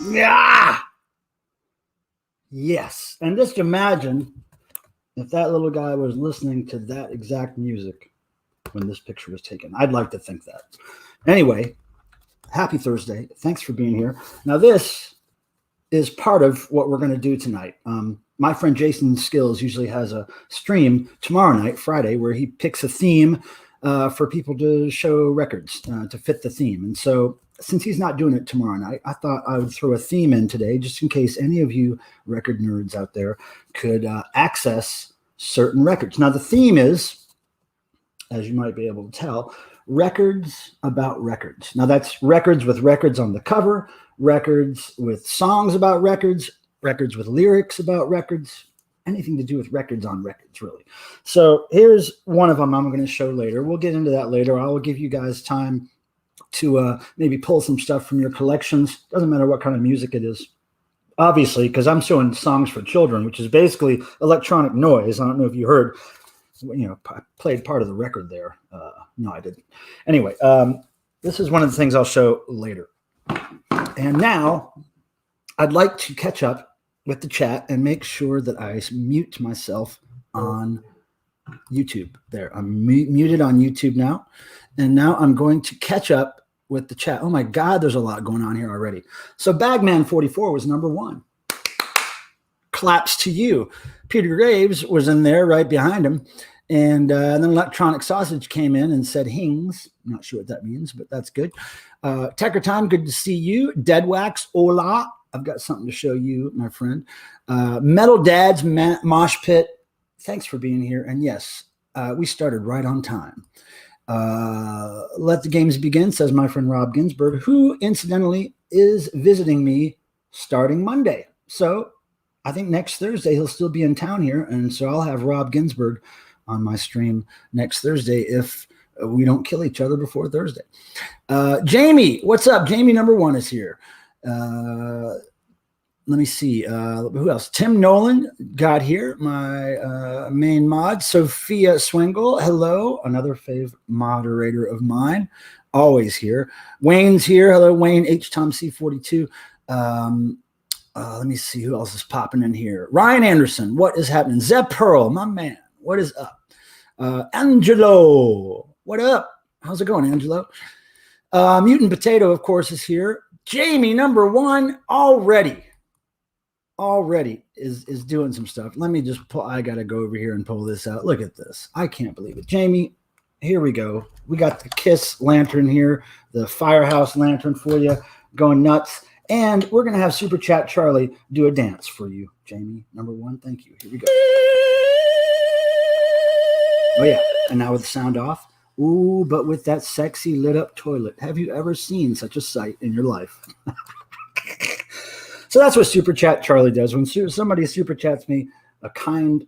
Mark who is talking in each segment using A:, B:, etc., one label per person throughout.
A: Yeah. Yes. And just imagine if that little guy was listening to that exact music when this picture was taken. I'd like to think that. Anyway, happy Thursday. Thanks for being here. Now, this is part of what we're going to do tonight. My friend Jason Skilz usually has a stream tomorrow night, Friday, where he picks a theme for people to show records to fit the theme. And so since he's not doing it tomorrow night, I thought I would throw a theme in today just in case any of you record nerds out there could access certain records. Now, the theme is, as you might be able to tell, records about records. Now, that's records with records on the cover, records with songs about records, records with lyrics about records, anything to do with records on records, really. So here's one of them I'm going to show later. We'll get into that later. I will give you guys time to maybe pull some stuff from your collections. Doesn't matter what kind of music it is, obviously, because I'm showing songs for children, which is basically electronic noise. I don't know if you heard, I played part of the record there. No, I didn't. Anyway, this is one of the things I'll show later. And now I'd like to catch up with the chat and make sure that I mute myself on YouTube. There, I'm muted on YouTube now. And now I'm going to catch up with the chat. Oh my God, there's a lot going on here already. So Bagman44 was number one. Claps to you. Peter Graves was in there right behind him. And then Electronic Sausage came in and said Hings. I'm not sure what that means, but that's good. Tecker Time, good to see you. Dead Wax, hola. I've got something to show you, my friend. Metal Dads, Mosh Pit, thanks for being here. And yes, we started right on time. Let the games begin, says my friend Rob Ginsburg, who incidentally is visiting me starting Monday. So I think next Thursday he'll still be in town here. And so I'll have Rob Ginsburg on my stream next Thursday if we don't kill each other before Thursday. Jamie, what's up? Jamie number one is here. Let me see. Who else? Tim Nolan got here. My main mod. Sophia Swingle. Hello. Another fave moderator of mine. Always here. Wayne's here. Hello, Wayne. H. Tom C42. Let me see who else is popping in here. Ryan Anderson. What is happening? Zeb Pearl, my man. What is up? Angelo. What up? How's it going, Angelo? Mutant Potato, of course, is here. Jamie number one already is doing some stuff. Let me just pull. I got to go over here and pull this out. Look at this. I can't believe it. Jamie, here we go. We got the Kiss lantern here, the Firehouse lantern for you, going nuts. And we're going to have Super Chat Charlie do a dance for you, Jamie. Number one, thank you. Here we go. Oh, yeah. And now with the sound off. Ooh, but with that sexy lit up toilet. Have you ever seen such a sight in your life? So that's what Super Chat Charlie does. When somebody Super Chats me a kind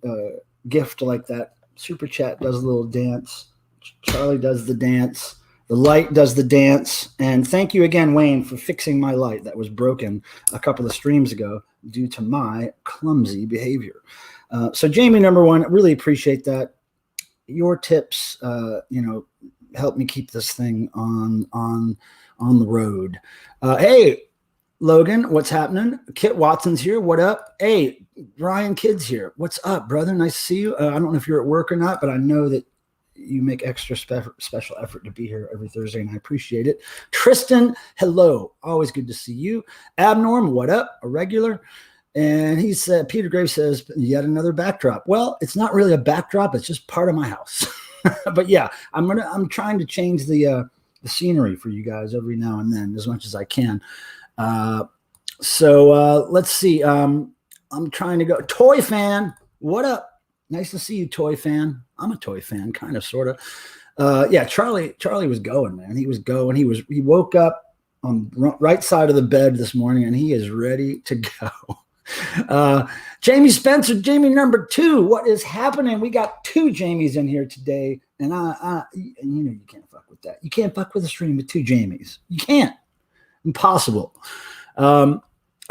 A: gift like that, Super Chat does a little dance. Charlie does the dance. The light does the dance. And thank you again, Wayne, for fixing my light that was broken a couple of streams ago due to my clumsy behavior. So Jamie, number one, really appreciate that. Your tips, help me keep this thing on the road. Hey, Logan, what's happening? Kit Watson's here. What up? Hey, Ryan Kidd's here. What's up, brother? Nice to see you. I don't know if you're at work or not, but I know that you make extra special effort to be here every Thursday, and I appreciate it. Tristan, hello. Always good to see you. Abnorm, what up? A regular. And he said, Peter Graves says, yet another backdrop. Well, it's not really a backdrop. It's just part of my house. But yeah, I'm trying to change the scenery for you guys every now and then as much as I can. So let's see. I'm trying to go. Toy Fan, what up? Nice to see you, Toy Fan. I'm a toy fan, kind of, sort of. Yeah, Charlie was going, man. He was going. He woke up on the right side of the bed this morning, and he is ready to go. Jamie Spencer, Jamie number 2. What is happening? We got 2 Jamies in here today, and you can't fuck with that. You can't fuck with a stream with 2 Jamies. You can't. Impossible. All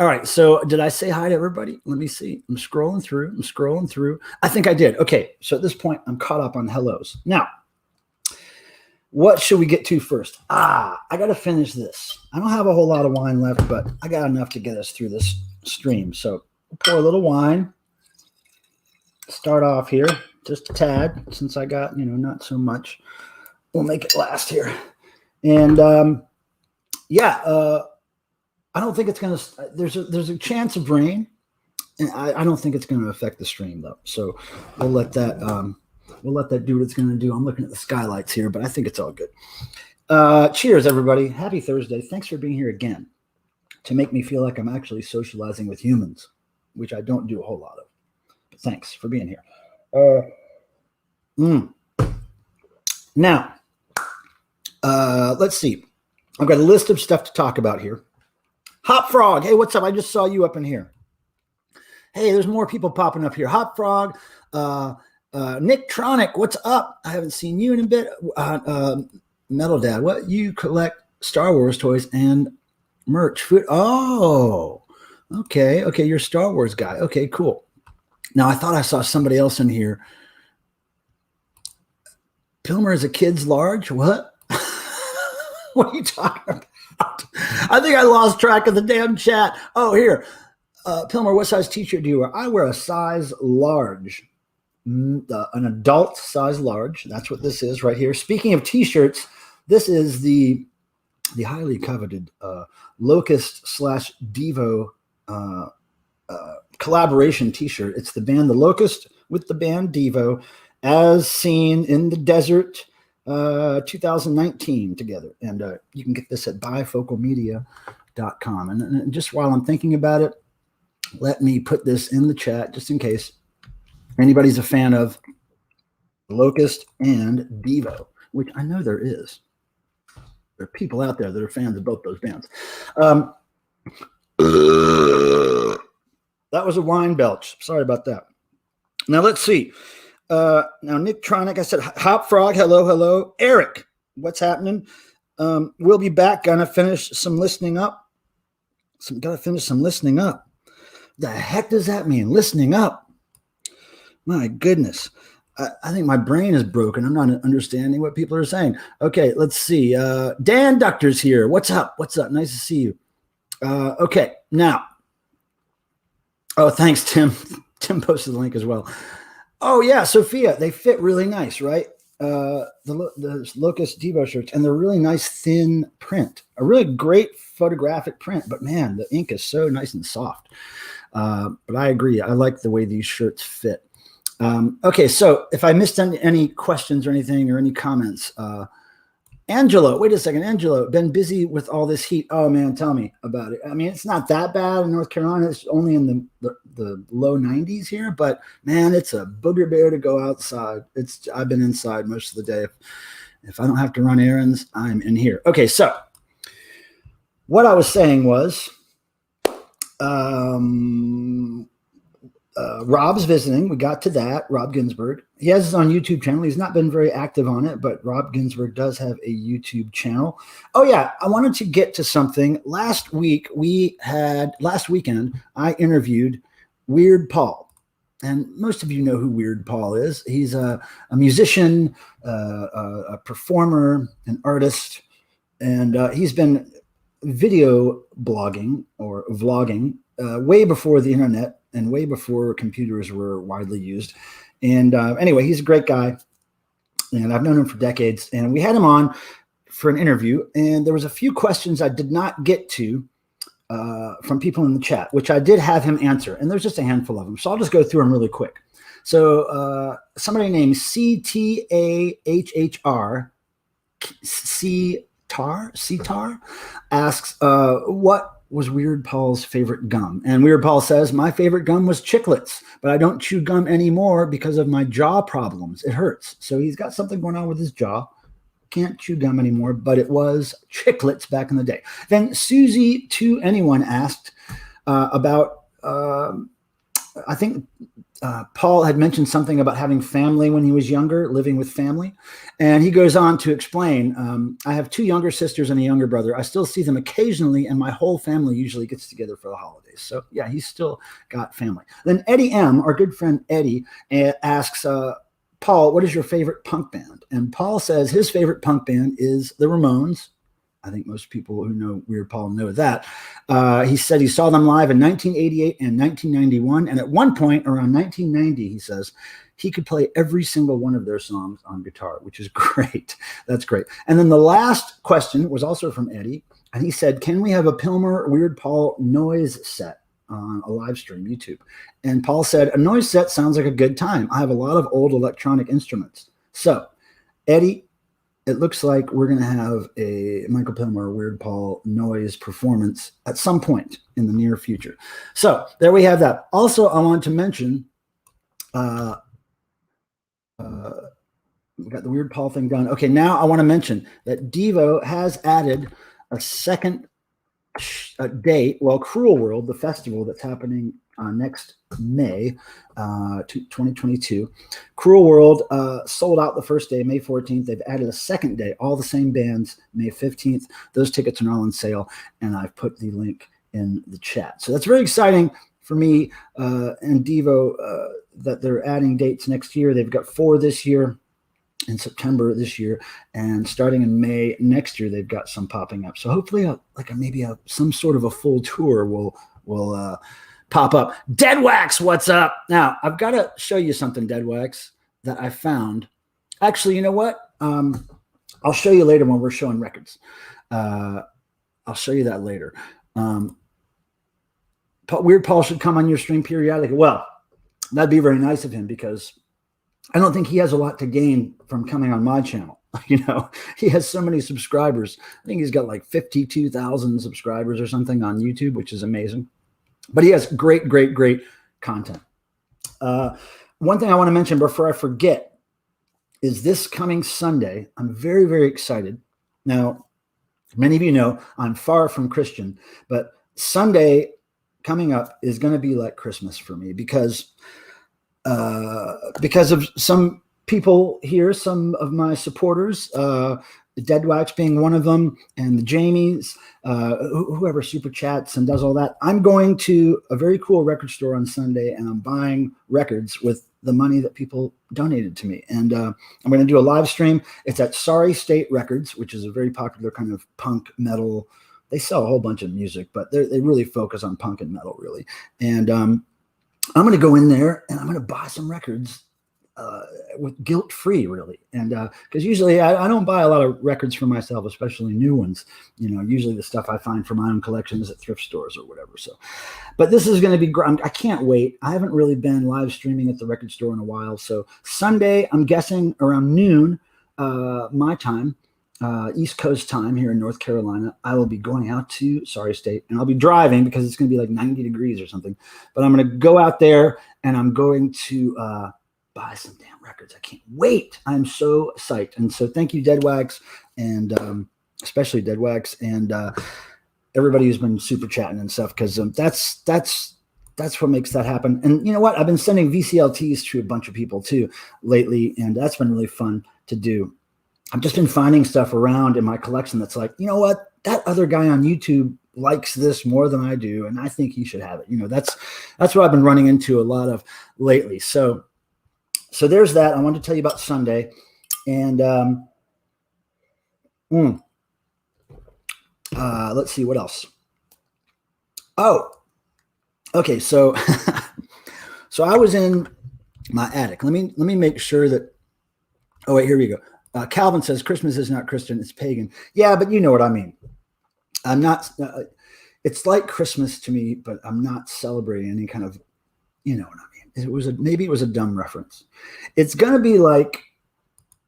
A: right. So did I say hi to everybody? Let me see. I'm scrolling through. I think I did. Okay. So at this point, I'm caught up on hellos. Now, what should we get to first? I got to finish this. I don't have a whole lot of wine left, but I got enough to get us through this stream. So we'll pour a little wine. Start off here, just a tad, since I got, not so much. We'll make it last here. And I don't think it's going to, there's a chance of rain. And I don't think it's going to affect the stream though. So we'll let that, do what it's going to do. I'm looking at the skylights here, but I think it's all good. Cheers, everybody. Happy Thursday. Thanks for being here again to make me feel like I'm actually socializing with humans, which I don't do a whole lot of. But thanks for being here. Now, let's see. I've got a list of stuff to talk about here. Hot Frog. Hey, what's up? I just saw you up in here. Hey, there's more people popping up here. Hot Frog. Nick Tronic, what's up? I haven't seen you in a bit. Metal Dad, what? You collect Star Wars toys and merch. Food. Oh, okay. You're a Star Wars guy. Okay, cool. Now, I thought I saw somebody else in here. Pilmer is a kid's large? What? What are you talking about? I think I lost track of the damn chat. Oh, here. Pilmer, what size t-shirt do you wear? I wear a size large. An adult size large. That's what this is right here. Speaking of t-shirts, this is the highly coveted Locust / Devo collaboration t-shirt. It's the band The Locust with the band Devo as seen in the desert 2019 together. And you can get this at bifocalmedia.com. And just while I'm thinking about it, let me put this in the chat just in case anybody's a fan of Locust and Devo, which I know there is. There are people out there that are fans of both those bands. That was a wine belch. Sorry about that. Now, let's see. Now, Nick Tronic, I said, Hop Frog, hello. Eric, what's happening? We'll be back. Gonna finish some listening up. The heck does that mean? Listening up. My goodness. I think my brain is broken. I'm not understanding what people are saying. Okay, let's see. Dan Ductor's here. What's up? Nice to see you. Okay, now. Oh, thanks, Tim. Tim posted the link as well. Oh, yeah, Sophia. They fit really nice, right? The Locust Devo shirts, and they're really nice thin print. A really great photographic print, but man, the ink is so nice and soft. But I agree. I like the way these shirts fit. Okay, so if I missed any questions or anything or any comments, Angelo, wait a second. Angelo, been busy with all this heat. Oh, man, tell me about it. I mean, it's not that bad in North Carolina. It's only in the low 90s here, but man, it's a booger bear to go outside. I've been inside most of the day. If I don't have to run errands, I'm in here. Okay, so what I was saying was, Rob's visiting. We got to that. Rob Ginsburg. He has his own YouTube channel. He's not been very active on it, but Rob Ginsburg does have a YouTube channel. Oh yeah, I wanted to get to something. Last weekend, I interviewed Weird Paul, and most of you know who Weird Paul is. He's a musician, a performer, an artist, and he's been video blogging or vlogging way before the internet and way before computers were widely used. And anyway, he's a great guy, and I've known him for decades. And we had him on for an interview, and there was a few questions I did not get to from people in the chat, which I did have him answer. And there's just a handful of them, so I'll just go through them really quick. So somebody named CTAHHR, C-Tar asks, what was Weird Paul's favorite gum? And Weird Paul says, my favorite gum was Chiclets, but I don't chew gum anymore because of my jaw problems. It hurts. So he's got something going on with his jaw. Can't chew gum anymore, but it was Chiclets back in the day. Then Susie to Anyone asked about, I think Paul had mentioned something about having family when he was younger, living with family. And he goes on to explain, I have 2 younger sisters and a younger brother. I still see them occasionally, and my whole family usually gets together for the holidays. So yeah, he's still got family. Then Eddie M., our good friend Eddie, asks, Paul, what is your favorite punk band? And Paul says his favorite punk band is the Ramones. I think most people who know Weird Paul know that. He said he saw them live in 1988 and 1991. And at one point around 1990, he says he could play every single one of their songs on guitar, which is great. That's great. And then the last question was also from Eddie. And he said, can we have a Pilmer Weird Paul noise set on a live stream, YouTube? And Paul said, a noise set sounds like a good time. I have a lot of old electronic instruments. So, Eddie, it looks like we're going to have a Michael Pilmer Weird Paul noise performance at some point in the near future. So there we have that. Also, I want to mention, we got the Weird Paul thing done. Okay, now I want to mention that Devo has added a second date. Well, Cruel World, the festival that's happening next May 2022. Cruel World sold out the first day, May 14th. They've added a second day, all the same bands, May 15th. Those tickets are now on sale, and I've put the link in the chat. So that's very exciting for me and Devo that they're adding dates next year. They've got 4 this year, in September this year, and starting in May next year, they've got some popping up. So hopefully maybe some sort of a full tour will pop up. Dead Wax, what's up? Now, I've got to show you something, Dead Wax, that I found. Actually, you know what? I'll show you later when we're showing records. I'll show you that later. Weird Paul should come on your stream periodically. Well, that'd be very nice of him, because I don't think he has a lot to gain from coming on my channel. You know, he has so many subscribers. I think he's got like 52,000 subscribers or something on YouTube, which is amazing. But he has great, great, great content. One thing I want to mention before I forget is this coming Sunday. I'm very, very excited. Now, many of you know I'm far from Christian, but Sunday coming up is going to be like Christmas for me, because of some people here, some of my supporters, Dead Wax being one of them, and the Jamies, whoever super chats and does all that. I'm going to a very cool record store on Sunday, and I'm buying records with the money that people donated to me. And I'm going to do a live stream. It's at Sorry State Records, which is a very popular kind of punk metal. They sell a whole bunch of music, but they really focus on punk and metal, really. And I'm going to go in there and I'm going to buy some records with guilt-free, really. And because usually I don't buy a lot of records for myself, especially new ones. You know, usually the stuff I find for my own collection is at thrift stores or whatever. So, but this is going to be great. I can't wait. I haven't really been live streaming at the record store in a while. So Sunday, I'm guessing around noon, my time, East Coast time here in North Carolina, I will be going out to Sorry State, and I'll be driving because it's going to be like 90 degrees or something. But I'm going to go out there and I'm going to buy some damn records. I can't wait. I'm so psyched. And so thank you, Dead Wax, and especially Dead Wax, and everybody who's been super chatting and stuff, because that's what makes that happen. And you know what? I've been sending VCLTs to a bunch of people too lately, and that's been really fun to do. I've just been finding stuff around in my collection that's like, you know what? That other guy on YouTube likes this more than I do, and I think he should have it. You know, that's what I've been running into a lot of lately. So there's that. I wanted to tell you about Sunday, and let's see what else. Oh, okay. So so I was in my attic. Let me make sure that. Oh wait, here we go. Calvin says Christmas is not Christian, it's pagan. Yeah, but you know what I mean. I'm not. It's like Christmas to me, but I'm not celebrating any kind of. You know what I mean. Maybe it was a dumb reference. It's gonna be like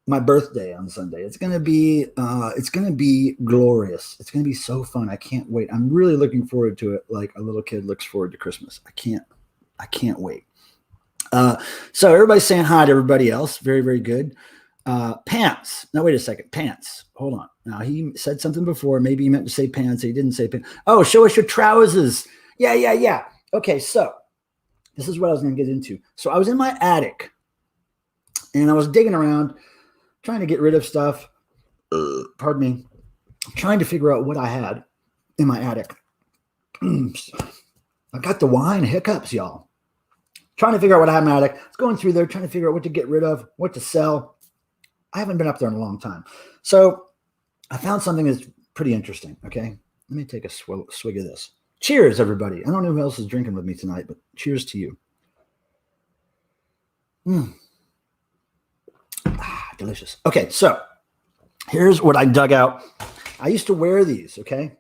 A: my birthday on Sunday. It's gonna be glorious. It's gonna be so fun. I can't wait. I'm really looking forward to it, like a little kid looks forward to Christmas. I can't wait. So everybody's saying hi to everybody else. Very, very good. Pants. Now wait a second. Pants. Hold on. Now he said something before. Maybe he meant to say pants. He didn't say pants. Oh, show us your trousers. Yeah. Okay, so this is what I was going to get into. So I was in my attic, and I was digging around, trying to get rid of stuff. Pardon me. Trying to figure out what I had in my attic. I got the wine hiccups, y'all. Trying to figure out what I had in my attic. I was going through there, trying to figure out what to get rid of, what to sell. I haven't been up there in a long time. So I found something that's pretty interesting, okay? Let me take a swig of this. Cheers, everybody. I don't know who else is drinking with me tonight, but cheers to you. Delicious. Okay, so here's what I dug out. I used to wear these, okay?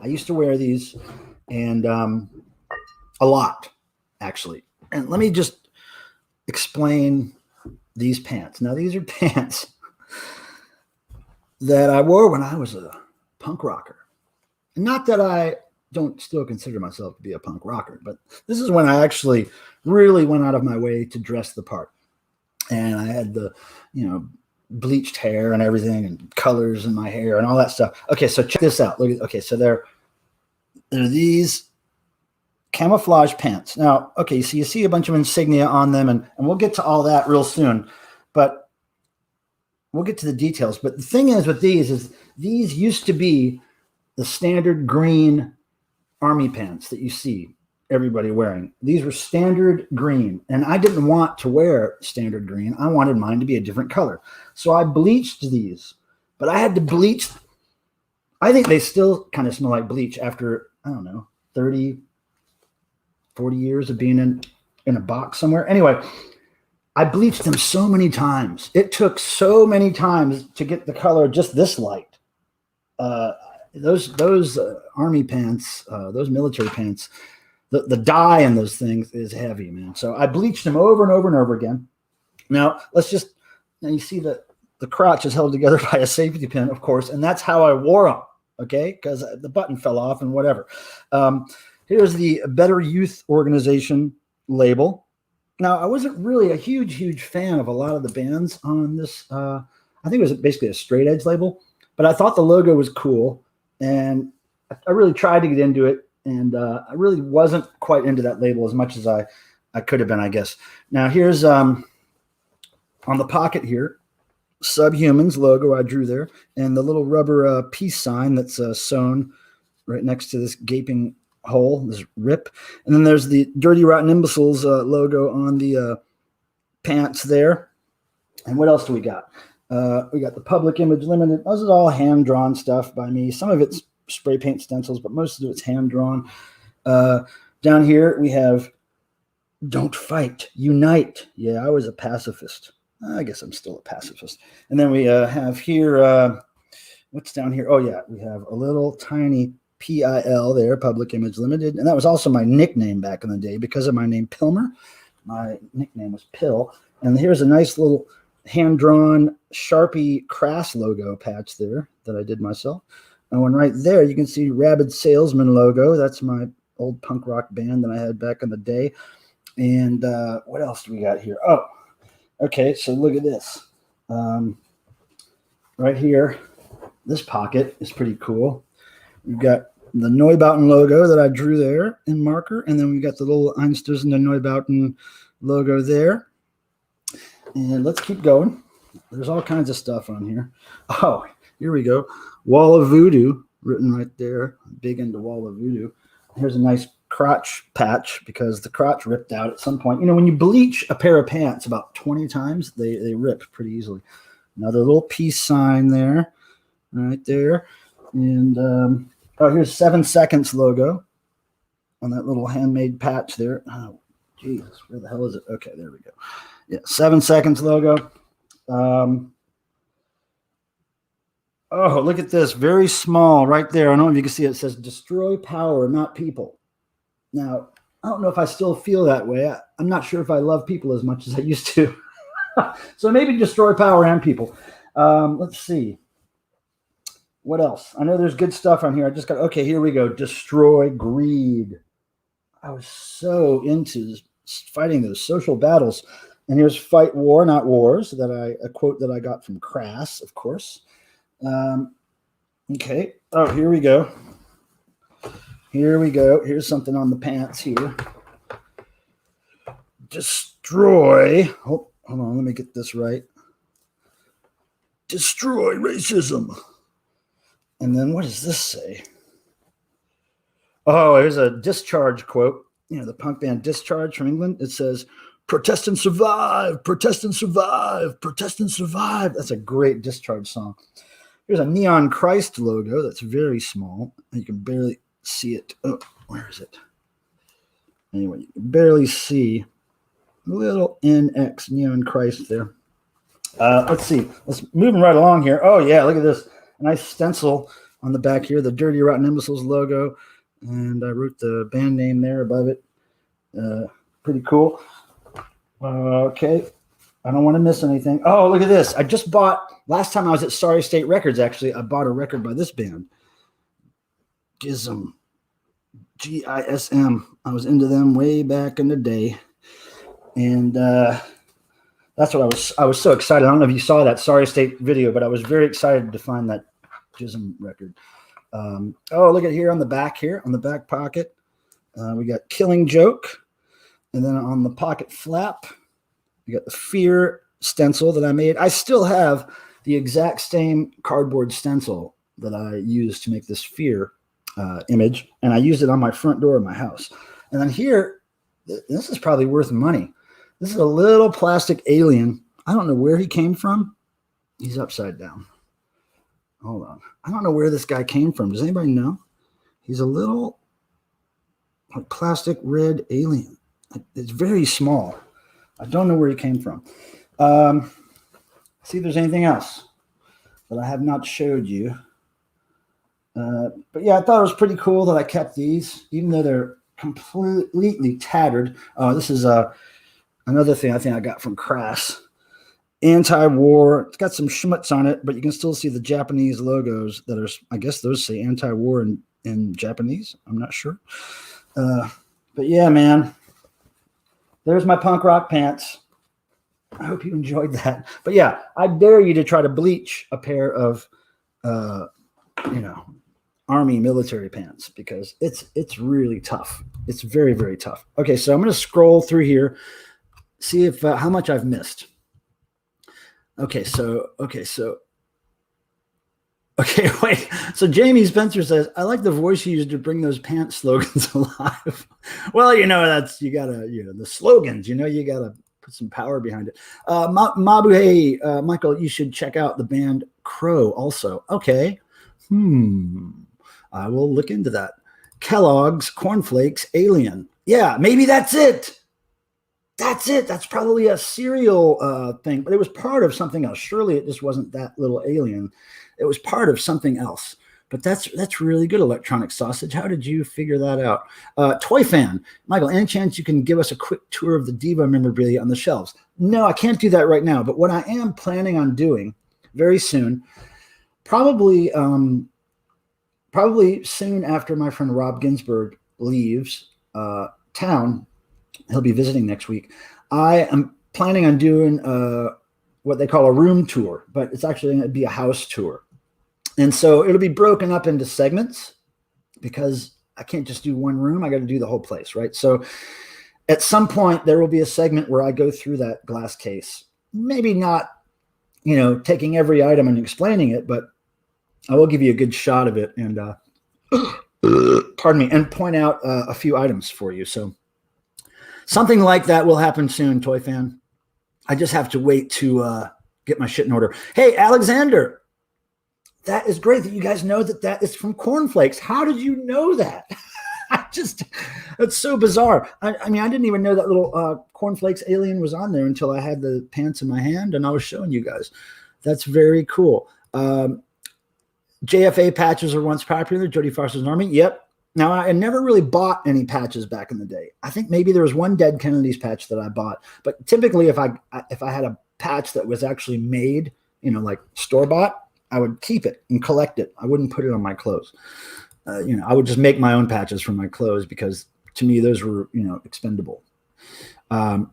A: I used to wear these, and a lot, actually. And let me just explain these pants. Now, these are pants that I wore when I was a punk rocker. Not that I don't still consider myself to be a punk rocker, but this is when I actually really went out of my way to dress the part. And I had the, bleached hair and everything and colors in my hair and all that stuff. Okay, so check this out. Look at, okay, so they're these camouflage pants. Now, okay, so you see a bunch of insignia on them, and we'll get to all that real soon, but we'll get to the details. But the thing is with these is these used to be the standard green army pants that you see everybody wearing. These were standard green, and I didn't want to wear standard green. I wanted mine to be a different color. So I bleached these, but I had to bleach. I think they still kind of smell like bleach after, I don't know, 30, 40 years of being in a box somewhere. Anyway, I bleached them so many times. It took so many times to get the color just this light. Those army pants, those military pants, the dye in those things is heavy, man. So I bleached them over and over and over again. Now you see that the crotch is held together by a safety pin, of course, and that's how I wore them. Okay, because the button fell off and whatever. Here's the Better Youth Organization label. Now, I wasn't really a huge fan of a lot of the bands on this. I think it was basically a straight edge label, but I thought the logo was cool, and I really tried to get into it, and I really wasn't quite into that label as much as I could have been, I guess. Now, here's on the pocket here, Subhumans logo I drew there, and the little rubber peace sign that's sewn right next to this gaping hole, this rip. And then there's the Dirty Rotten Imbeciles logo on the pants there. And what else do we got? We got the Public Image Limited. This is all hand-drawn stuff by me. Some of it's spray paint stencils, but most of it's hand-drawn. Down here we have Don't Fight, Unite. Yeah, I was a pacifist. I guess I'm still a pacifist. And then we have here, what's down here? Oh, yeah, we have a little tiny PIL there, Public Image Limited. And that was also my nickname back in the day because of my name, Pilmer. My nickname was Pill. And here's a nice little hand-drawn Sharpie Crass logo patch there that I did myself. And right there, you can see Rabid Salesman logo. That's my old punk rock band that I had back in the day. And what else do we got here? Oh, okay, so look at this. Right here, this pocket is pretty cool. We've got the Neubauten logo that I drew there in marker, and then we've got the little Einstürzende Neubauten logo there. And let's keep going. There's all kinds of stuff on here. Oh, here we go. Wall of Voodoo, written right there. Big into Wall of Voodoo. Here's a nice crotch patch because the crotch ripped out at some point. When you bleach a pair of pants about 20 times, they rip pretty easily. Another little peace sign there, right there. And here's 7 Seconds logo on that little handmade patch there. Oh, Jesus, where the hell is it? Okay, there we go. Yeah, 7 Seconds logo. Oh, look at this. Very small right there. I don't know if you can see it. It says destroy power, not people. Now, I don't know if I still feel that way. I'm not sure if I love people as much as I used to. So maybe destroy power and people. Let's see. What else? I know there's good stuff on here. I just got, okay, here we go. Destroy greed. I was so into fighting those social battles. And here's fight war, not wars, a quote that I got from Crass, of course. Okay. Oh, here we go. Here we go. Here's something on the pants here. Destroy. Hold on. Let me get this right. Destroy racism. And then what does this say? Oh, here's a Discharge quote. You know, the punk band Discharge from England. It says, protest and survive, protest and survive, protest and survive. That's a great Discharge song. Here's a Neon Christ logo that's very small. You can barely see it. Oh, where is it? Anyway, you can barely see a little NX Neon Christ there. Let's see. Let's moving right along here. Oh, yeah, look at this. A nice stencil on the back here, the Dirty Rotten Imbeciles logo. And I wrote the band name there above it. Pretty cool. Okay. I don't want to miss anything. Oh, look at this. I just bought, last time I was at Sorry State Records, actually, I bought a record by this band. Gism. G-I-S-M. I was into them way back in the day. And that's what I was so excited. I don't know if you saw that Sorry State video, but I was very excited to find that Gism record. Oh, look at here on the back pocket. We got Killing Joke. And then on the pocket flap, we got the Fear stencil that I made. I still have the exact same cardboard stencil that I used to make this Fear image. And I used it on my front door of my house. And then here, this is probably worth money. This is a little plastic alien. I don't know where he came from. He's upside down. Hold on. I don't know where this guy came from. Does anybody know? He's a little like plastic red alien. It's very small. I don't know where he came from. See if there's anything else that I have not showed you. But yeah, I thought it was pretty cool that I kept these, even though they're completely tattered. This is another thing I think I got from Crass. Anti-war. It's got some schmutz on it, but you can still see the Japanese logos that are, I guess those say anti-war in Japanese. I'm not sure. But yeah, man. There's my punk rock pants. I hope you enjoyed that. But yeah, I dare you to try to bleach a pair of, Army military pants because it's really tough. It's very, very tough. Okay, so I'm going to scroll through here, see if how much I've missed. Okay, wait. So Jamie Spencer says, I like the voice you used to bring those pants slogans alive. Well, you gotta, the slogans, you gotta put some power behind it. Mabuhay, Michael, you should check out the band Crow also. Okay. I will look into that. Kellogg's Cornflakes Alien. Yeah, maybe that's it. That's probably a cereal thing, but it was part of something else. Surely it just wasn't that little alien. It was part of something else. But that's really good, Electronic Sausage. How did you figure that out? Toy Fan. Michael, any chance you can give us a quick tour of the Diva memorabilia on the shelves? No, I can't do that right now. But what I am planning on doing very soon, probably soon after my friend Rob Ginsburg leaves town, he'll be visiting next week. I am planning on doing what they call a room tour, but it's actually going to be a house tour. And so it'll be broken up into segments because I can't just do one room. I got to do the whole place, right? So at some point there will be a segment where I go through that glass case. Maybe not, taking every item and explaining it, but I will give you a good shot of it and, pardon me, and point out a few items for you. So something like that will happen soon, Toy Fan. I just have to wait to get my shit in order. Hey, Alexander, that is great that you guys know that is from Cornflakes. How did you know that? That's so bizarre. I mean, I didn't even know that little Cornflakes alien was on there until I had the pants in my hand and I was showing you guys. That's very cool. JFA patches were once popular. Jodie Foster's Army. Yep. Now, I never really bought any patches back in the day. I think maybe there was one Dead Kennedys patch that I bought. But typically, if I had a patch that was actually made, like store-bought, I would keep it and collect it. I wouldn't put it on my clothes. I would just make my own patches for my clothes because to me, those were, expendable.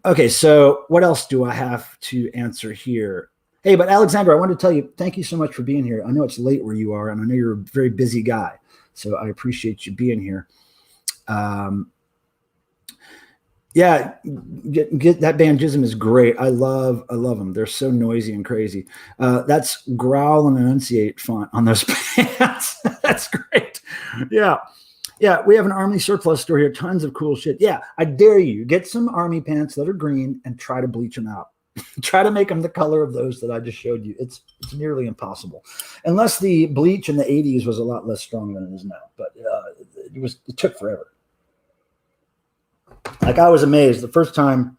A: Okay, so what else do I have to answer here? Hey, but Alexander, I want to tell you, thank you so much for being here. I know it's late where you are, and I know you're a very busy guy, so I appreciate you being here. Yeah, get that Banjism is great. I love them. They're so noisy and crazy. That's growl and enunciate font on those pants. That's great. Yeah. Yeah, we have an army surplus store here. Tons of cool shit. Yeah, I dare you. Get some army pants that are green and try to bleach them out. Try to make them the color of those that I just showed you. It's nearly impossible. Unless the bleach in the 80s was a lot less strong than it is now. But it took forever. Like I was amazed the first time,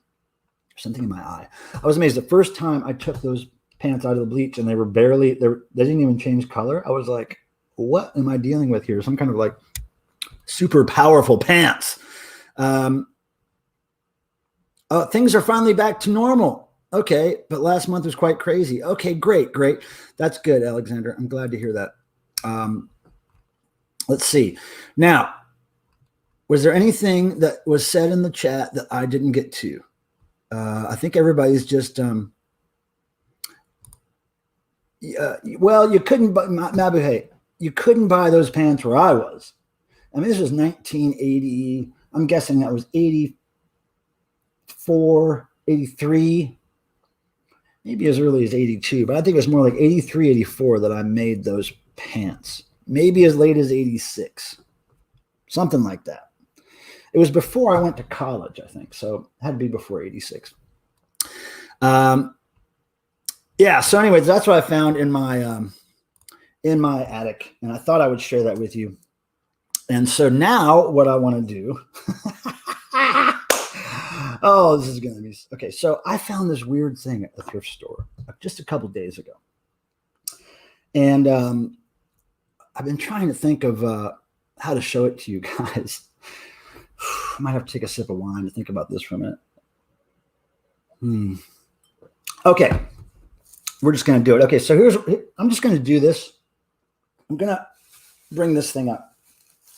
A: something in my eye. I was amazed the first time I took those pants out of the bleach and they didn't even change color. I was like, what am I dealing with here? Some kind of like super powerful pants. Things are finally back to normal. Okay, but last month was quite crazy. Okay, great. That's good, Alexander. I'm glad to hear that. Let's see. Now, was there anything that was said in the chat that I didn't get to? I think everybody's just well, you couldn't buy Mabuhay. You couldn't buy those pants where I was. I mean, this was 1980. I'm guessing that was 84, 83, maybe as early as 82. But I think it was more like 83, 84 that I made those pants. Maybe as late as 86, something like that. It was before I went to college, I think. So it had to be before 86. Yeah. So anyways, that's what I found in my attic. And I thought I would share that with you. And so now what I want to do, oh, this is going to be, okay. So I found this weird thing at the thrift store just a couple of days ago. And I've been trying to think of how to show it to you guys. I might have to take a sip of wine to think about this for a minute. Okay. We're just going to do it. Okay. So I'm just going to do this. I'm going to bring this thing up.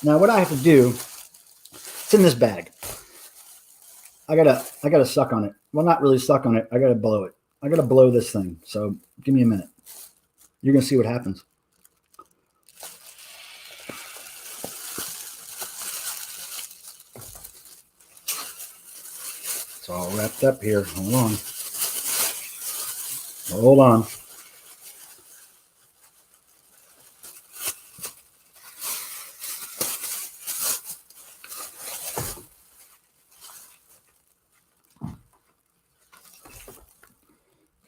A: Now, what I have to do, it's in this bag. I gotta suck on it. Well, not really suck on it. I gotta blow it. I gotta blow this thing. So give me a minute. You're gonna see what happens. It's all wrapped up here. Hold on.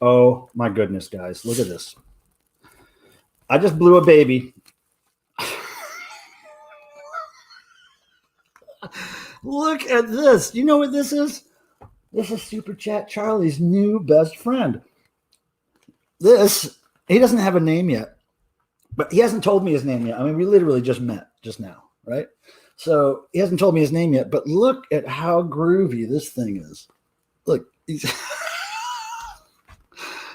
A: Oh my goodness, guys. Look at this. I just blew a baby. Look at this. You know what this is? This is Super Chat Charlie's new best friend. He doesn't have a name yet, but he hasn't told me his name yet. I mean, we literally just met just now, right? So he hasn't told me his name yet, but look at how groovy this thing is. Look,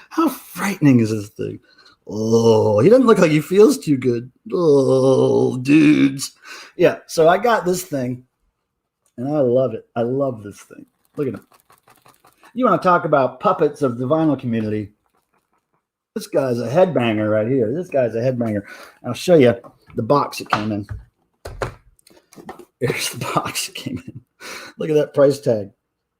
A: how frightening is this thing? Oh, he doesn't look like he feels too good. Oh, dudes. Yeah, so I got this thing, and I love it. I love this thing. Look at him. You want to talk about puppets of the vinyl community? This guy's a headbanger right here. This guy's a headbanger. I'll show you the box it came in. Here's the box it came in. Look at that price tag.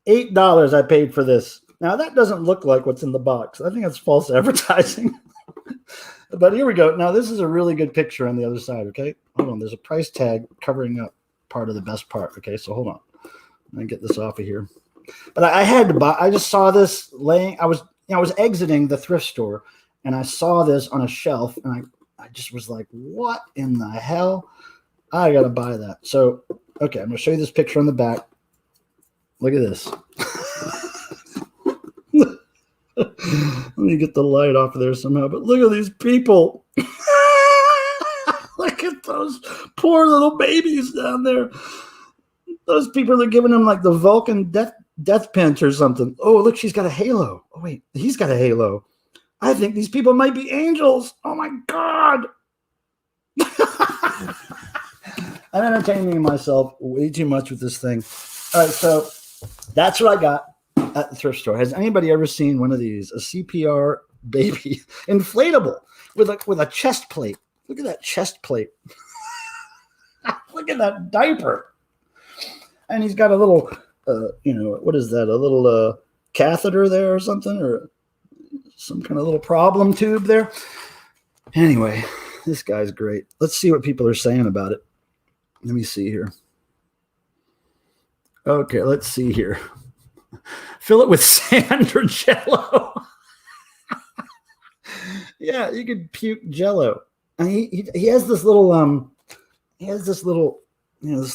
A: $8 I paid for this. Now, that doesn't look like what's in the box. I think that's false advertising. But here we go. Now, this is a really good picture on the other side, okay? Hold on. There's a price tag covering up part of the best part, okay? So hold on. Let me get this off of here. But I had to buy. I just saw this laying. I was exiting the thrift store, and I saw this on a shelf, and I just was like, what in the hell? I got to buy that. So, okay, I'm going to show you this picture on the back. Look at this. Let me get the light off of there somehow. But look at these people. Look at those poor little babies down there. Those people are giving them like the Vulcan death pinch or something. Oh, look, she's got a halo. Oh, wait, he's got a halo. I think these people might be angels. Oh, my God. I'm entertaining myself way too much with this thing. All right, so that's what I got at the thrift store. Has anybody ever seen one of these? A CPR baby, inflatable with a chest plate. Look at that chest plate. Look at that diaper. And he's got a little, what is that? A little catheter there or something, or some kind of little problem tube there. Anyway, this guy's great. Let's see what people are saying about it. Let me see here. Okay, let's see here. Fill it with sand or Jello. Yeah, you could puke Jello. And he has this little this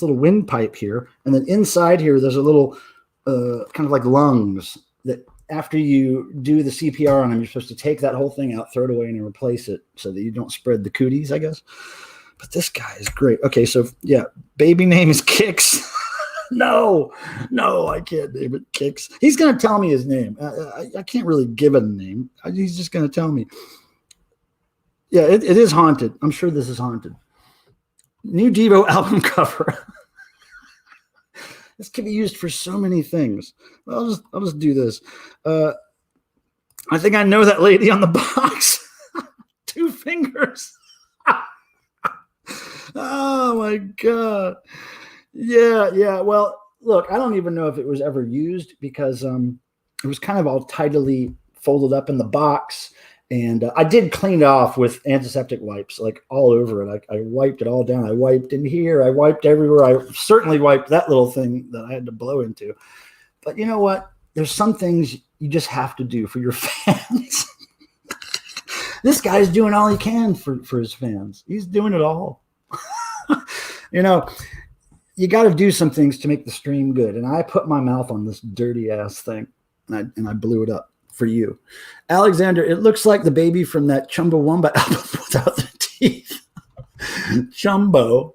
A: little windpipe here, and then inside here there's a little kind of like lungs that after you do the CPR on him, you're supposed to take that whole thing out, throw it away, and replace it so that you don't spread the cooties, I guess. But this guy is great. Okay, so yeah, baby name is Kix. No, I can't name it Kix. He's going to tell me his name. I can't really give it a name. He's just going to tell me. Yeah, it is haunted. I'm sure this is haunted. New Devo album cover. This can be used for so many things. I'll just do this. I think I know that lady on the box. 2 fingers. Oh my God. Yeah. Well, look, I don't even know if it was ever used because it was kind of all tidily folded up in the box. And I did clean it off with antiseptic wipes, like all over it. I wiped it all down. I wiped in here. I wiped everywhere. I certainly wiped that little thing that I had to blow into. But you know what? There's some things you just have to do for your fans. This guy's doing all he can for his fans. He's doing it all. You got to do some things to make the stream good. And I put my mouth on this dirty ass thing and I blew it up for you. Alexander, it looks like the baby from that Chumbawamba album without the teeth. Chumbo.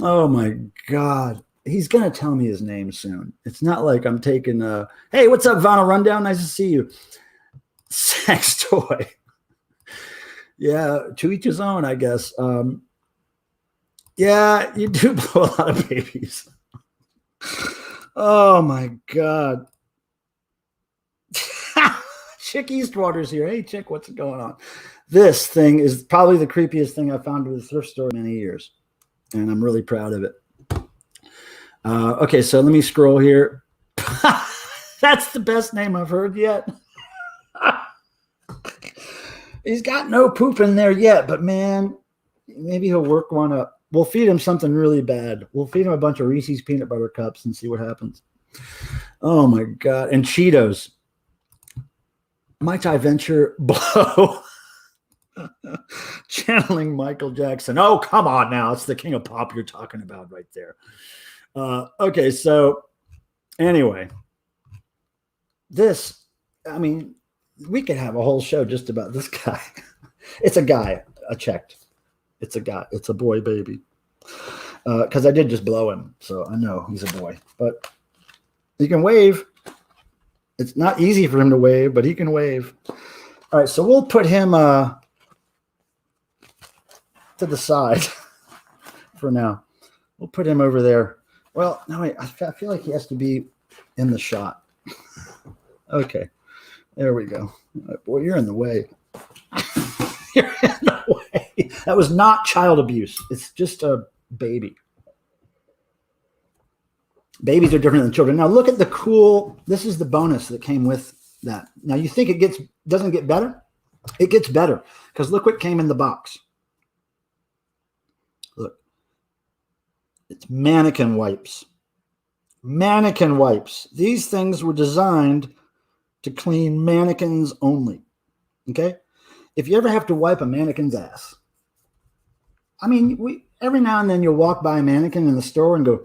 A: Oh my God. He's going to tell me his name soon. It's not like I'm taking hey, what's up, Vinyl Rundown? Nice to see you. Sex toy. Yeah, to each his own, I guess. Yeah, you do blow a lot of babies. Oh my God. Chick Eastwater's here. Hey, Chick, what's going on? This thing is probably the creepiest thing I've found at the thrift store in many years. And I'm really proud of it. Okay, so let me scroll here. That's the best name I've heard yet. He's got no poop in there yet, but man, maybe he'll work one up. We'll feed him something really bad. We'll feed him a bunch of Reese's peanut butter cups and see what happens. Oh my God. And Cheetos. Might I venture blow? Channeling Michael Jackson. Oh, come on now. It's the king of pop you're talking about right there. Okay, so anyway, we could have a whole show just about this guy. It's a guy. I checked. It's a guy. It's a boy baby. Because I did just blow him, so I know he's a boy. But he can wave. It's not easy for him to wave, but he can wave. All right, so we'll put him to the side for now. We'll put him over there. Well, no, wait, I feel like he has to be in the shot. Okay, there we go. Boy, you're in the way. You're in the way. That was not child abuse. It's just a baby. Babies are different than children. Now look at the cool, this is the bonus that came with that. Now you think it doesn't get better? It gets better because look what came in the box. Look. It's mannequin wipes. Mannequin wipes. These things were designed to clean mannequins only. Okay? If you ever have to wipe a mannequin's ass, every now and then you'll walk by a mannequin in the store and go,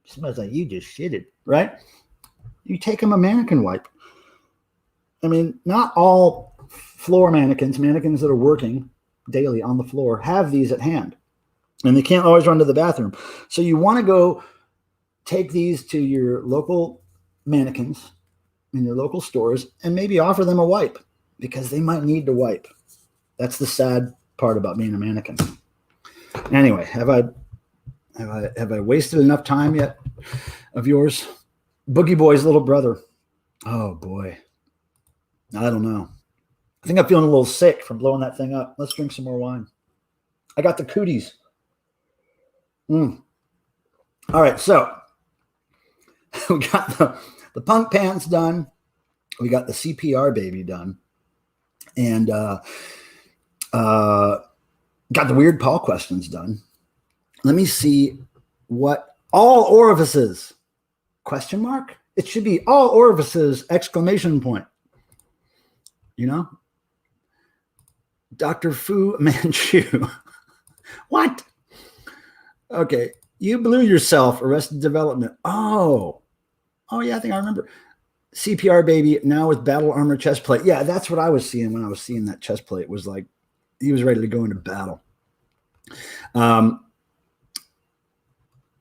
A: smells like you just shitted, right? You take them a mannequin wipe. Not all floor mannequins that are working daily on the floor have these at hand. And they can't always run to the bathroom. So you want to go take these to your local mannequins in your local stores and maybe offer them a wipe because they might need to wipe. That's the sad part about being a mannequin. Anyway, have I wasted enough time yet of yours? Boogie Boy's little brother. Oh boy. I don't know. I think I'm feeling a little sick from blowing that thing up. Let's drink some more wine. I got the cooties. All right, so we got the punk pants done. We got the CPR baby done. And got the Weird Paul questions done. Let me see what all orifices, question mark? It should be all orifices, exclamation point. You know? Dr. Fu Manchu. What? Okay. You blew yourself, Arrested Development. Oh, yeah, I think I remember. CPR baby, now with battle armor chest plate. Yeah, that's what I was seeing when I was seeing that chest plate. It was like he was ready to go into battle.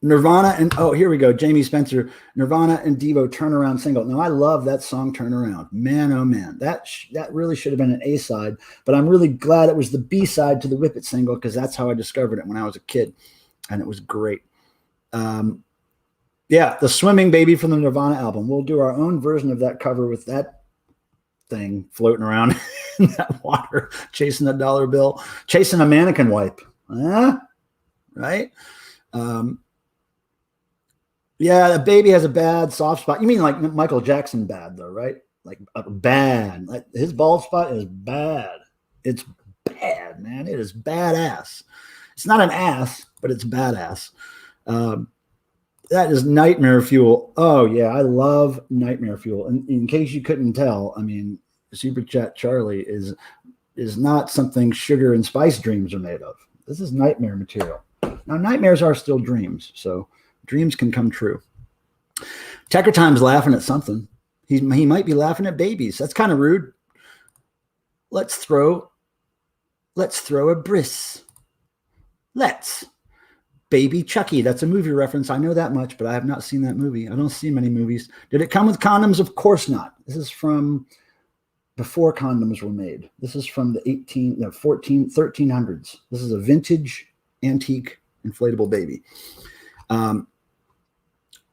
A: Nirvana and here we go. Jamie Spencer, Nirvana and Devo Turnaround single. Now I love that song Turnaround. Man, oh man, that really should have been an A side, but I'm really glad it was the B side to the Whip It single because that's how I discovered it when I was a kid, and it was great. Yeah, the Swimming Baby from the Nirvana album. We'll do our own version of that cover with that thing floating around in that water, chasing a dollar bill, chasing a mannequin wipe. Right? Yeah, the baby has a bad soft spot. You mean like Michael Jackson bad, though, right? Like bad. Like his bald spot is bad. It's bad, man. It is badass. It's not an ass, but it's badass. That is Nightmare Fuel. Oh, yeah, I love Nightmare Fuel. And in case you couldn't tell, I mean, Super Chat Charlie is not something Sugar and Spice dreams are made of. This is nightmare material. Now, nightmares are still dreams, so dreams can come true. Tecker Time's laughing at something. He might be laughing at babies. That's kind of rude. Let's throw a bris. Let's. Baby Chucky. That's a movie reference. I know that much, but I have not seen that movie. I don't see many movies. Did it come with condoms? Of course not. This is from before condoms were made. This is from the 1300s. This is a vintage, antique, inflatable baby.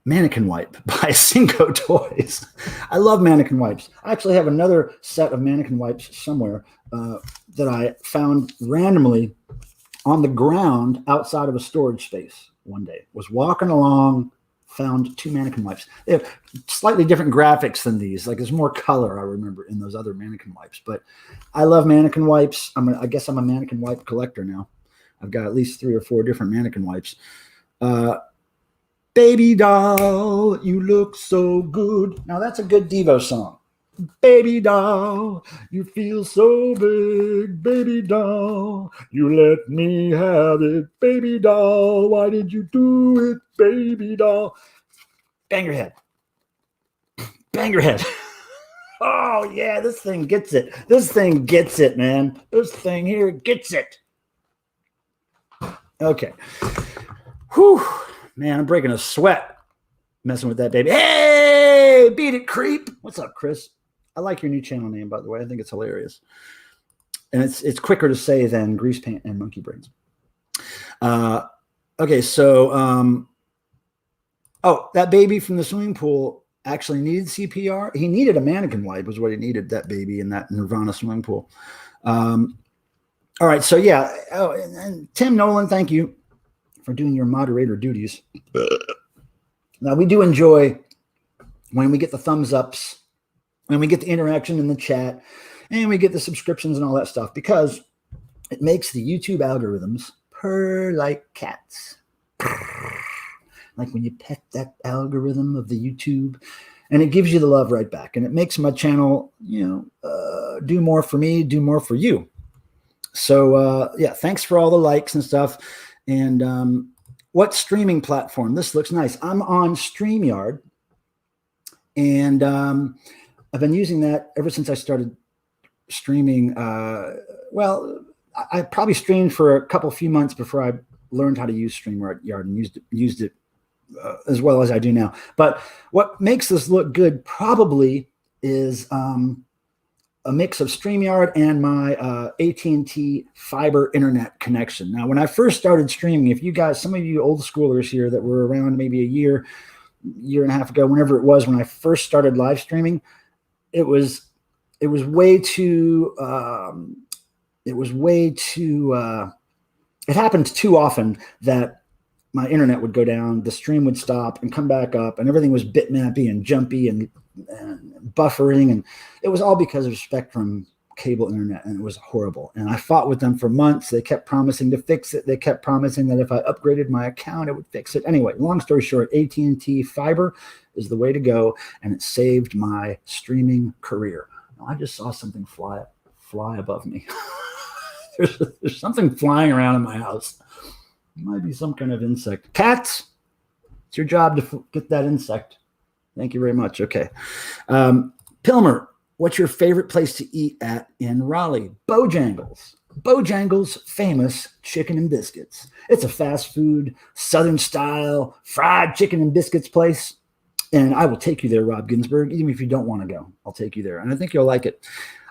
A: Mannequin wipe by Cinco Toys. I love mannequin wipes. I actually have another set of mannequin wipes somewhere that I found randomly on the ground outside of a storage space one day. Was walking along, found two mannequin wipes. They have slightly different graphics than these. Like there's more color, I remember, in those other mannequin wipes. But I love mannequin wipes. I guess I'm a mannequin wipe collector now. I've got at least 3 or 4 different mannequin wipes. Baby doll, you look so good. Now that's a good Devo song. Baby doll, you feel so big. Baby doll, you let me have it. Baby doll, why did you do it? Baby doll. Bang your head. Bang your head. Oh, yeah, this thing gets it. This thing gets it, man. This thing here gets it. Okay. Whew. Man, I'm breaking a sweat messing with that baby. Hey, beat it, creep. What's up, Chris? I like your new channel name, by the way. I think it's hilarious. And it's quicker to say than Grease Paint and Monkey Brains. Okay, so, that baby from the swimming pool actually needed CPR. He needed a mannequin wipe was what he needed, that baby in that Nirvana swimming pool. All right, so yeah. Oh, and Tim Nolan, thank you for doing your moderator duties. Now, we do enjoy when we get the thumbs ups, when we get the interaction in the chat, and we get the subscriptions and all that stuff, because it makes the YouTube algorithms purr like cats. Like when you pet that algorithm of the YouTube, and it gives you the love right back. And it makes my channel, do more for me, do more for you. So, yeah, thanks for all the likes and stuff. And what streaming platform? This looks nice. I'm on StreamYard, and I've been using that ever since I started streaming. Well, I probably streamed for a few months before I learned how to use StreamYard and used it as well as I do now. But what makes this look good probably is a mix of StreamYard and my AT&T fiber internet connection. Now, when I first started streaming, if you guys, some of you old schoolers here that were around maybe a year and a half ago, whenever it was, when I first started live streaming, it was way too, it happened too often that my internet would go down, the stream would stop and come back up, and everything was bitmappy and jumpy and buffering, and it was all because of Spectrum cable internet, and it was horrible. And I fought with them for months. They kept promising to fix it. They kept promising that if I upgraded my account, it would fix it. Anyway, long story short, AT&T fiber is the way to go, and it saved my streaming career. Now, I just saw something fly above me. there's something flying around in my house. It might be some kind of insect. Cats, it's your job to get that insect. Thank you very much. Okay. Pilmer, what's your favorite place to eat at in Raleigh? Bojangles. Bojangles' famous chicken and biscuits. It's a fast food, Southern style, fried chicken and biscuits place. And I will take you there, Rob Ginsburg. Even if you don't want to go, I'll take you there. And I think you'll like it.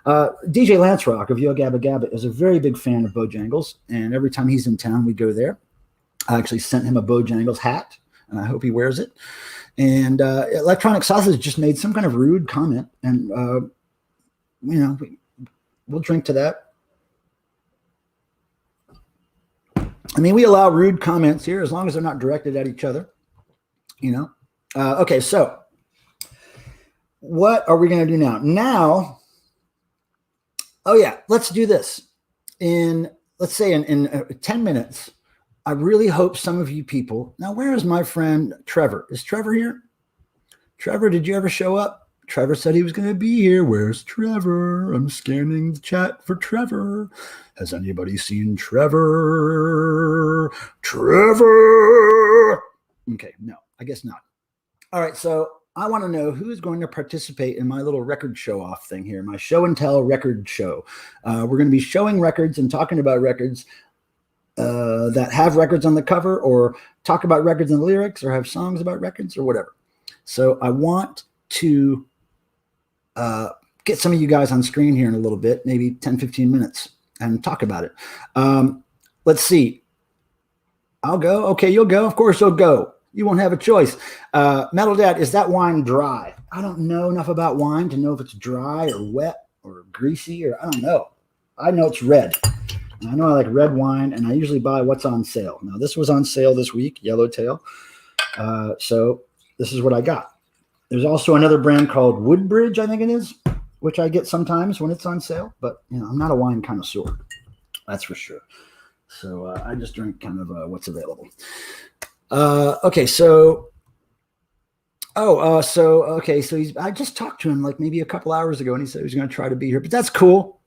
A: DJ Lance Rock of Yo Gabba Gabba is a very big fan of Bojangles. And every time he's in town, we go there. I actually sent him a Bojangles hat, and I hope he wears it. And Electronic Sausage just made some kind of rude comment, and we'll drink to that. I mean, we allow rude comments here as long as they're not directed at each other. Okay, so what are we going to do now? Now, oh yeah, let's do this. Let's say in 10 minutes. I really hope some of you people. Now, where is my friend Trevor? Is Trevor here? Trevor, did you ever show up? Trevor said he was going to be here. Where's Trevor? I'm scanning the chat for Trevor. Has anybody seen Trevor? Trevor! Okay, no, I guess not. All right, so I want to know who's going to participate in my little record show-off thing here, my show and tell record show. We're going to be showing records and talking about records that have records on the cover, or talk about records and lyrics, or have songs about records, or whatever. So I want to get some of you guys on screen here in a little bit, maybe 10, 15 minutes, and talk about it. Let's see. I'll go. Okay, you'll go. Of course you'll go. You won't have a choice. Metal Dad, is that wine dry? I don't know enough about wine to know if it's dry or wet or greasy, or I don't know. I know it's red. I know I like red wine, and I usually buy what's on sale. Now, this was on sale this week, Yellowtail. So this is what I got. There's also another brand called Woodbridge, I think it is, which I get sometimes when it's on sale. But, I'm not a wine connoisseur. That's for sure. So I just drink kind of what's available. Okay, so... so I just talked to him like maybe a couple hours ago, and he said he was going to try to be here. But that's cool.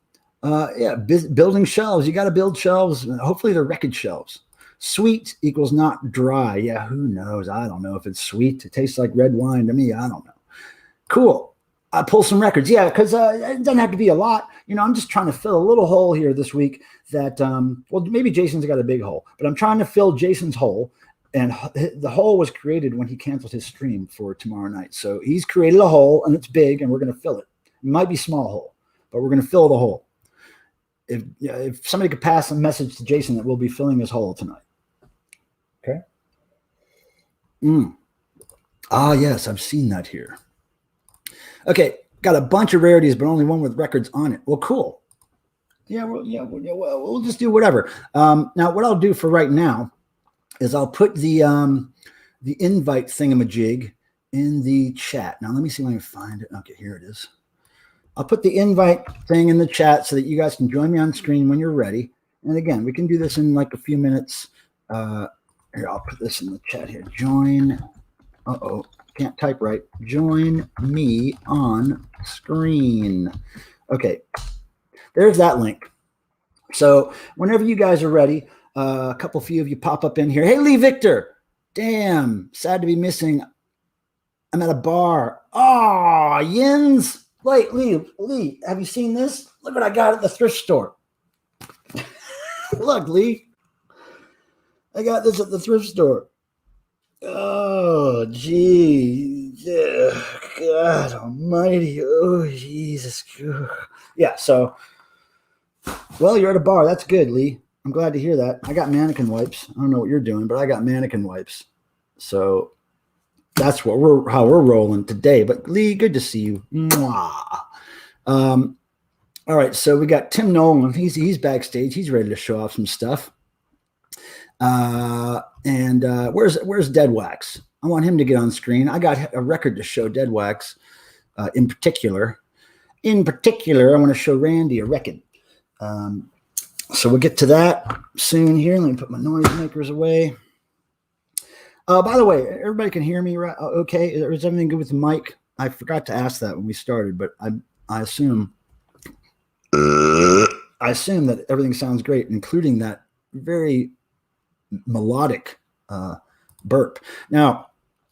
A: Building shelves. You got to build shelves. Hopefully they're record shelves. Sweet equals not dry. Yeah, who knows? I don't know if it's sweet. It tastes like red wine to me. I don't know. Cool. I pull some records. Yeah, because it doesn't have to be a lot. I'm just trying to fill a little hole here this week that, maybe Jason's got a big hole, but I'm trying to fill Jason's hole. And the hole was created when he canceled his stream for tomorrow night. So he's created a hole, and it's big, and we're going to fill it. It might be small hole, but we're going to fill the hole. If somebody could pass a message to Jason that we'll be filling his hole tonight. Okay. Ah, yes, I've seen that here. Okay, got a bunch of rarities, but only one with records on it. Well, cool. We'll just do whatever. Now, what I'll do for right now is I'll put the invite thingamajig in the chat. Now, let me see if I can find it. Okay, here it is. I'll put the invite thing in the chat so that you guys can join me on screen when you're ready. And again, we can do this in like a few minutes. Here, I'll put this in the chat here. Join. Can't type right. Join me on screen. Okay, there's that link. So whenever you guys are ready, a few of you pop up in here. Hey, Lee Victor. Damn, sad to be missing. I'm at a bar. Oh, Yins. Wait, Lee, have you seen this? Look what I got at the thrift store. Look, Lee. I got this at the thrift store. Oh, gee. Yeah. God almighty. Oh, Jesus. Yeah, so, well, you're at a bar. That's good, Lee. I'm glad to hear that. I got mannequin wipes. I don't know what you're doing, but I got mannequin wipes. So that's how we're rolling today. But Lee, good to see you. Mwah. All right, so we got Tim Nolan. He's backstage. He's ready to show off some stuff. And where's Dead Wax? I want him to get on screen. I got a record to show Dead Wax. In particular, I want to show Randy a record. So we'll get to that soon here. Let me put my noisemakers away. By the way, everybody can hear me, right? Okay, is everything good with the mic? I forgot to ask that when we started, but I assume that everything sounds great, including that very melodic burp. Now,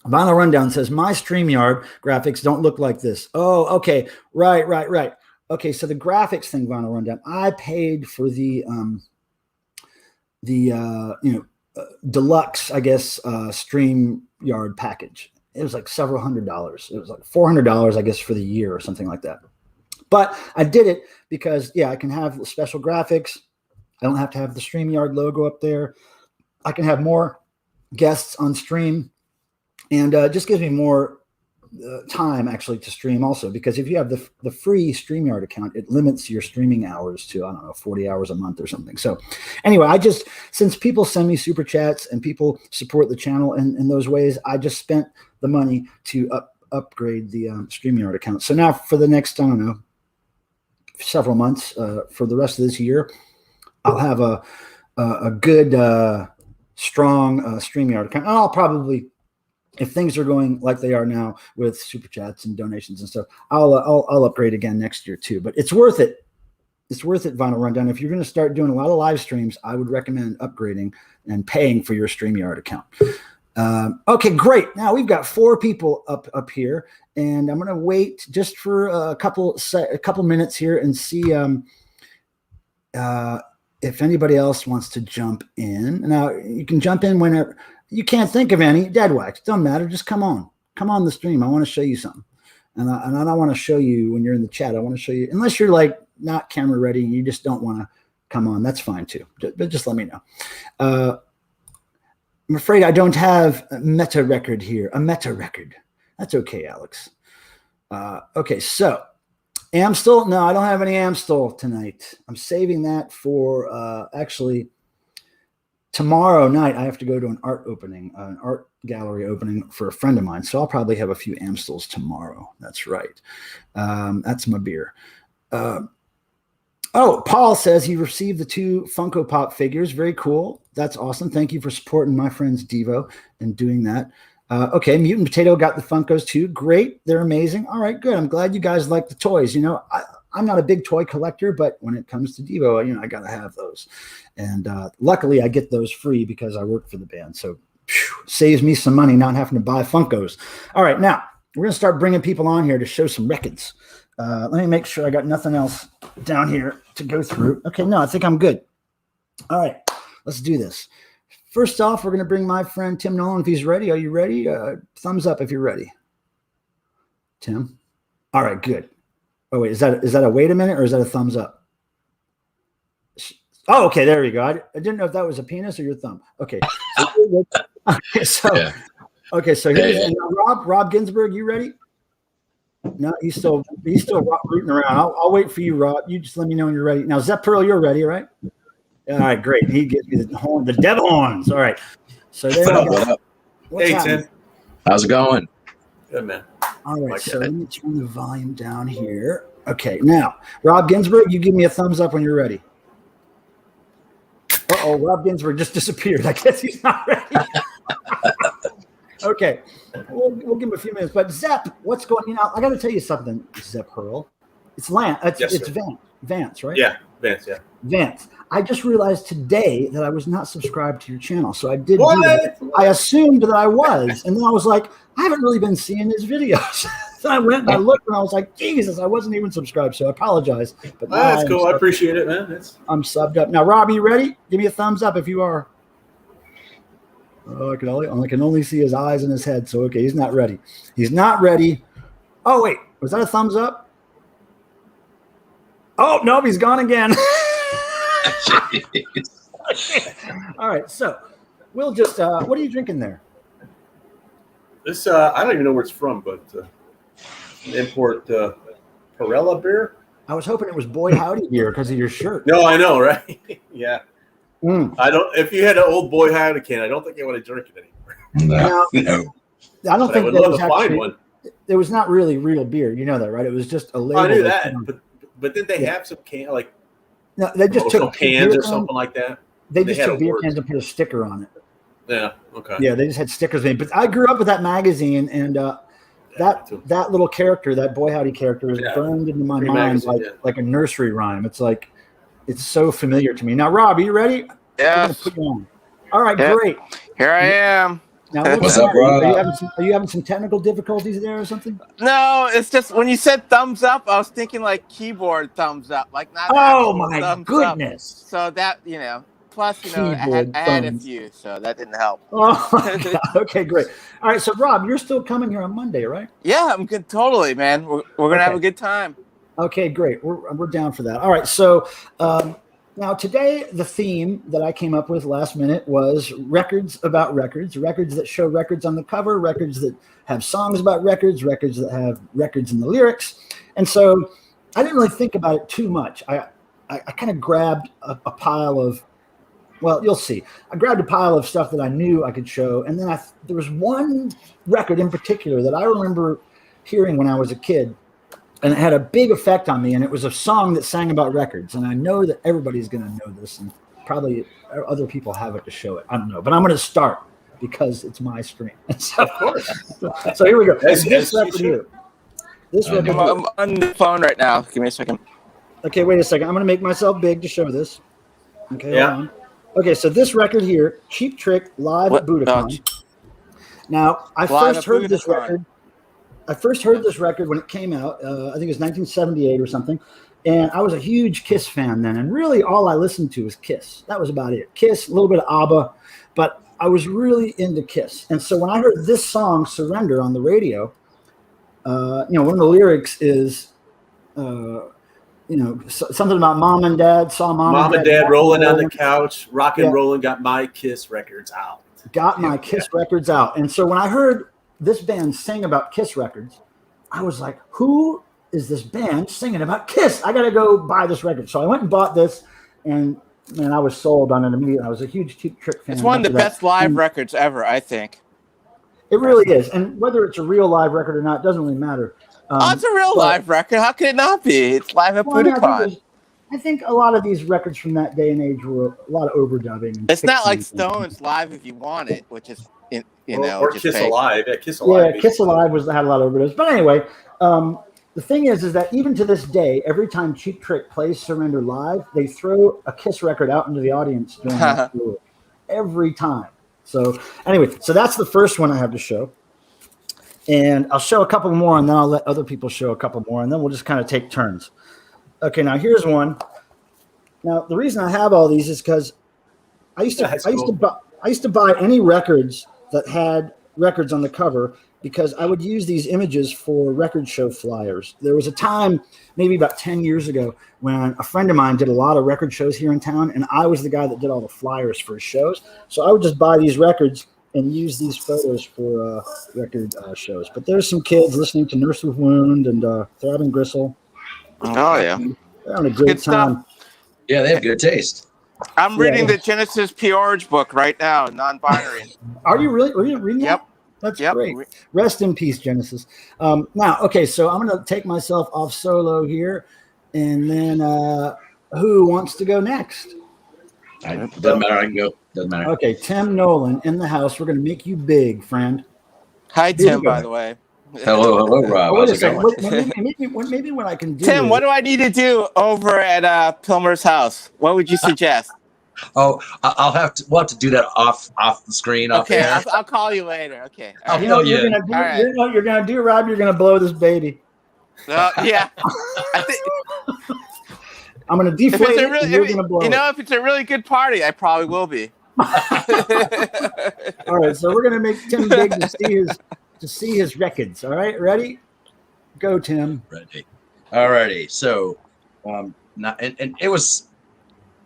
A: Vinyl Rundown says my StreamYard graphics don't look like this. Oh, okay, right. Okay, so the graphics thing, Vinyl Rundown, I paid for the deluxe, I guess, StreamYard package. It was like several $100s. It was like $400, I guess, for the year or something like that. But I did it because, yeah, I can have special graphics. I don't have to have the StreamYard logo up there. I can have more guests on stream, and it just gives me more time actually to stream also, because if you have the free StreamYard account, it limits your streaming hours to, I don't know, 40 hours a month or something. So anyway, since people send me super chats and people support the channel in those ways, I just spent the money to upgrade the StreamYard account. So now for the next, I don't know, several months, for the rest of this year, I'll have a good, strong StreamYard account. And I'll probably, if things are going like they are now with super chats and donations and stuff, I'll upgrade again next year too. But it's worth it. It's worth it, Vinyl Rundown. If you're going to start doing a lot of live streams, I would recommend upgrading and paying for your StreamYard account. Okay, great. Now we've got 4 people up here, and I'm going to wait just for a couple minutes here and see if anybody else wants to jump in. Now you can jump in whenever. You can't think of any. Dead Wax, doesn't matter. Just come on the stream. I want to show you something, and I don't want to show you when you're in the chat. I want to show you, unless you're like not camera ready and you just don't want to come on. That's fine too. But just let me know. I'm afraid I don't have a meta record here. A meta record. That's okay, Alex. Okay, so Amstel. No, I don't have any Amstel tonight. I'm saving that for actually. Tomorrow night, I have to go to an art gallery opening for a friend of mine. So I'll probably have a few Amstels tomorrow. That's right. That's my beer. Paul says he received the 2 Funko Pop figures. Very cool. That's awesome. Thank you for supporting my friends Devo and doing that. Okay, Mutant Potato got the Funkos too. Great. They're amazing. All right, good. I'm glad you guys like the toys. You know, I'm not a big toy collector, but when it comes to Devo, you know, I got to have those. And luckily I get those free because I work for the band. So saves me some money not having to buy Funkos. All right, now we're going to start bringing people on here to show some records. Let me make sure I got nothing else down here to go through. Okay, no, I think I'm good. All right, let's do this. First off, we're going to bring my friend Tim Nolan if he's ready. Are you ready? Thumbs up if you're ready. Tim? All right, good. Oh, wait, is that a wait a minute or is that a thumbs up? Oh, okay, there we go. I didn't know if that was a penis or your thumb. Okay. So here's Rob Ginsburg, you ready? No, he's still rooting around. I'll wait for you, Rob. You just let me know when you're ready. Now, Zep Pearl, you're ready, right? All right, great. He gives me the devil horns. All right. So there we go.
B: Hey, Tim.
C: How's it going?
B: Good, man.
A: All right, so let me turn the volume down here. Okay, now, Rob Ginsburg, you give me a thumbs up when you're ready. Uh-oh, Rob Ginsburg just disappeared. I guess he's not ready. Okay, we'll give him a few minutes. But Zep, what's going on? I got to tell you something, Zep Hurl. It's Vance, right?
B: Yeah, Vance, yeah.
A: Vance. I just realized today that I was not subscribed to your channel. So I did do that. I assumed that I was. And then I was like, I haven't really been seeing his videos. So I went and I looked and I was like, Jesus, I wasn't even subscribed. So I apologize. But
B: that's cool. I appreciate it, man.
A: I'm subbed up. Now, Rob, you ready? Give me a thumbs up if you are. Oh, I can only see his eyes and his head. So, okay, he's not ready. He's not ready. Oh, wait. Was that a thumbs up? Oh, no, he's gone again. All right. So we'll just, what are you drinking there?
B: This, I don't even know where it's from, but import Perella beer.
A: I was hoping it was Boy Howdy beer because of your shirt.
B: No, I know, right? Yeah.
A: Mm.
B: I don't. If you had an old Boy Howdy can, I don't think I want to drink it anymore.
C: No.
A: I don't
B: But I
A: think
B: would
A: that
B: love
A: was
B: to find
A: actually.
B: one.
A: It was not really real beer. You know that, right? It was just a label.
B: I knew that, but didn't they have some like
A: no, they just took
B: cans or something like that?
A: They just
B: had
A: took beer
B: awards.
A: cans and put a sticker on it.
B: Yeah. Okay.
A: Yeah, they just had stickers made. But I grew up with that magazine, and that little character, that Boy Howdy character, is burned into my mind like a nursery rhyme. It's like it's so familiar to me. Now, Rob, are you ready?
D: Yeah.
A: Put you on. All right, great.
D: Here I am.
A: Now,
C: What's up, Rob?
A: Are you having some technical difficulties there or something?
D: No, it's just when you said thumbs up, I was thinking like keyboard thumbs up, like not.
A: Oh
D: actual
A: my
D: thumbs
A: goodness!
D: Up. So that plus I had a few, so that didn't help.
A: Oh my God. Okay, great. All right, so Rob, you're still coming here on Monday, right?
D: Yeah, I'm good. Totally, man. We're gonna have a good time.
A: Okay, great. We're down for that. All right, so now today the theme that I came up with last minute was records about records that show records on the cover, records that have songs about records that have records in the lyrics. And so I didn't really think about it too much. I kind of grabbed a pile of, well, you'll see. I grabbed a pile of stuff that I knew I could show, and then there was one record in particular that I remember hearing when I was a kid. And it had a big effect on me, and it was a song that sang about records. And I know that everybody's going to know this, and probably other people have it to show it. I don't know, but I'm going to start because it's my stream. So,
B: Of course.
A: So here we go.
B: This
A: record here. This record here.
D: I'm on the phone right now. Give me a second.
A: Okay, wait a second. I'm going to make myself big to show this. Okay,
B: Yeah.
A: hold on. Okay, so this record here, Cheap Trick, live at Budapest. Now, I first heard this record when it came out. I think it was 1978 or something. And I was a huge Kiss fan then. And really all I listened to was Kiss. That was about it. Kiss, a little bit of ABBA. But I was really into Kiss. And so when I heard this song, Surrender, on the radio, one of the lyrics is, something about mom and dad, saw mom and dad
B: rolling on the couch, rock and rolling, got my Kiss records out.
A: Got my Kiss records out. And so when I heard this band sing about Kiss records, I was like, who is this band singing about Kiss? I got to go buy this record. So I went and bought this, and man, I was sold on it immediately. I was a huge Cheap Trick fan.
D: It's one of the best live records ever, I think.
A: It really is. And whether it's a real live record or not, doesn't really matter.
D: It's a real live record. How could it not be? It's live at Budapest.
A: I think a lot of these records from that day and age were a lot of overdubbing.
D: It's not like Stones Live If You Want It, which is,
B: or Kiss Alive. Yeah, Kiss
A: Alive. Yeah, Kiss Alive had a lot of overdubs. But anyway, the thing is that even to this day, every time Cheap Trick plays Surrender live, they throw a Kiss record out into the audience during that tour. Every time. So anyway, so that's the first one I have to show. And I'll show a couple more, and then I'll let other people show a couple more, and then we'll just kind of take turns. Okay, now here's one. Now the reason I have all these is because I used to buy any records that had records on the cover because I would use these images for record show flyers. There was a time, maybe about 10 years ago, when a friend of mine did a lot of record shows here in town, and I was the guy that did all the flyers for his shows. So I would just buy these records and use these photos for record shows. But there's some kids listening to Nurse with Wound and Throbbing Gristle.
D: Oh, yeah.
A: They're having a great time.
C: Yeah, they have good taste.
D: I'm reading the Genesis Peorage book right now, non-binary.
A: Are you really? Are you reading that?
D: Yep.
A: That's great. Rest in peace, Genesis. Now, okay, so I'm going to take myself off solo here. And then who wants to go next?
C: Doesn't matter. I can go. Doesn't matter.
A: Okay, Tim Nolan in the house. We're going to make you big, friend.
D: Hi, Tim, by the way.
C: Hello, Rob. How's it going?
A: Maybe what I can do.
D: Tim, what do I need to do over at Pilmer's house? What would you suggest?
C: Oh, we'll have to do that off the screen.
D: Okay, I'll call you later. Okay.
C: All right.
A: You know what you're going to do, Rob? You're going to blow this baby.
D: Yeah. I think
A: I'm going to deflate it, and you're going to blow it.
D: If it's a really good party, I probably will be.
A: All right, so we're gonna make Tim big to see his records. All right, ready? Go, Tim.
C: Ready. Alrighty. So, and it was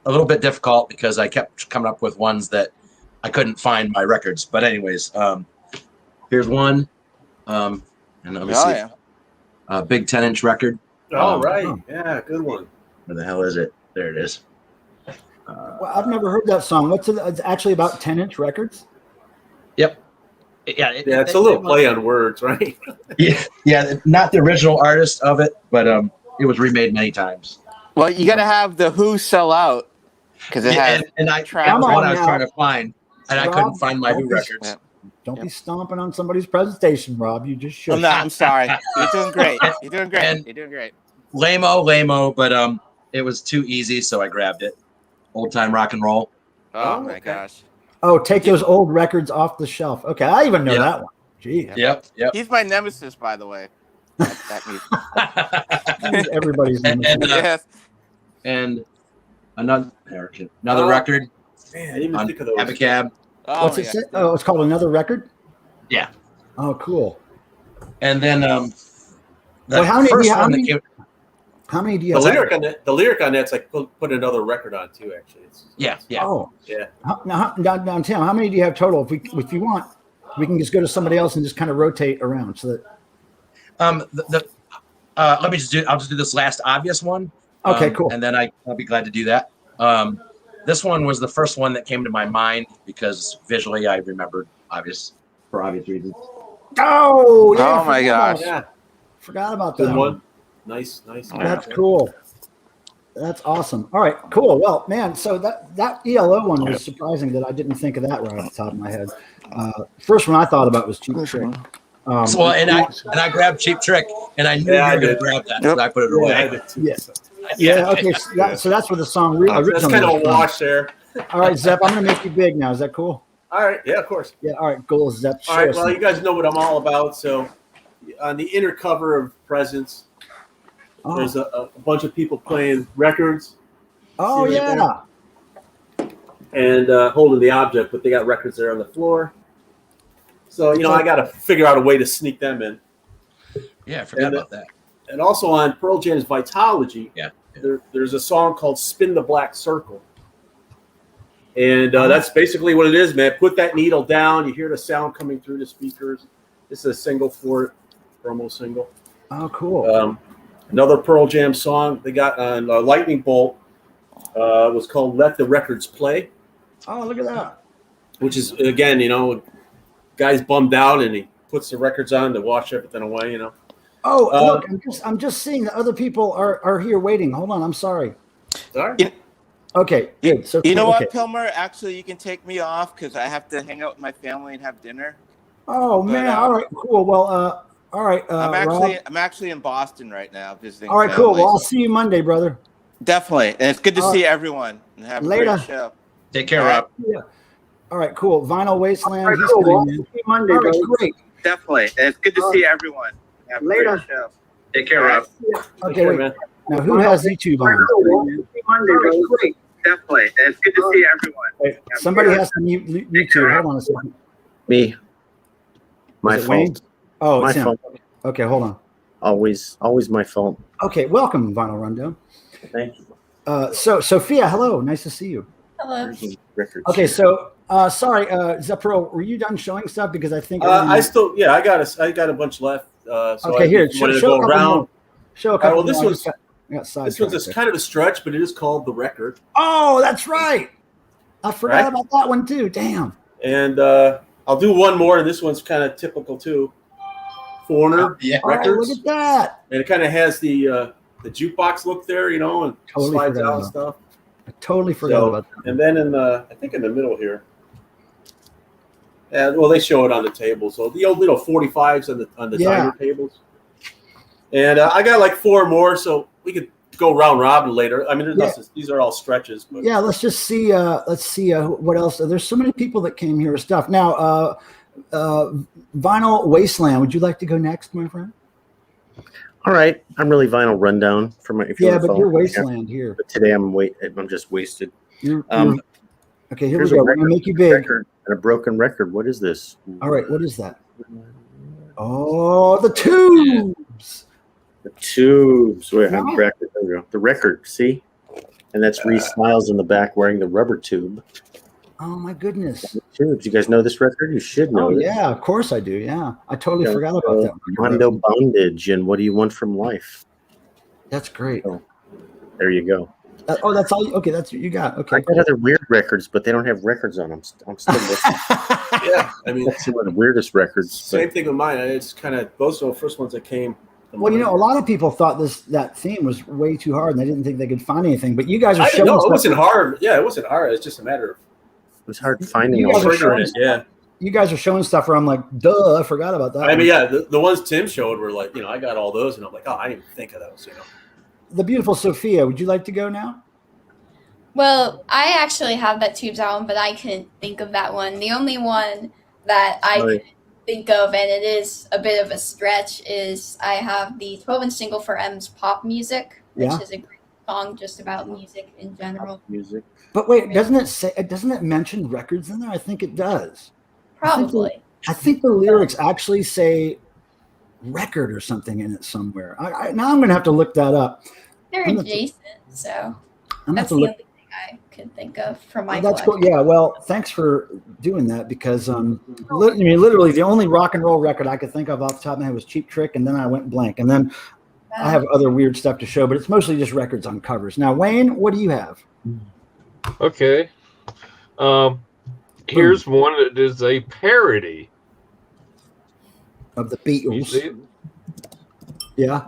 C: a little bit difficult because I kept coming up with ones that I couldn't find my records. But anyways, here's one. And let me see.
D: Yeah.
C: Big 10-inch record.
B: All right. Yeah, good one.
C: Where the hell is it? There it is.
A: Well, I've never heard that song. What's it? It's actually about 10-inch records.
C: Yep. Yeah.
B: It's a little play on words, right?
C: Yeah. Not the original artist of it, but it was remade many times.
D: Well, you got to have the Who sell out because it has.
C: And that
D: track.
C: was one I was
A: now.
C: trying to find, and I couldn't find my Who
A: Don't be-
C: records.
D: Yeah.
A: Don't be stomping on somebody's presentation, Rob. You just should.
D: Oh, no, I'm sorry. You're doing great. You're doing great.
C: And-
D: You're doing great.
C: Lame-o, but it was too easy, so I grabbed it. Old time rock and roll.
D: Oh,
B: Oh,
D: my
B: okay.
D: gosh.
A: Oh, take those old records off the shelf. Okay, I even know
C: Yeah.
A: that one. Gee,
C: Yep.
D: He's my nemesis, by the way. That
A: he's everybody's name.
D: yes.
C: And another record.
B: Man, I didn't even
C: On
B: think of those.
C: Abacab.
D: Oh,
A: What's
D: my
A: it
D: gosh.
A: say? Oh, it's called Another Record.
C: Yeah.
A: Oh, cool.
C: And then the
A: Well, how many do
C: first
A: you- how
C: one that
A: many-
C: came.
A: How many do you
B: The
A: have?
B: lyric on that's like put another record on too. Actually,
C: Yeah.
A: Oh,
B: yeah.
A: Now, Tim, how many do you have total? If you want, we can just go to somebody else and just kind of rotate around so that.
C: I'll just do this last obvious one.
A: Okay, cool.
C: And then I'll be glad to do that. This one was the first one that came to my mind because visually I remembered for obvious reasons.
A: Oh, yeah.
D: Oh, my gosh.
B: Yeah,
A: Forgot about
B: good
A: that
B: one. Nice.
A: That's cool. That's awesome. All right, cool. Well, man, so that ELO one was surprising that I didn't think of that right off the top of my head. First one I thought about was Cheap Trick.
C: I grabbed Cheap Trick, and I knew
B: Yeah, I
C: you were going
B: did.
C: to grab that,
D: Yep.
C: so I put it
B: Yeah,
C: away.
B: I did too.
A: Yes. Yeah. Okay. So that's where the song originally.
B: That's kind of a wash there.
A: All right, Zepp. I'm gonna make you big now. Is that cool?
B: All right. Yeah, of course.
A: Yeah. All right. Cool, Zepp.
B: All right. Well, you guys know what I'm all about. So, on the inner cover of Presents, there's a bunch of people playing records
A: Oh
B: See right
A: yeah.
B: and holding the object, but they got records there on the floor. So, I got to figure out a way to sneak them in.
C: Yeah, I forgot
B: And,
C: about that.
B: And also on Pearl Jam's Vitology,
C: Yeah.
B: there's a song called Spin the Black Circle. And that's basically what it is, man. Put that needle down. You hear the sound coming through the speakers. This is a single for it, promo single.
A: Oh, cool.
B: Another Pearl Jam song they got on Lightning Bolt was called Let the Records Play,
A: Oh, look at that.
B: which is, again, guy's bummed out and he puts the records on to wash everything away,
A: Oh, look, I'm just seeing that other people are here waiting. Hold on, I'm sorry.
B: Sorry.
A: Okay, good. So
D: You know
A: okay.
D: what, Pilmer? Actually, you can take me off because I have to hang out with my family and have dinner.
A: Oh man,
D: But,
A: all right, cool. Well, all right, Rob.
D: I'm actually in Boston right now visiting.
A: All right, cool.
D: family.
A: Well, I'll see you Monday, brother.
D: Definitely, and it's good to
A: All
D: see everyone and have a
A: Later.
D: great show.
C: Take care,
D: All right.
C: Rob.
A: Yeah. All right, cool. Vinyl Wasteland.
B: All right,
A: he's
B: cool.
A: coming
B: Well,
A: in.
B: see you Monday,
A: All right,
B: brother.
A: great.
D: Definitely, and it's good to see everyone. Have a
B: Later.
D: great show.
C: Take care, Rob.
A: Okay,
B: care,
A: wait.
B: man.
A: Now, who has YouTube on?
D: Great. Definitely, and it's good to see everyone.
A: Wait, somebody has to mute YouTube. Hold on a second.
E: Me. My
A: Is it Wayne?
E: fault.
A: Oh,
E: My
A: it's him.
E: fault.
A: Okay, hold on.
E: Always my fault.
A: Okay, welcome, Vinyl Rundown.
E: Thank you.
A: So, Sophia, hello. Nice to see you.
F: Hello.
E: Records.
A: Okay, so sorry, Zepro, were you done showing stuff? Because I think
B: I got a bunch left. So
A: okay,
B: I
A: here,
B: just wanted to
A: show
B: go
A: a couple
B: around.
A: more. Show a couple.
B: well, this
A: more. I
B: one's-
A: just got
B: This one's
A: sidetracked
B: just
A: there.
B: kind of a stretch, but it is called The Record.
A: Oh, that's right. I forgot
B: Right?
A: about that one too. Damn.
B: And I'll do one more, and this one's kind of typical too. Foreigner
C: Yeah.
A: Oh,
B: Records.
A: look at that.
B: And it kind of has the jukebox look there, and
A: Totally
B: slides
A: forgot
B: out and
A: about
B: stuff.
A: I totally forgot
B: So,
A: about that.
B: and then I think in the middle here. Well, they show it on the table. So the old little 45s on the
A: Yeah.
B: diner tables. And I got like four more, so we could go round robin later. I mean, these are all stretches. But
A: Yeah, let's just see. Let's see what else. There's so many people that came here with stuff. Now, Vinyl Wasteland. Would you like to go next, my friend?
E: All right. I'm really vinyl rundown for my. If you
A: Yeah,
E: wanna
A: but
E: follow
A: you're
E: me.
A: Wasteland here.
E: But today I'm just wasted.
A: You're
E: Um,
A: Okay, here
E: Here's
A: we
E: a
A: go. We're gonna
E: record,
A: make you big.
E: record and a broken record. What is this?
A: All right, what is that? Oh, the tubes.
E: The tubes. Wait,
A: No.
E: I'm back. There we go. The record. See, and that's Reese Smiles in the back wearing the rubber tube.
A: Oh my goodness.
E: The tubes. You guys know this record? You should know.
A: Oh
E: this.
A: yeah, of course I do. Yeah, I totally
E: Yeah,
A: forgot about that.
E: Mondo Bondage and What Do You Want from Life?
A: That's great.
E: There you go.
A: Oh, that's all. Okay, that's what you got. Okay.
E: I got other weird records, but they don't have records on them. I'm still looking.
B: Yeah, I mean,
E: That's one of the weirdest records.
B: same thing with mine. It's kind of those are the first ones that came. to
A: Well, you
B: mind.
A: know, a lot of people thought that theme was way too hard, and they didn't think they could find anything. But you guys are
B: I
A: showing
B: didn't know it
A: stuff.
B: wasn't hard. Yeah, it wasn't hard. It's just a matter of
E: It was hard finding
A: You
E: all
A: guys are
E: the
A: showing
B: triggering it. Yeah.
A: You guys are showing stuff where I'm like, duh, I forgot about that.
B: I mean,
A: one.
B: yeah, the ones Tim showed were like, I got all those, and I'm like, oh, I didn't even think of those.
A: The beautiful Sophia. Would you like to go now?
F: Well, I actually have that Tubes album, but I couldn't think of that one. The only one that I
E: Right.
F: could think of, and it is a bit of a stretch, is I have the 12-inch single for M's Pop Music, which
A: Yeah.
F: is a great song just about music in general.
E: music.
A: But wait, doesn't it mention records in there? I think it does.
F: Probably.
A: I think the lyrics actually say record or something in it somewhere. Now I'm going to have to look that up.
F: They're
A: I'm gonna-
F: adjacent, so
A: I'm going to have
F: that's
A: to
F: the
A: look.
F: only thing I could think of from my
A: That's cool.
F: collection.
A: Yeah. Well, thanks for doing that because literally the only rock and roll record I could think of off the top of my head was Cheap Trick, and then I went blank, and then I have other weird stuff to show, but it's mostly just records on covers. Now, Wayne, what do you have?
G: Okay. Here's one that is a parody.
A: Of the
G: You
A: Beatles.
G: see it?
A: Yeah.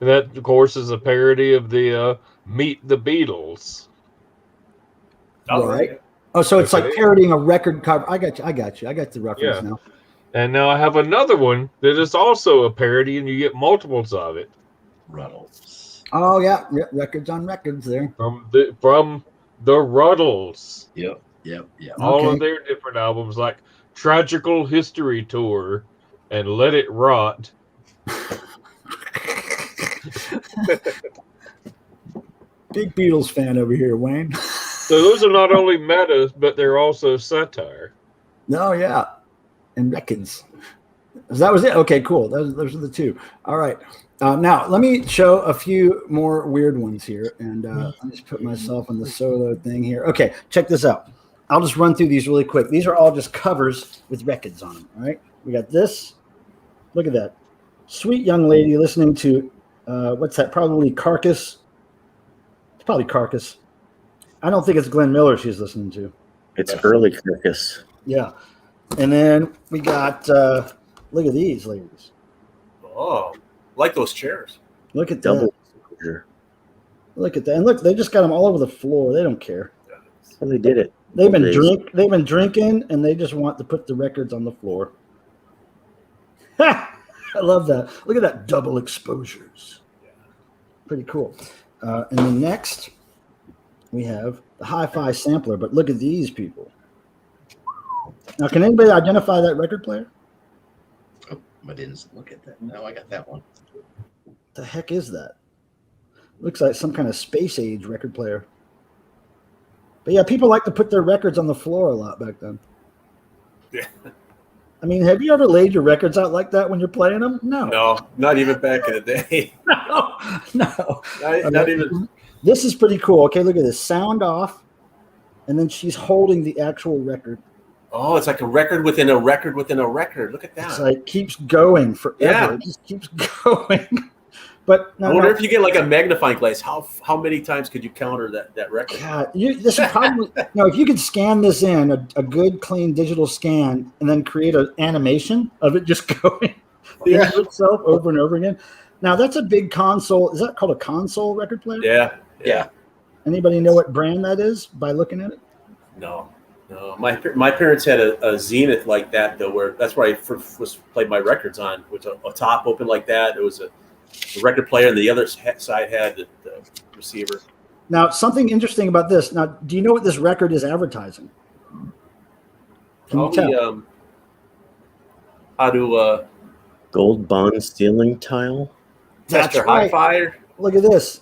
G: And that, of course, is a parody of the Meet the Beatles.
A: Right. Oh, so it's like
G: Okay.
A: parodying a record cover. I got you. I got the reference
G: Yeah.
A: now.
G: And now I have another one that is also a parody, and you get multiples of it
C: Ruddles.
A: Oh yeah, records on records there.
G: from the Ruddles.
C: Yep.
G: All
A: Okay.
G: of their different albums, like Tragical History Tour and Let It Rot.
A: Big Beatles fan over here, Wayne.
G: So those are not only meta, but they're also satire.
A: Oh yeah, and records. So that was it. Okay, cool. Those are the two. All right. Now let me show a few more weird ones here, and let me just put myself on the solo thing here. Okay, check this out. I'll just run through these really quick. These are all just covers with records on them. All right. We got this. Look at that. Sweet young lady listening to what's that? Probably Carcass. It's probably Carcass. I don't think it's Glenn Miller she's listening to.
E: It's early Carcass.
A: Yeah. And then we got look at these ladies.
B: Oh, like those chairs.
A: Look at
E: Double
A: that.
E: exposure.
A: Look at that. And look, they just got them all over the floor. They don't care.
E: Well, they did it.
A: They've been
E: Days.
A: they've been drinking and they just want to put the records on the floor. I love that. Look at that double exposures. Pretty cool. And then next we have the hi-fi sampler, but look at these people. Now, can anybody identify that record player?
C: Oh, I didn't look at that. No, I got that one.
A: What the heck is that? Looks like some kind of space age record player. But yeah, people like to put their records on the floor a lot back then.
B: Yeah.
A: I mean, have you ever laid your records out like that when you're playing them? No.
B: No, not even back in the day.
A: No.
B: Not even.
A: This is pretty cool. Okay, look at this. Sound off. And then she's holding the actual record.
B: Oh, it's like a record within a record within a record. Look at that.
A: It's like keeps going forever.
B: Yeah.
A: It just keeps going. But
B: I wonder if you get like a magnifying glass, how many times could you counter that record?
A: God, this is probably if you could scan this in a good clean digital scan and then create an animation of it just going into itself over and over again. Now that's a big console. Is that called a console record player?
B: Yeah.
A: Anybody know what brand that is by looking at it?
B: No. My parents had a Zenith like that though, where that's where I first played my records on, which a top open like that. It was a record player, and the other side had the receiver.
A: Now, something interesting about this. Now, do you know what this record is advertising? Can you tell?
B: Probably, how to
E: Gold bond ceiling tile.
B: test your
A: right.
B: hi-fi.
A: Look at this.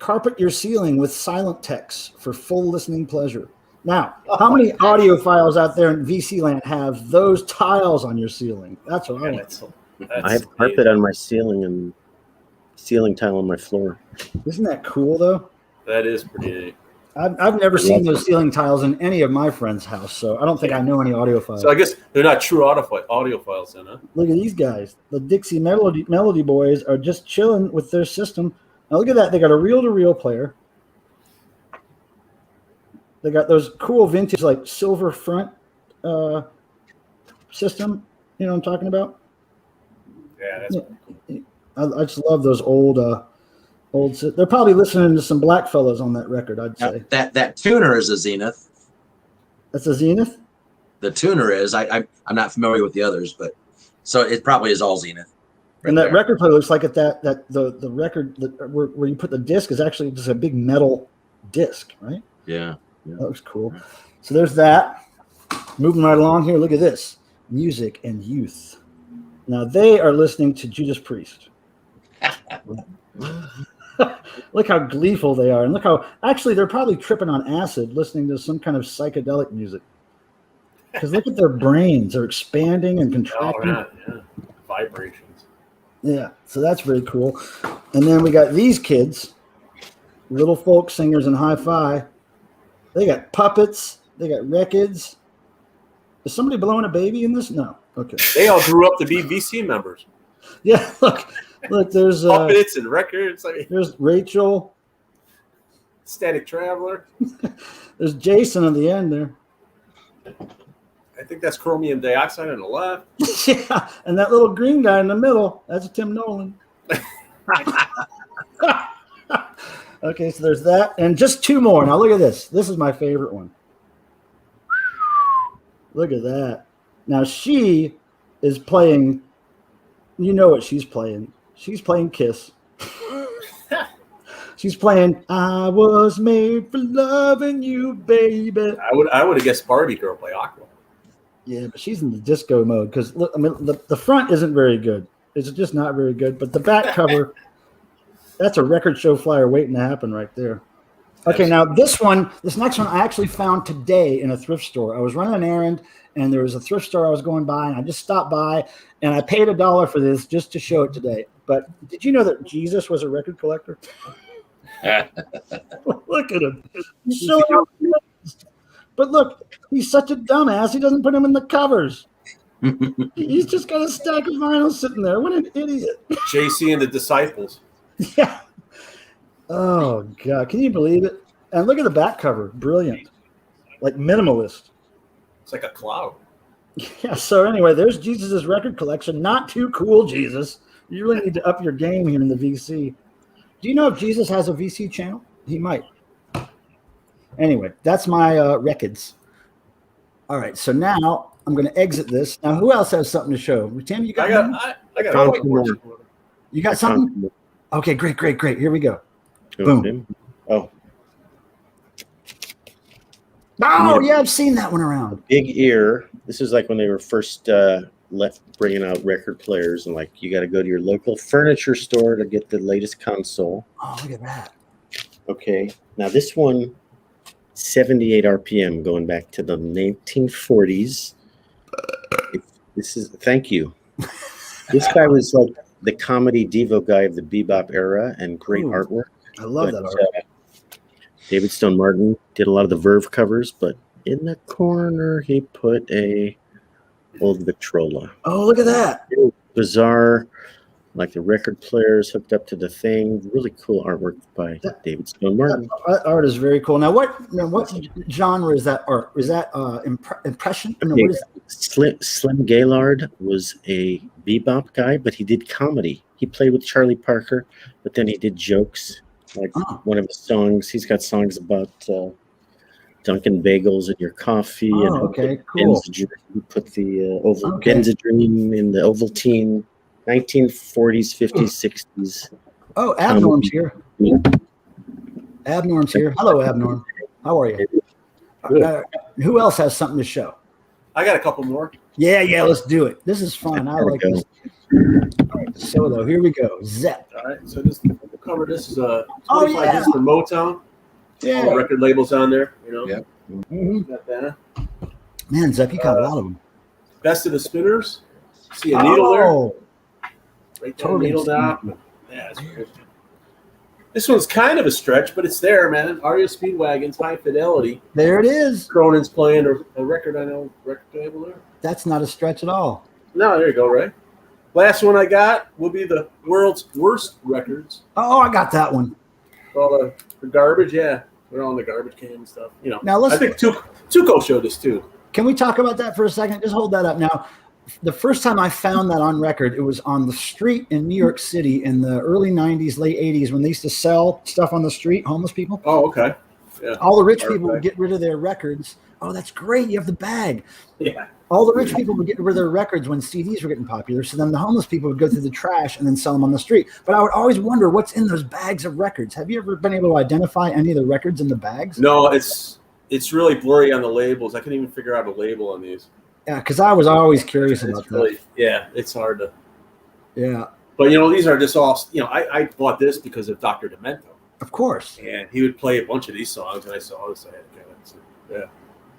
A: Carpet your ceiling with silent text for full listening pleasure. Now, how many audiophiles out there in VC land have those tiles on your ceiling? That's what I want.
E: I have carpet on my ceiling and ceiling tile on my floor.
A: Isn't that cool, though?
B: That is pretty neat.
A: I've never seen those ceiling tiles in any of my friends' house, so I don't think I know any audiophiles.
B: So I guess they're not true audiophiles then, huh?
A: Look at these guys. The Dixie Melody Boys are just chilling with their system. Now look at that. They got a reel-to-reel player. They got those cool vintage, like silver front system. You know what I'm talking about?
B: Yeah, that's
A: I just love those old. They're probably listening to some black fellas on that record, I'd say.
C: That tuner is a Zenith.
A: That's a Zenith?
C: The tuner is. I'm not familiar with the others, but so it probably is all Zenith. Right
A: And that
C: there.
A: record player looks like the record where you put the disc is actually just a big metal disc, right?
C: Yeah.
A: That looks cool. So there's that. Moving right along here, look at this. Music and youth. Now they are listening to Judas Priest. Look how gleeful they are. And look how, actually, they're probably tripping on acid listening to some kind of psychedelic music. Because look at their brains. They're expanding and contracting.
B: yeah. Vibrations.
A: Yeah, so that's very cool. And then we got these kids, little folk singers in hi-fi. They got puppets. They got records. Is somebody blowing a baby in this? No. Okay.
B: They all grew up to be VC members.
A: Yeah, look, there's
B: Puppets and records.
A: there's Rachel.
B: Static Traveler.
A: There's Jason on the end there.
B: I think that's chromium dioxide on the left.
A: Yeah, and that little green guy in the middle, that's Tim Nolan. Okay, so there's that. And just two more. Now look at this. This is my favorite one. Look at that. Now she is playing, you know what she's playing. She's playing Kiss. She's playing I Was Made for Loving You, Baby.
B: I would have guessed Barbie Girl play Aqua.
A: Yeah, but she's in the disco mode because look, I mean, the front isn't very good. It's just not very good. But the back cover, that's a record show flyer waiting to happen right there. Okay, now this next one, I actually found today in a thrift store. I was running an errand, and there was a thrift store I was going by, and I just stopped by, and I paid $1 for this just to show it today. But did you know that Jesus was a record collector? Look at him. He's so but look, he's such a dumbass. He doesn't put them in the covers. He's just got a stack of vinyl sitting there. What an idiot.
B: JC and the Disciples.
A: Yeah. Oh, God. Can you believe it? And look at the back cover. Brilliant. Like minimalist.
B: It's like a cloud.
A: Yeah. So anyway, there's Jesus' record collection. Not too cool, Jesus. You really need to up your game here in the VC. Do you know if Jesus has a VC channel? He might. Anyway, that's my records. All right. So now I'm going to exit this. Now, who else has something to show? Tim, you got
B: I got
A: You got something? Okay, great. Here we go. Boom.
E: Oh.
A: Oh, yeah, I've seen that one around.
E: Big Ear. This is like when they were first left bringing out record players, and like you got to go to your local furniture store to get the latest console.
A: Oh, look at that.
E: Okay. Now this one, 78 RPM, going back to the 1940s. This is, thank you. This guy was like the comedy Devo guy of the bebop era and great artwork.
A: I love that art.
E: David Stone Martin did a lot of the Verve covers, but in the corner he put a old Victrola.
A: Oh, look at that.
E: Bizarre, like the record players hooked up to the thing. Really cool artwork by David Stone Martin.
A: That art is very cool. Now, what genre is that art? Is that impression? No, what is that?
E: Slim Gaillard was a bebop guy, but he did comedy. He played with Charlie Parker, but then he did jokes. Like one of his songs, he's got songs about Dunkin' Bagels in your coffee. And
A: okay, cool.
E: He put the Benzedrine in the Ovaltine, 1940s, 50s, 60s.
A: Oh, Abnorm's here. Abnorm's here. Hello, Abnorm. How are you? Who else has something to show?
B: I got a couple more.
A: Yeah, let's do it. This is fun. I like this. All right, solo. Here we go. Zep.
B: All right, so we'll cover this is 25 discs for Motown.
A: Yeah.
B: All the record labels on there, you know.
C: Yep.
A: Mhm.
B: Got that.
A: Man, Zep, you got a lot of them.
B: Best of the Spinners. See a needle there?
A: Oh,
B: Right, that
A: totally
B: needle down.
A: understand.
B: Yeah, that's great. This one's kind of a stretch, but it's there, man. Aria Speedwagon's High Fidelity.
A: There it is.
B: Cronin's playing a record, I know, record table there.
A: That's not a stretch at all.
B: No, there you go, Ray. Last one I got will be the world's worst records.
A: Oh, I got that one.
B: All the garbage, yeah. They're all in the garbage can and stuff. You know,
A: Now let's.
B: I think Tuco showed this too.
A: Can we talk about that for a second? Just hold that up. Now, the first time I found that on record, it was on the street in New York City in the early 90s, late 80s, when they used to sell stuff on the street, homeless people.
B: Oh, okay. Yeah.
A: All the rich people
B: Perfect.
A: would get rid of their records. Oh, that's great. You have the bag.
B: Yeah.
A: All the rich people would get rid of their records when CDs were getting popular. So then the homeless people would go through the trash and then sell them on the street. But I would always wonder what's in those bags of records. Have you ever been able to identify any of the records in the bags?
B: No, it's really blurry on the labels. I couldn't even figure out a label on these.
A: Yeah, because I was always curious about
B: It's really,
A: that.
B: yeah, it's hard to.
A: Yeah,
B: But you know, these are just all. You know, I bought this because of Dr. Demento,
A: of course.
B: and he would play a bunch of these songs, and I saw this. I had to get it. So, yeah,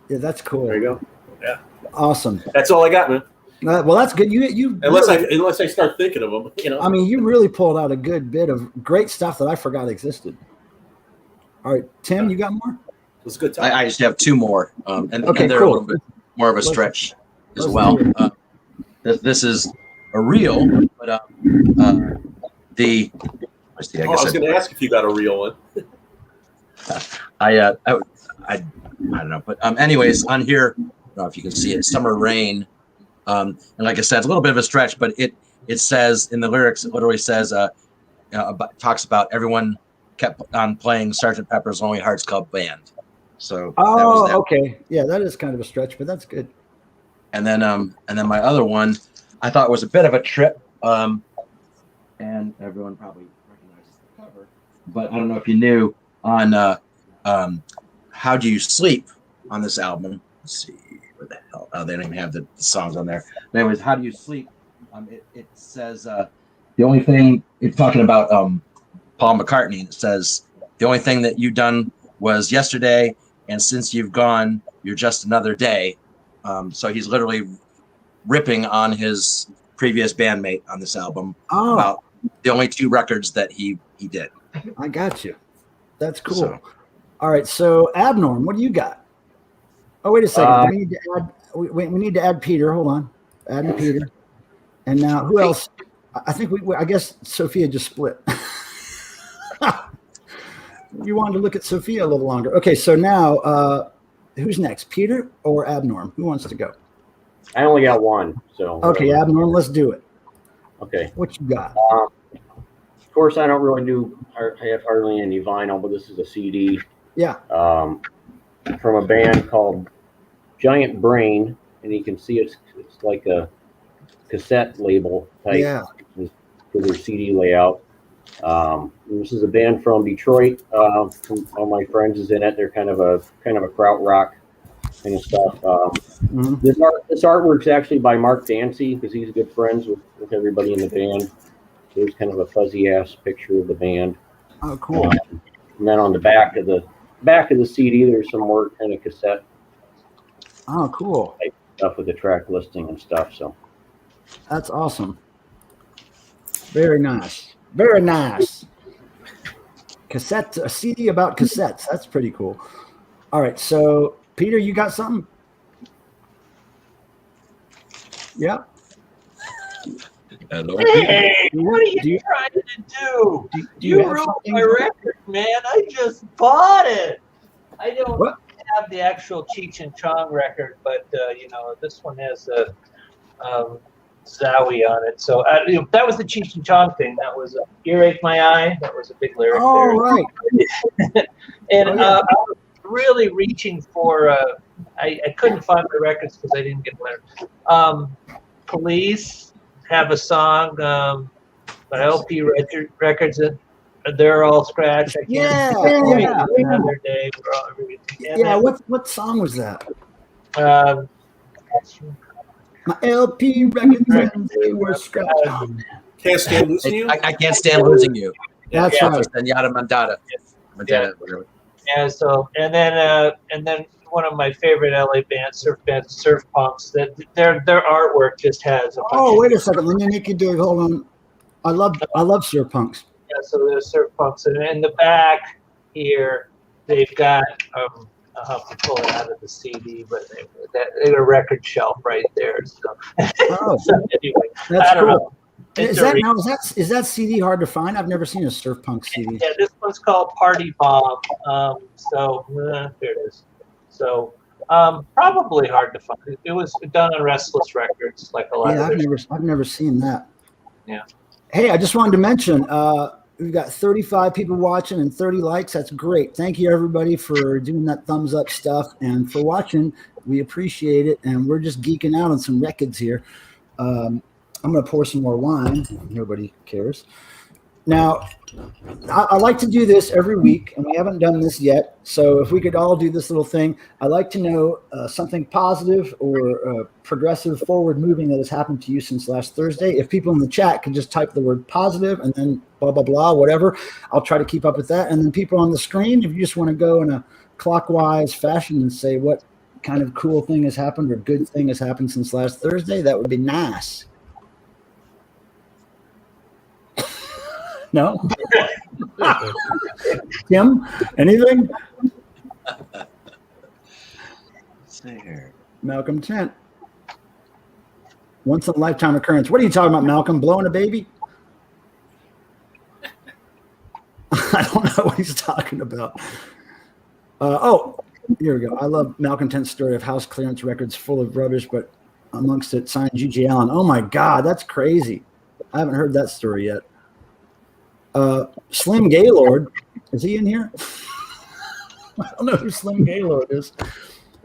A: Yeah, that's cool.
B: there you go. Yeah,
A: Awesome.
B: that's all I got, man.
A: Well, that's good. You
B: Unless
A: really-
B: I start thinking of them, you know.
A: I mean, you really pulled out a good bit of great stuff that I forgot existed. All right, Tim, you got more?
B: It was a good time.
C: I just have two more, and
A: Okay,
C: they're
A: cool.
C: a little bit more of a stretch as
A: let's
C: well.
A: do it.
C: This is a reel, but the let's see, I
B: I
C: guess
B: was going to ask if you got a real one.
C: I don't know, but anyways, on here, I don't know if you can see it, Summer Rain, and like I said, it's a little bit of a stretch, but it says in the lyrics, it literally says, talks about everyone kept on playing Sgt. Pepper's Lonely Hearts Club Band. So that was
A: Oh,
C: that.
A: okay. Yeah, that is kind of a stretch, but that's good.
C: And then my other one, I thought was a bit of a trip, and everyone probably recognizes the cover, but I don't know if you knew on How Do You Sleep on this album. Let's see where the hell. Oh, they don't even have the songs on there. But anyways, How Do You Sleep? It says the only thing it's talking about Paul McCartney. It says the only thing that you've done was yesterday, and since you've gone, you're just another day. So he's literally ripping on his previous bandmate on this album
A: Oh,
C: about the only two records that he did.
A: I got you. That's cool.
C: So-
A: All right, so Abnorm, what do you got? Oh, wait a second. We need to add. We need to add Peter. Hold on, adding Peter. And now, who else? I think I guess Sophia just split. You wanted to look at Sophia a little longer. Okay, so now, who's next? Peter or Abnorm? Who wants to go?
H: I only got one, so.
A: Okay, Abnorm, let's do it.
H: Okay.
A: What you got?
H: Of course, I don't really I have hardly any vinyl, but this is a CD
A: Yeah.
H: from a band called Giant Brain, and you can see it's like a cassette label type for their CD layout. This is a band from Detroit. All my friends is in it. They're kind of a krautrock kind of stuff.
A: Mhm.
H: This artwork's actually by Mark Dancy because he's good friends with everybody in the band. There's kind of a fuzzy ass picture of the band.
A: Oh, cool.
H: And then on the back of the CD, there's some more kind of cassette
A: Oh, cool.
H: type stuff with the track listing and stuff. So
A: That's awesome. Very nice. Very nice. Cassette, a CD about cassettes. That's pretty cool. All right, so Peter, you got something? Yeah.
C: Hello.
I: Hey,
A: Do you-
I: what are you
A: do you-
I: trying to do?
A: Do
I: You
A: have
I: ruined
A: something?
I: my record, man. I just bought it. I don't
A: What?
I: have the actual Cheech and Chong record, but this one has a Zowie on it. So that was the Cheech and Chong thing. That was "Earache My Eye." That was a big lyric
A: Oh,
I: there.
A: right.
I: And
A: Oh, yeah.
I: I was really reaching for. I couldn't find my records because I didn't get them. Police have a song by LP Records that they're all scratched. I can't
A: Yeah.
I: Another day. And
A: Yeah,
I: then,
A: what song was that?
I: um,
A: My LP records, and they were scratched. Oh, man.
B: Can't stand losing you.
C: I can't stand losing you.
A: That's
I: Yeah.
A: right.
C: Zenyatta Mandata.
I: Yeah.
C: Whatever.
I: and so and then one of my favorite LA bands, surf punks. That their artwork just has.
A: Oh, wait a second. Let me make you dig. Hold on. I love surf punks.
I: Yeah, so there's surf punks, and in the back here they've got. I'll have to pull it out of the CD, but they got a record shelf right there. So,
A: Oh,
I: so anyway,
A: that's
I: I don't
A: cool.
I: know.
A: Is that CD hard to find? I've never seen a surf punk CD.
I: Yeah, this one's called Party Bomb. There it is. So probably hard to find. It was done on Restless Records, like a lot
A: Yeah,
I: of
A: I've never seen that.
I: Yeah.
A: Hey, I just wanted to mention we've got 35 people watching and 30 likes. That's great. Thank you everybody for doing that thumbs up stuff and for watching. We appreciate it, and we're just geeking out on some records here. I'm going to pour some more wine. Nobody cares. Now, I like to do this every week, and we haven't done this yet. So if we could all do this little thing, I'd like to know something positive or progressive, forward-moving that has happened to you since last Thursday. If people in the chat can just type the word positive and then blah, blah, blah, whatever, I'll try to keep up with that. And then people on the screen, if you just want to go in a clockwise fashion and say what kind of cool thing has happened or good thing has happened since last Thursday, that would be nice. No? Tim, anything?
C: See here.
A: Malcolm Tent. Once in a lifetime occurrence. What are you talking about, Malcolm? Blowing a baby? I don't know what he's talking about. Here we go. I love Malcolm Tent's story of house clearance records full of rubbish, but amongst it signed G.G. Allen. Oh my God, that's crazy. I haven't heard that story yet. Slim Gaylord, is he in here? I don't know who Slim Gaylord is.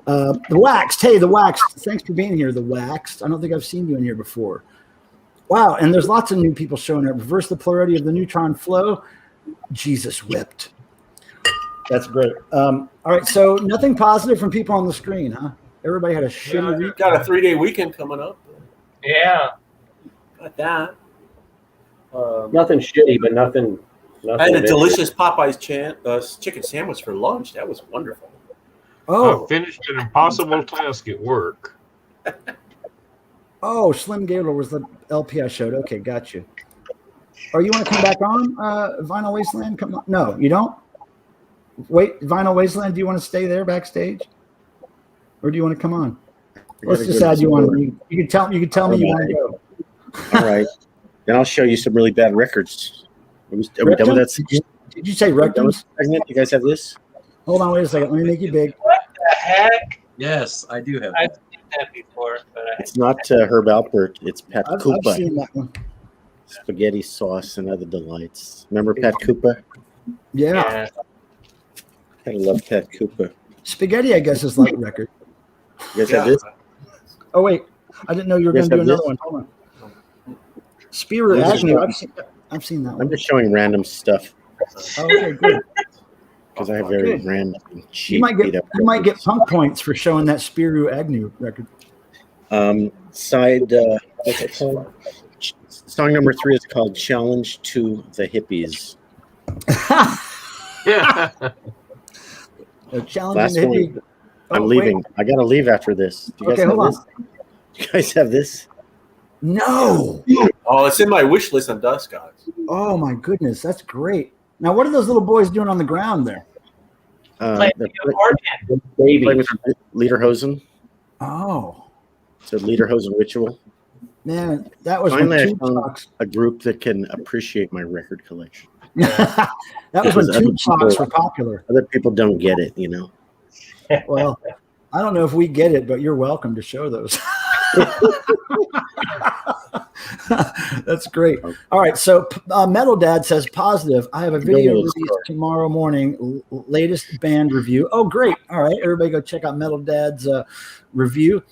A: The Waxed, hey, the Waxed. Thanks for being here, the Waxed. I don't think I've seen you in here before. Wow, and there's lots of new people showing up. Reverse the polarity of the neutron flow. Jesus whipped. That's great. All right, so nothing positive from people on the screen, huh? Everybody had a shitty week.
B: Got a 3-day weekend coming up.
I: Yeah.
B: Got that.
H: Nothing shitty, but nothing.
B: I had a delicious Popeyes chicken sandwich for lunch. That was wonderful.
A: Oh,
G: I finished an impossible task at work.
A: Oh, Slim Gaylord was the LP I showed. Okay, got you. Oh, you want to come back on Vinyl Wasteland? Come on. No, you don't? Wait, Vinyl Wasteland, do you want to stay there backstage? Or do you want to come on? Let's decide you want to. You can tell me you want to go.
E: All right. Then I'll show you some really bad records. Are we done with that?
A: Did you say rectums?
E: You guys have this?
A: Hold on, wait a second. Let me make you big.
I: What the heck?
C: Yes, I do have
I: I've
C: that.
I: seen that before, but
E: It's not Herb Alpert. It's Pat
A: I've
E: Koopa.
A: seen that one.
E: Spaghetti sauce and other delights. Remember Pat Koopa?
A: Yeah.
E: I love Pat Koopa.
A: Spaghetti, I guess, is like record.
E: You guys have this?
A: Oh, wait. I didn't know you were
E: You
A: going
E: guys
A: to do
E: have
A: another
E: this?
A: one. Hold on. Spear Agnew. I've seen that one.
E: I'm just showing random stuff
A: Okay, good.
E: because I have very
A: Good.
E: random cheap.
A: You might get punk points for showing that Spiro Agnew record.
E: Side what's it called? Song number 3 is called "Challenge to the Hippies."
G: Yeah.
A: Challenging
E: Last
A: the
E: one.
A: hippie.
E: I'm
A: Oh,
E: leaving.
A: wait.
E: I gotta leave after this. Do you
A: Okay,
E: guys have
A: hold on.
E: this? Do you guys have this?
A: No.
B: Oh, it's in my wish list on Dust Gods.
A: Oh my goodness, that's great. Now, what are those little boys doing on the ground there?
I: Playing
E: They're
I: the accordion.
E: playing with Lederhosen.
A: Oh
E: It's a Lederhosen ritual.
A: man, that was
E: Finally, I
A: when Tube
E: found
A: Socks.
E: a group that can appreciate my record collection.
A: That was when
E: Because other
A: Tube Socks
E: people-
A: were popular.
E: Other people don't get it, you know.
A: Well, I don't know if we get it, but you're welcome to show those. That's great. All right, so Metal Dad says positive. I have a video release tomorrow morning, latest band review. Oh, great. All right, everybody go check out Metal Dad's review.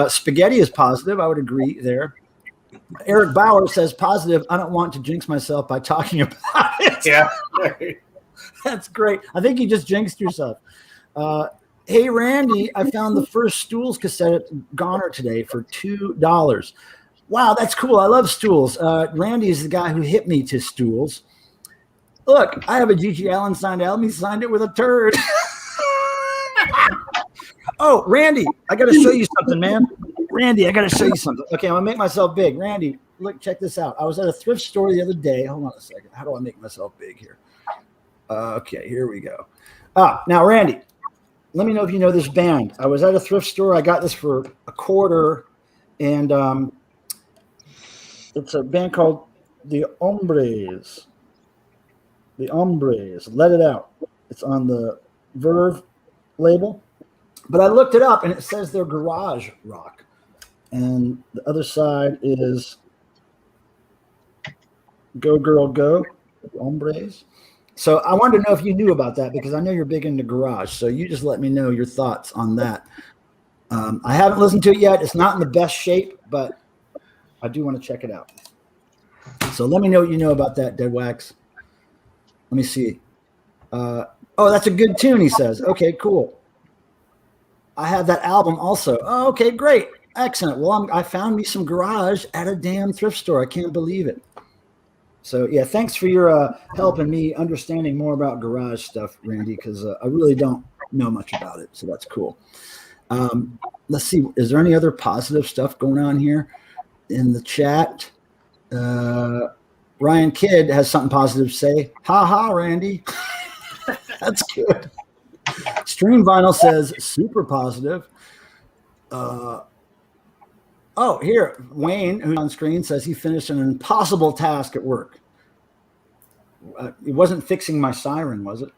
A: Spaghetti is positive. I would agree there. Eric Bauer says positive. I don't want to jinx myself by talking about it.
B: Yeah.
A: That's great. I think you just jinxed yourself. Hey, Randy, I found the first Stools cassette at Goner today for $2. Wow, that's cool. I love Stools. Randy is the guy who hit me to Stools. Look, I have a G.G. Allen signed album. He signed it with a turd. Oh, Randy, I got to show you something, man. Randy, I got to show you something. Okay, I'm going to make myself big. Randy, look, check this out. I was at a thrift store the other day. Hold on a second. How do I make myself big here? Okay, here we go. Now, Randy, let me know if you know this band. I was at a thrift store. I got this for $0.25, and it's a band called The Hombres. The Hombres. Let It Out. It's on the Verve label. But I looked it up, and it says they're garage rock. And the other side is Go Girl Go, The Hombres. So I wanted to know if you knew about that, because I know you're big into garage. So you just let me know your thoughts on that. I haven't listened to it yet. It's not in the best shape, but I do want to check it out. So let me know what you know about that, Dead Wax. Let me see. Oh, that's a good tune, he says. Okay, cool. I have that album also. Oh, okay, great. Excellent. Well, I found me some garage at a damn thrift store. I can't believe it. So, yeah, thanks for your help and me understanding more about garage stuff, Randy, because I really don't know much about it. So that's cool. Let's see. Is there any other positive stuff going on here in the chat? Ryan Kidd has something positive to say. Ha ha, Randy. That's good. Stream Vinyl says super positive. Oh, here, Wayne, who's on screen, says he finished an impossible task at work. It wasn't fixing my siren, was it?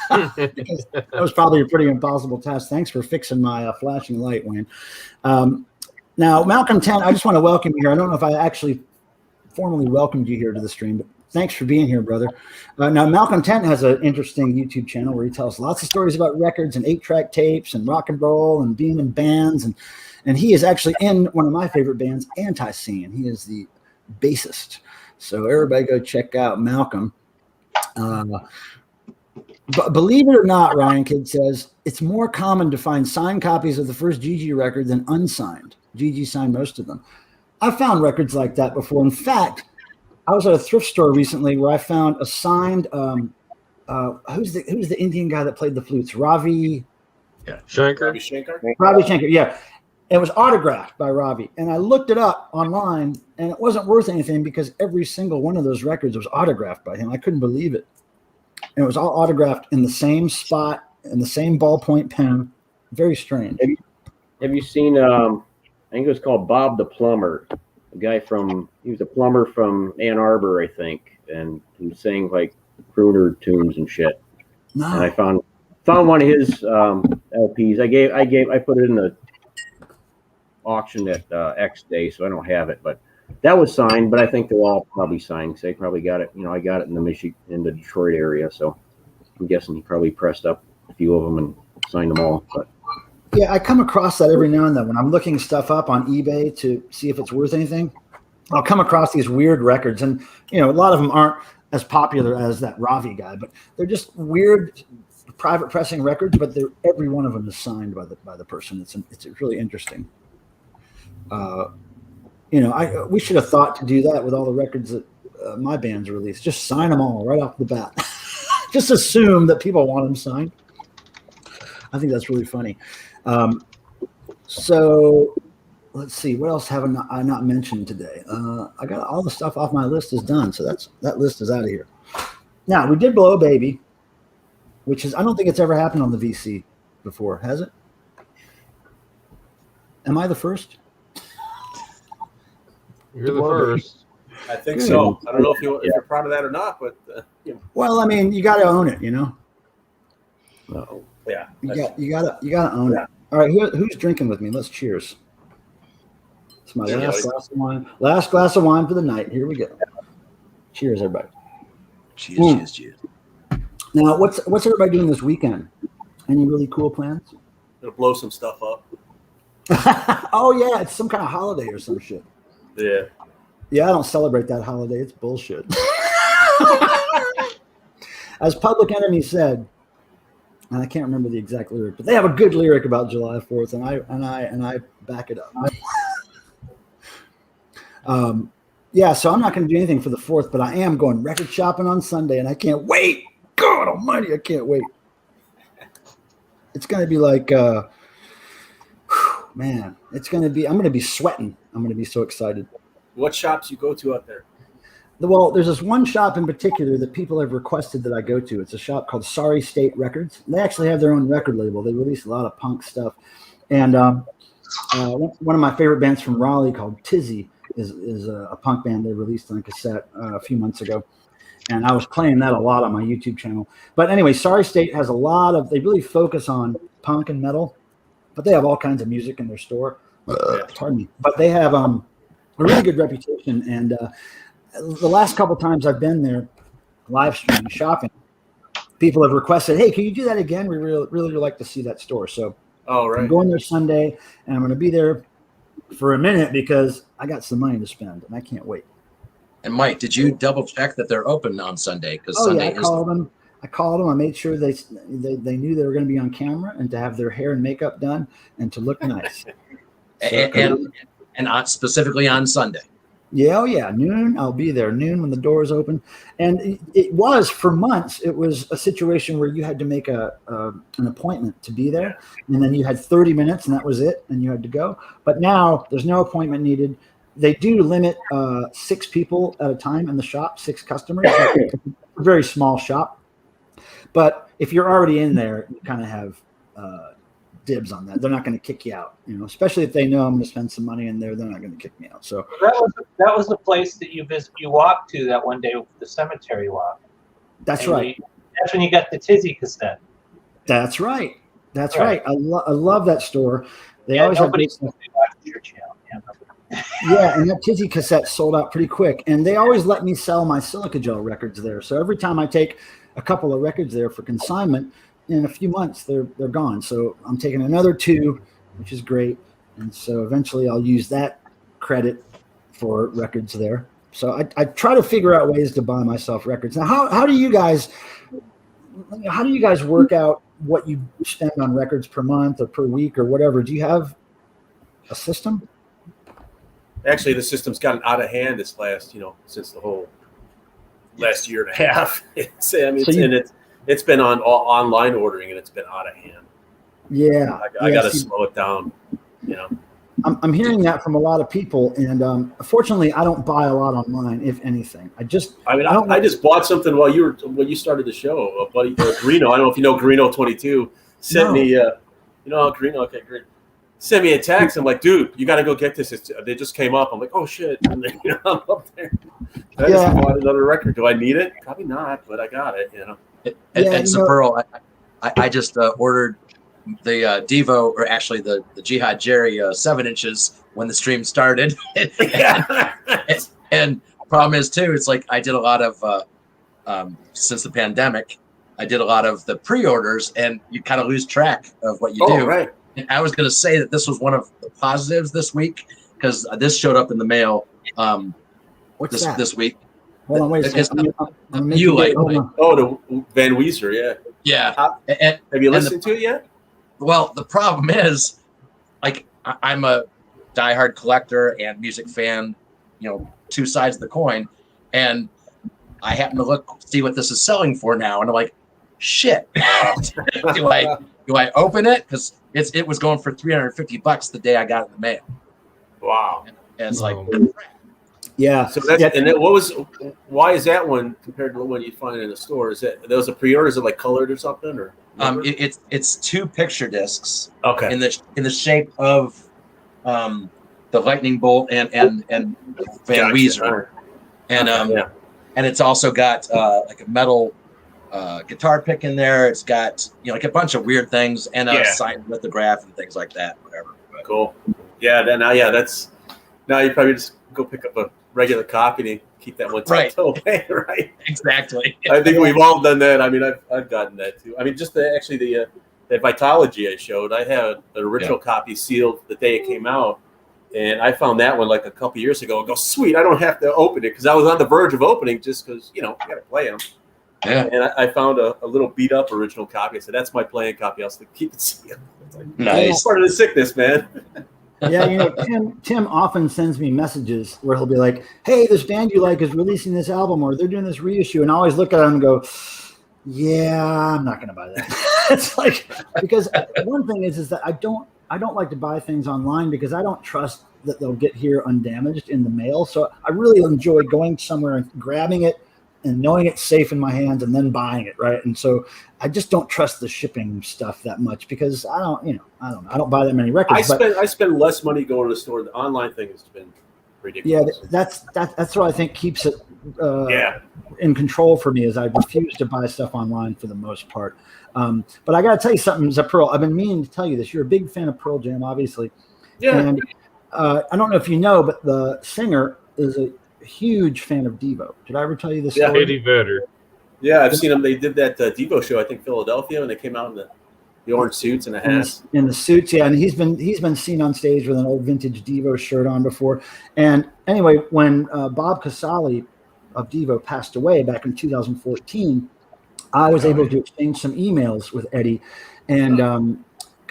A: That was probably a pretty impossible task. Thanks for fixing my flashing light, Wayne. Now, Malcolm 10, I just want to welcome you here. I don't know if I actually formally welcomed you here to the stream, but thanks for being here, brother. Now, Malcolm 10 has an interesting YouTube channel where he tells lots of stories about records and 8-track tapes and rock and roll and being in bands. And he is actually in one of my favorite bands, Anti-Scene. He is the bassist. So everybody go check out Malcolm. But believe it or not, Ryan Kidd says, it's more common to find signed copies of the first GG record than unsigned. GG signed most of them. I've found records like that before. In fact, I was at a thrift store recently where I found a signed who's the Indian guy that played the flutes? Ravi
G: Shankar.
A: Ravi Shankar, yeah. It was autographed by Ravi. And I looked it up online, and it wasn't worth anything because every single one of those records was autographed by him. I couldn't believe it. And it was all autographed in the same spot, in the same ballpoint pen. Very strange.
H: Have you seen, I think it was called Bob the Plumber, a guy he was a plumber from Ann Arbor, I think, and he sang like crooner tunes and shit.
A: No.
H: And I found one of his LPs. I put it in the auction at X Day, so I don't have it, but that was signed. But I think they're all probably signed because they probably got it. I got it in the Detroit area, so I'm guessing he probably pressed up a few of them and signed them all. But
A: yeah, I come across that every now and then when I'm looking stuff up on eBay to see if it's worth anything. I'll come across these weird records, and a lot of them aren't as popular as that Ravi guy, but they're just weird private pressing records. But every one of them is signed by the person. It's really interesting. We should have thought to do that with all the records that my band's released. Just sign them all right off the bat. Just assume that people want them signed. I think that's really funny. So let's see. What else have I not mentioned today? I got all the stuff off my list is done. So that list is out of here. Now, we did Blow a Baby, which is, I don't think it's ever happened on the VC before. Has it? Am I the first?
G: You're the first.
B: I think so. I don't know if you're proud of that or not, but
A: Well, I mean, you got to own it,
H: no.
B: Yeah.
A: You gotta own it. All right, who's drinking with me? Let's cheers. It's my last glass of wine. Last glass of wine for the night. Here we go. Cheers, everybody.
C: Cheers.
A: Now, what's everybody doing this weekend? Any really cool plans?
B: Gonna blow some stuff up.
A: Oh yeah, it's some kind of holiday or some shit.
B: Yeah.
A: Yeah, I don't celebrate that holiday. It's bullshit. As Public Enemy said, and I can't remember the exact lyric, but they have a good lyric about July 4th, and I back it up. Yeah, so I'm not going to do anything for the 4th, but I am going record shopping on Sunday, and I can't wait. God almighty, I can't wait. it's going to be like, man, I'm going to be sweating. I'm going to be so excited.
B: What shops you go to out there?
A: Well, there's this one shop in particular that people have requested that I go to. It's a shop called Sorry State Records. They actually have their own record label. They release a lot of punk stuff. And one of my favorite bands from Raleigh called Tizzy is a punk band they released on cassette a few months ago. And I was playing that a lot on my YouTube channel. But anyway, Sorry State has they really focus on punk and metal, but they have all kinds of music in their store. Pardon me. But they have a really good reputation. And the last couple times I've been there, live streaming, shopping, people have requested, hey, can you do that again? We really would like to see that store. So I'm going there Sunday, and I'm going to be there for a minute because I got some money to spend, and I can't wait.
C: And Mike, did you double check that they're open on Sunday? Because Sunday
A: I called them. I made sure they knew they were going to be on camera and to have their hair and makeup done and to look nice.
C: and specifically on Sunday.
A: Yeah, noon. I'll be there noon when the doors open. And it was for months. It was a situation where you had to make an appointment to be there, and then you had 30 minutes, and that was it, and you had to go. But now there's no appointment needed. They do limit 6 people at a time in the shop, 6 customers. It's a very small shop, but if you're already in there, you kind of have dibs on that. They're not going to kick you out, especially if they know I'm going to spend some money in there. They're not going to kick me out. So
I: that was the place that you walked to that one day, the cemetery walk.
A: That's right.
I: That's when you got the Tizzy cassette.
A: That's right. That's right. I love that store. They always have great stuff. Yeah, and that Tizzy cassette sold out pretty quick. And they always let me sell my Silica Gel records there. So every time I take a couple of records there for consignment, in a few months they're gone. So I'm taking another 2, which is great. And so eventually I'll use that credit for records there. So I try to figure out ways to buy myself records. Now, how do you guys work out what you spend on records per month or per week or whatever? Do you have a system?
B: Actually, the system's gotten out of hand this last, since the whole last year and a half. It's been on online ordering, and it's been out of hand.
A: Yeah,
B: I got to slow it down.
A: I'm hearing that from a lot of people, and fortunately, I don't buy a lot online, if anything. I just
B: bought something when you started the show. A buddy, Greeno. I don't know if you know Greeno 22 sent me. Greeno. Okay, great. Sent me a text. I'm like, dude, you got to go get this. They just came up. I'm like, oh shit. And then, I'm up there. I just bought another record. Do I need it? Probably not, but I got it.
C: And so Pearl, I just ordered the Devo, or actually the Jihad Jerry 7 inches when the stream started. and problem is too, it's like I did a lot of since the pandemic, I did a lot of the pre-orders, and you kind of lose track of what you do. Right. And I was going to say that this was one of the positives this week, because this showed up in the mail this week.
A: Hold on, wait a second.
B: The Van Weezer,
C: yeah.
B: Have you listened to it yet?
C: Well, the problem is, like, I'm a diehard collector and music fan, 2 sides of the coin, and I happen to see what this is selling for now, and I'm like, shit. do I open it? Because it was going for $350 the day I got it in the mail.
B: Wow.
C: And it's like,
A: yeah.
B: So why is that one compared to the one you find in the store? Is that a pre-order? Is it like colored or something, or?
C: It's 2 picture discs.
B: Okay.
C: In the shape of the lightning bolt and Van Weezer, and it's also got like a metal guitar pick in there. It's got like a bunch of weird things and a signed lithograph and things like that. Whatever. But.
B: Cool. Yeah. Now you probably just go pick up a regular copy and keep that one tucked away. Right.
C: Exactly.
B: I think we've all done that. I mean, I've gotten that too. I mean, just the Vitology I showed. I had an original copy sealed the day it came out, and I found that one like a couple years ago. I go, sweet, I don't have to open it, because I was on the verge of opening, just because you got to play them. Yeah. And I found a little beat up original copy. I said, that's my playing copy. I'll keep it sealed. Nice. It's part of the sickness, man.
A: Yeah, Tim often sends me messages where he'll be like, hey, this band you like is releasing this album, or they're doing this reissue, and I always look at him and go, yeah, I'm not going to buy that. it's like, because one thing is that I don't like to buy things online because I don't trust that they'll get here undamaged in the mail. So I really enjoy going somewhere and grabbing it and knowing it's safe in my hands and then buying it, right? And so I just don't trust the shipping stuff that much because I don't buy that many records.
B: I spend less money going to the store. The online thing has been ridiculous.
A: Yeah, that's what I think keeps it in control for me. Is I refuse to buy stuff online for the most part. But I got to tell you something, Pearl. I've been meaning to tell you this. You're a big fan of Pearl Jam, obviously.
B: Yeah.
A: And I don't know if you know, but the singer is a huge fan of Devo. Did I ever tell you this story?
G: Eddie Vedder.
B: Yeah, I've seen them. They did that Devo show, I think, Philadelphia, when they came out in the orange suits and the hats.
A: In the suits, yeah. And he's been seen on stage with an old vintage Devo shirt on before. And anyway, when Bob Casale of Devo passed away back in 2014, I was able to exchange some emails with Eddie, and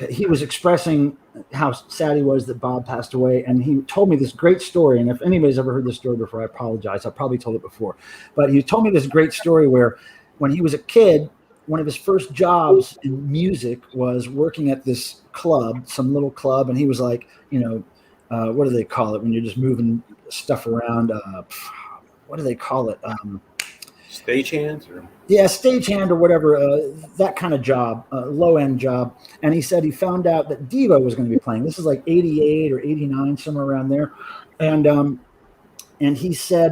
A: he was expressing how sad he was that Bob passed away, and he told me this great story. And if anybody's ever heard this story before, I apologize. I probably told it before, but he told me this great story where, when he was a kid, one of his first jobs in music was working at this club, some little club, and he was like, what do they call it when you're just moving stuff around? What do they call it?
B: Stagehands?
A: Yeah, stagehand or whatever, that kind of job, low-end job. And he said he found out that Devo was going to be playing. This is like 88 or 89, somewhere around there. And he said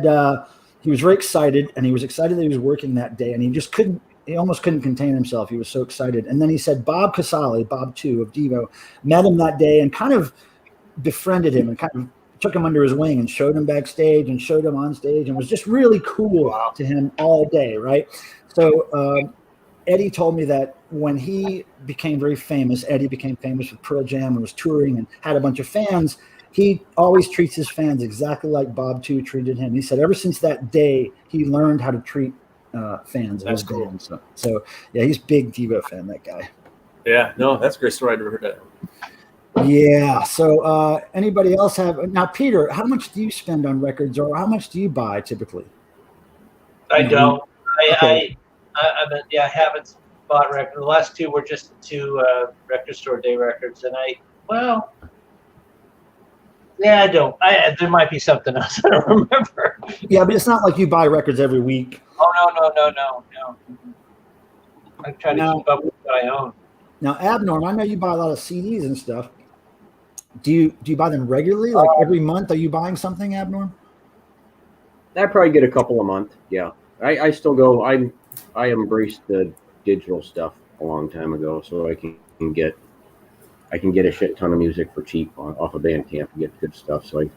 A: he was very excited, and he was excited that he was working that day, and he almost couldn't contain himself. He was so excited. And then he said Bob Casale, Bob 2 of Devo, met him that day and kind of befriended him and kind of took him under his wing and showed him backstage and showed him on stage and was just really cool to him all day, right? So Eddie told me that when he became very famous, Eddie became famous with Pearl Jam and was touring and had a bunch of fans, he always treats his fans exactly like Bob 2 treated him. He said ever since that day, he learned how to treat fans.
B: That's cool.
A: So, yeah, he's a big Devo fan, that guy.
B: Yeah, no, that's a great story. I never heard that.
A: Yeah. So anybody else have? Now, Peter, how much do you spend on records, or how much do you buy typically?
I: I don't.
A: Okay.
I: I haven't bought records. The last two were just 2 record store day records, and I don't. There might be something else I don't remember.
A: Yeah, but it's not like you buy records every week.
I: Oh no. I try to keep up with what I own.
A: Now, Abnorm, I know you buy a lot of CDs and stuff. Do you buy them regularly? Like every month? Are you buying something, Abnorm?
H: I probably get a couple a month. Yeah, I still go. I embraced the digital stuff a long time ago, so I can get a shit ton of music for cheap off of Bandcamp and get good stuff. So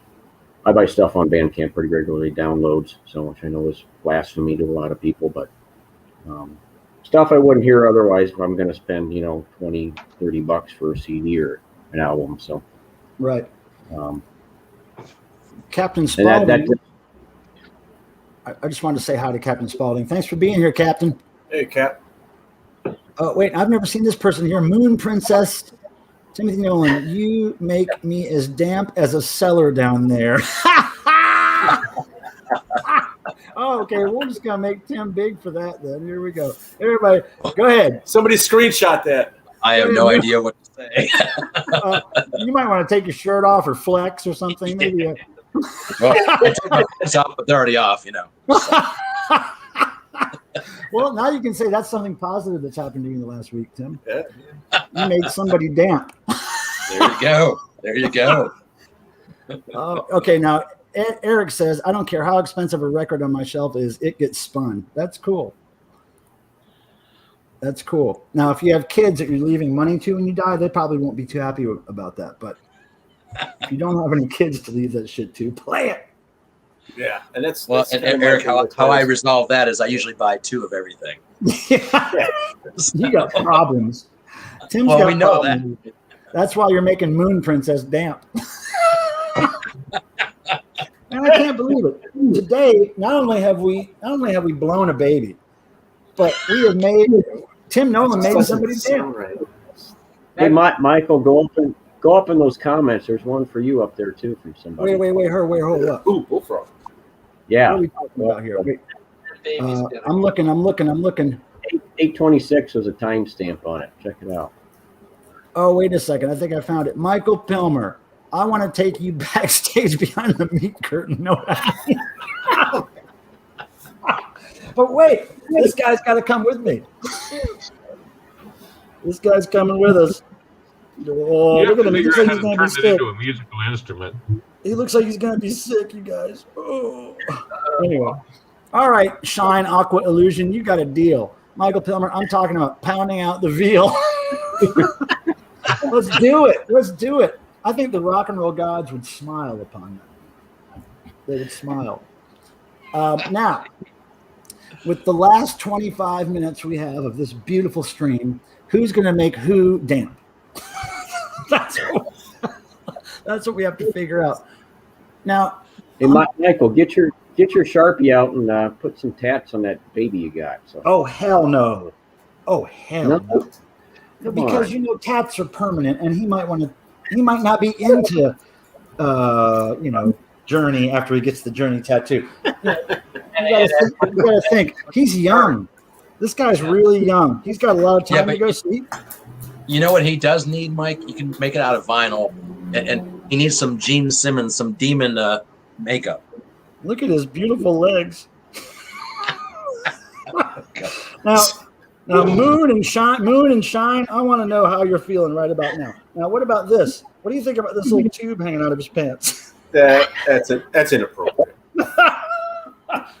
H: I buy stuff on Bandcamp pretty regularly, downloads, so which I know is blasphemy to a lot of people, but stuff I wouldn't hear otherwise if I'm going to spend, $20-$30 for a CD or an album. So
A: right. Captain Spaulding. I just wanted to say hi to Captain Spaulding. Thanks for being here, Captain.
B: Hey, Cap.
A: Oh, wait, I've never seen this person here. Moon Princess Timothy Nolan, you make me as damp as a cellar down there. Oh, okay, we're just going to make Tim big for that then. Here we go. Everybody, go ahead.
B: Somebody screenshot that.
C: I have no idea what to say.
A: You might want to take your shirt off or flex or something. Maybe.
C: Well, I took my pants off, but they're already off,
A: Well, now you can say that's something positive that's happened to you in the last week, Tim.
B: Yeah.
A: You made somebody damp.
C: There you go.
A: Okay, now Eric says, I don't care how expensive a record on my shelf is, it gets spun. That's cool. That's cool. Now, if you have kids that you're leaving money to when you die, they probably won't be too happy about that. But if you don't have any kids to leave that shit to, play it.
B: Yeah, and that's
C: and Eric, how I resolve that is I usually buy 2 of everything.
A: Yeah. You got problems. Tim's
C: well,
A: got
C: we know
A: problems.
C: that.
A: That's why you're making Moon Princess damp. And I can't believe it. Today, not only have we blown a baby, but we have made Tim Nolan made somebody damp.
B: Right.
H: Hey, Michael, go up in those comments. There's one for you up there too from somebody.
A: Wait, hold up.
B: Ooh, bullfrog.
H: Yeah.
A: What are we talking about here? I'm looking.
H: 8:26 was a timestamp on it. Check it out.
A: Oh, wait a second. I think I found it. Michael Pilmer. I want to take you backstage behind the meat curtain. No. But wait, this guy's got to come with me. This guy's coming with us. Oh, look at him. He looks like he's going to be sick.
G: Into a musical instrument.
A: He looks like he's going to be sick, you guys. Oh. Anyway. All right, Shine Aqua Illusion, you got a deal. Michael Pilmer, I'm talking about pounding out the veal. Let's do it. Let's do it. I think the rock and roll gods would smile upon that. They would smile. Now, with the last 25 minutes we have of this beautiful stream, who's going to make who damp? That's what we have to figure out. Now,
H: Hey, Michael, get your Sharpie out and put some tats on that baby you got. So.
A: oh, hell no. Oh, hell no.
H: Come
A: Because,
H: on.
A: you know, tats are permanent, and he might not be into, Journey after he gets the Journey tattoo. You gotta think. He's young. This guy's really young. He's got a lot of time to go sleep.
C: You know what he does need, Mike? You can make it out of vinyl, and he needs some Gene Simmons, some demon makeup.
A: Look at his beautiful legs. Now, Moon and Shine. I want to know how you're feeling right about now. Now, what about this? What do you think about this little tube hanging out of his pants?
B: That's inappropriate.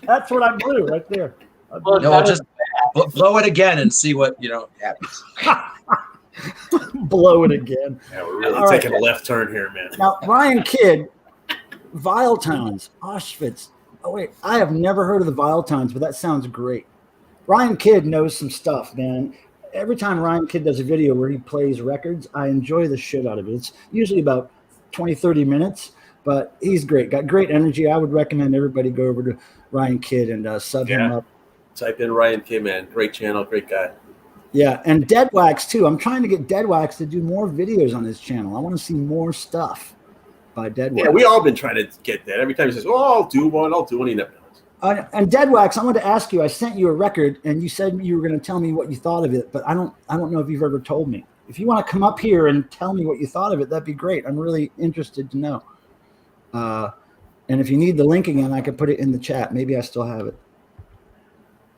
A: That's what I blew right there.
C: No, just blow it again and see what happens.
A: Blow it again.
B: Yeah, we're really
A: All right.
B: taking a left turn here, man.
A: Now, Ryan Kidd, Vile Towns, Auschwitz. Oh, wait, I have never heard of the Vile Towns, but that sounds great. Ryan Kidd knows some stuff, man. Every time Ryan Kidd does a video where he plays records, I enjoy the shit out of it. It's usually about 20, 30 minutes, but he's great. Got great energy. I would recommend everybody go over to Ryan Kidd and sub him up.
B: Type in Ryan Kidd, man. Great channel, great guy.
A: Yeah, and Dead Wax, too. I'm trying to get Dead Wax to do more videos on his channel. I want to see more stuff by Dead Wax.
B: Yeah, we all been trying to get that. Every time he says, I'll do one, he never does.
A: And Dead Wax, I wanted to ask you, I sent you a record, and you said you were going to tell me what you thought of it, but I don't know if you've ever told me. If you want to come up here and tell me what you thought of it, that'd be great. I'm really interested to know. And if you need the link again, I could put it in the chat. Maybe I still have it.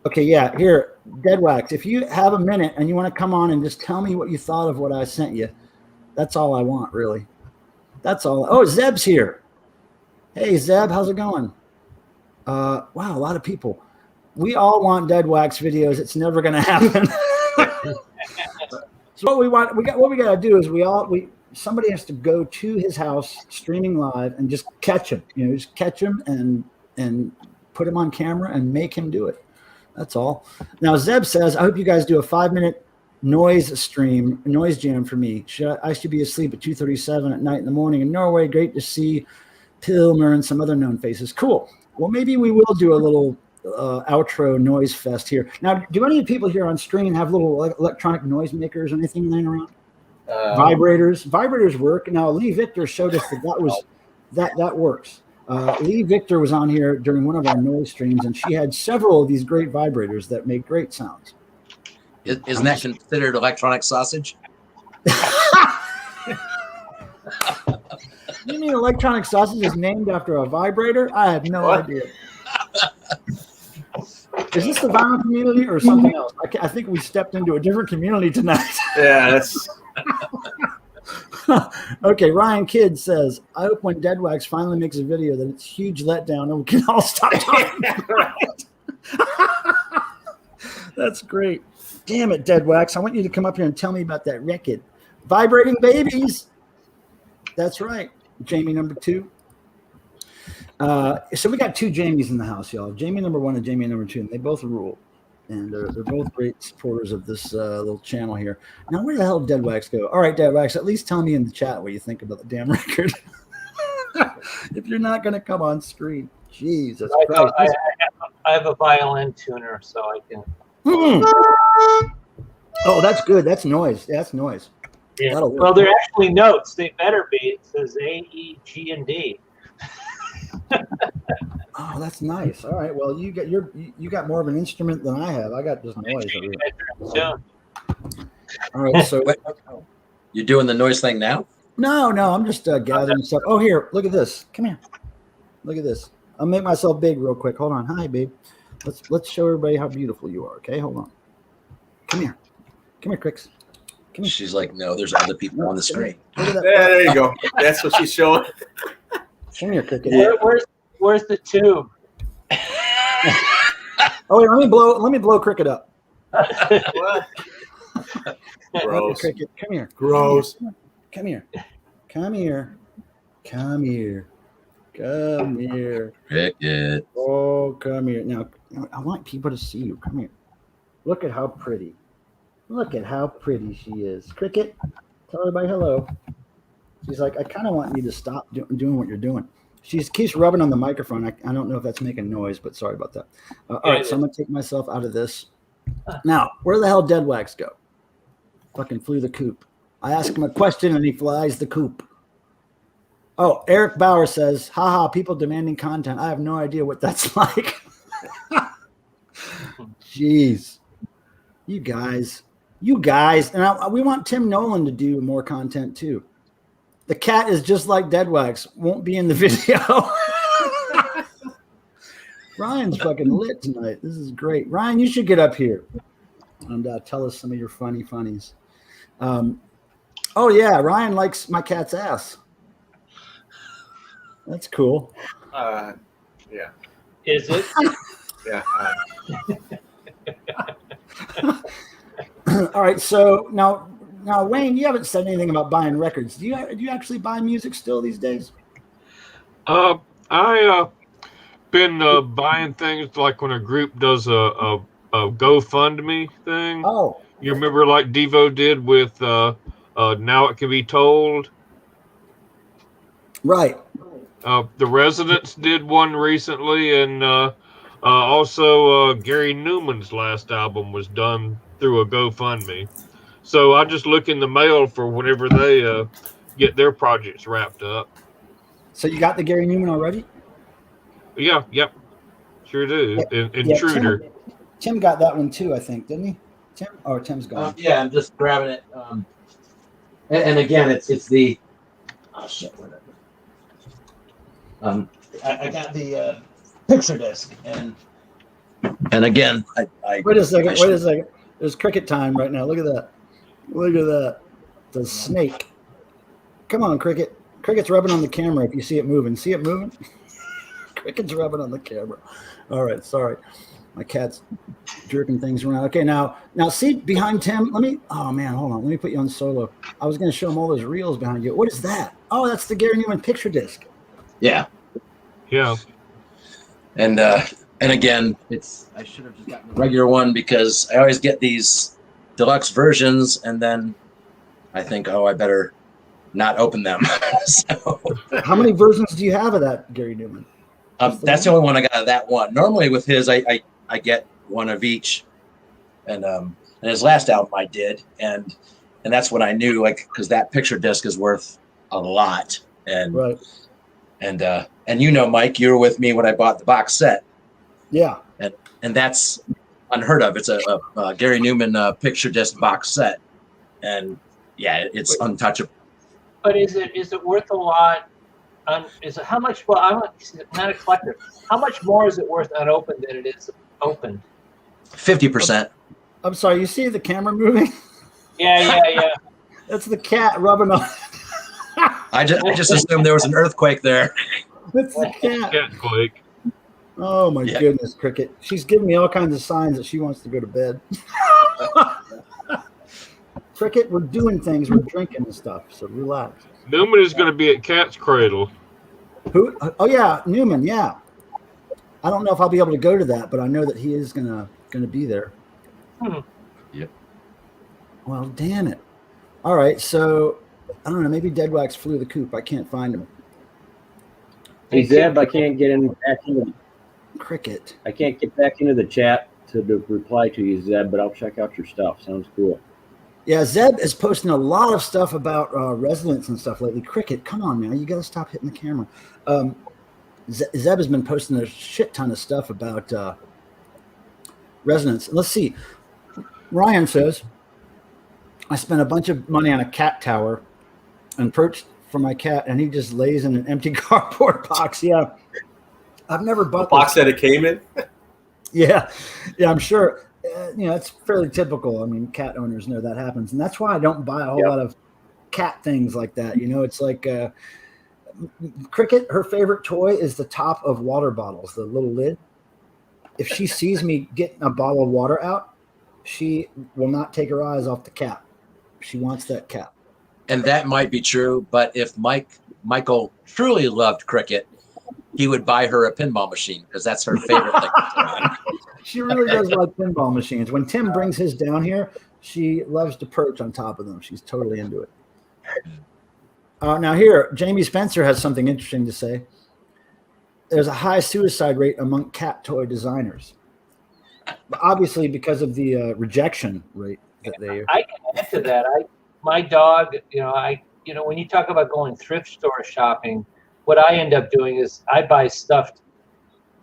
A: Okay, yeah, here, Dead Wax. If you have a minute and you want to come on and just tell me what you thought of what I sent you, that's all I want, really. That's all. Oh, Zeb's here. Hey, Zeb, how's it going? Wow, a lot of people. We all want Dead Wax videos. It's never going to happen. So what we got to do is somebody has to go to his house streaming live and just catch him. Just catch him and put him on camera and make him do it. That's all. Now, Zeb says, I hope you guys do a 5-minute noise jam for me. I should be asleep at 2:37 at night in the morning in Norway. Great to see Pilmer and some other known faces. Cool. Well, maybe we will do a little outro noise fest here. Now, do any of the people here on stream have little electronic noise makers or anything laying around? Vibrators work. Now, Lee Victor showed us that works. Lee Victor was on here during one of our noise streams, and she had several of these great vibrators that make great sounds.
C: Isn't that considered electronic sausage?
A: You mean electronic sausage is named after a vibrator? I have no idea. Is this the vinyl community or something else? I think we stepped into a different community tonight.
B: Yeah, that's...
A: Okay, Ryan Kidd says, I hope when Dead Wax finally makes a video that it's a huge letdown and we can all stop talking about it. That's great. Damn it, Dead Wax. I want you to come up here and tell me about that record. Vibrating Babies. That's right. Jamie number 2. So we got 2 Jamies in the house, y'all. Jamie number 1 and Jamie number 2. And they both rule. And they're both great supporters of this little channel here. Now, where the hell did Dead Wax go? All right, Dead Wax, at least tell me in the chat what you think about the damn record. If you're not going to come on screen. Jesus Christ.
I: I have a violin tuner, so I can...
A: Oh, that's good. That's noise. That's noise.
I: Yeah. Well, they're actually notes. They better be. It says A, E, G, and D.
A: Oh, that's nice. All right. Well, you got more of an instrument than I have. I got just noise. All right. So
C: You're doing the noise thing now?
A: no, I'm just gathering stuff. Oh, here, look at this. Come here. Look at this. I'll make myself big real quick. Hold on. Hi, babe. Let's show everybody how beautiful you are. Okay, hold on. Come here, Crix. Come here.
C: She's like, no, there's other people on the screen.
B: There you go. That's what she's showing.
A: Come here, Cricket.
I: Where's the tube?
A: Oh wait, let me blow Cricket up.
B: What? Gross.
A: Cricket, come here.
B: Gross.
A: Come here. Come here. Come here. Come here.
C: Cricket.
A: Oh, come here. Now, I want people to see you. Come here. Look at how pretty. Look at how pretty she is. Cricket, tell everybody hello. She's like, I kind of want you to stop doing what you're doing. She keeps rubbing on the microphone. I don't know if that's making noise, but sorry about that. All right, so I'm going to take myself out of this. Now, where the hell Dead Wax go? Fucking flew the coop. I ask him a question and he flies the coop. Oh, Eric Bauer says, haha, people demanding content. I have no idea what that's like. Jeez. You guys. And we want Tim Nolan to do more content too. The cat is just like Dead Wax. Won't be in the video. Ryan's fucking lit tonight. This is great. Ryan, you should get up here and tell us some of your funnies. Oh, yeah. Ryan likes my cat's ass. That's cool.
B: Yeah.
I: Is it?
B: Yeah.
A: All right. So now, Wayne, you haven't said anything about buying records. Do you actually buy music still these days?
G: I been buying things like when a group does a GoFundMe thing.
A: Oh,
G: you remember like Devo did with Now It Can Be Told?
A: right.
G: The Residents did one recently, and also Gary Newman's last album was done through a GoFundMe. So I just look in the mail for whenever they get their projects wrapped up.
A: So you got the Gary Newman already?
G: Yeah, yep, sure do. Intruder.
A: Tim got that one too, I think, didn't he? Tim? Oh, Tim's gone.
C: Yeah, I'm just grabbing it. And again, it's the oh shit, whatever. I got the picture disc, and again, I
A: Wait a second. There's cricket time right now. Look at that. The snake. Come on, Cricket. Cricket's rubbing on the camera if you see it moving. See it moving? Cricket's rubbing on the camera. All right, sorry. My cat's jerking things around. Okay, now see behind Tim. Oh man, hold on. Let me put you on solo. I was going to show him all those reels behind you. What is that? Oh, that's the Gary Newman picture disc.
C: Yeah. And again, I should have just gotten the regular one because I always get these deluxe versions, and then I think, oh, I better not open them. So,
A: how many versions do you have of that Gary Newman?
C: That's the only one I got of that one. Normally with his, I get one of each, and his last album I did, and that's when I knew, like, because that picture disc is worth a lot, and
A: right.
C: And you know, Mike, you were with me when I bought the box set.
A: Yeah.
C: And that's unheard of. It's a Gary Newman picture disc box set, and yeah, it's untouchable.
I: But is it worth a lot? How much? Well, I'm not a collector. How much more is it worth unopened than it is opened?
C: 50%.
A: I'm sorry. You see the camera moving?
I: Yeah.
A: That's the cat rubbing on.
C: I just assumed there was an earthquake there.
A: It's the cat.
G: Catquake.
A: Oh my goodness, Cricket. She's giving me all kinds of signs that she wants to go to bed. Cricket, we're doing things. We're drinking and stuff, so relax.
G: Newman is going to be at Cat's Cradle.
A: Who? Oh yeah, Newman. Yeah. I don't know if I'll be able to go to that, but I know that he is gonna be there.
C: Yep.
A: Well, damn it. All right, so I don't know. Maybe Dead Wax flew the coop. I can't find him.
H: Hey Zeb, I can't get back into
A: Cricket.
H: I can't get back into the chat to reply to you, Zeb, but I'll check out your stuff. Sounds cool.
A: Yeah, Zeb is posting a lot of stuff about residents and stuff lately. Cricket, come on, man. You got to stop hitting the camera. Zeb has been posting a shit ton of stuff about residents. Let's see. Ryan says, I spent a bunch of money on a cat tower and perched for my cat, and he just lays in an empty cardboard box. Yeah. I've never bought
B: the box that it came in.
A: Yeah, I'm sure. It's fairly typical. I mean, cat owners know that happens, and that's why I don't buy a whole lot of cat things like that. It's like Cricket. Her favorite toy is the top of water bottles, the little lid. If she sees me getting a bottle of water out, she will not take her eyes off the cap. She wants that cap.
C: And that might be true, but if Michael truly loved Cricket, he would buy her a pinball machine because that's her favorite thing.
A: She really does like pinball machines. When Tim brings his down here, she loves to perch on top of them. She's totally into it. Now here, Jamie Spencer has something interesting to say. There's a high suicide rate among cat toy designers. Obviously, because of the rejection rate that they.
I: I can add to that. My dog, when you talk about going thrift store shopping, what I end up doing is I buy stuffed,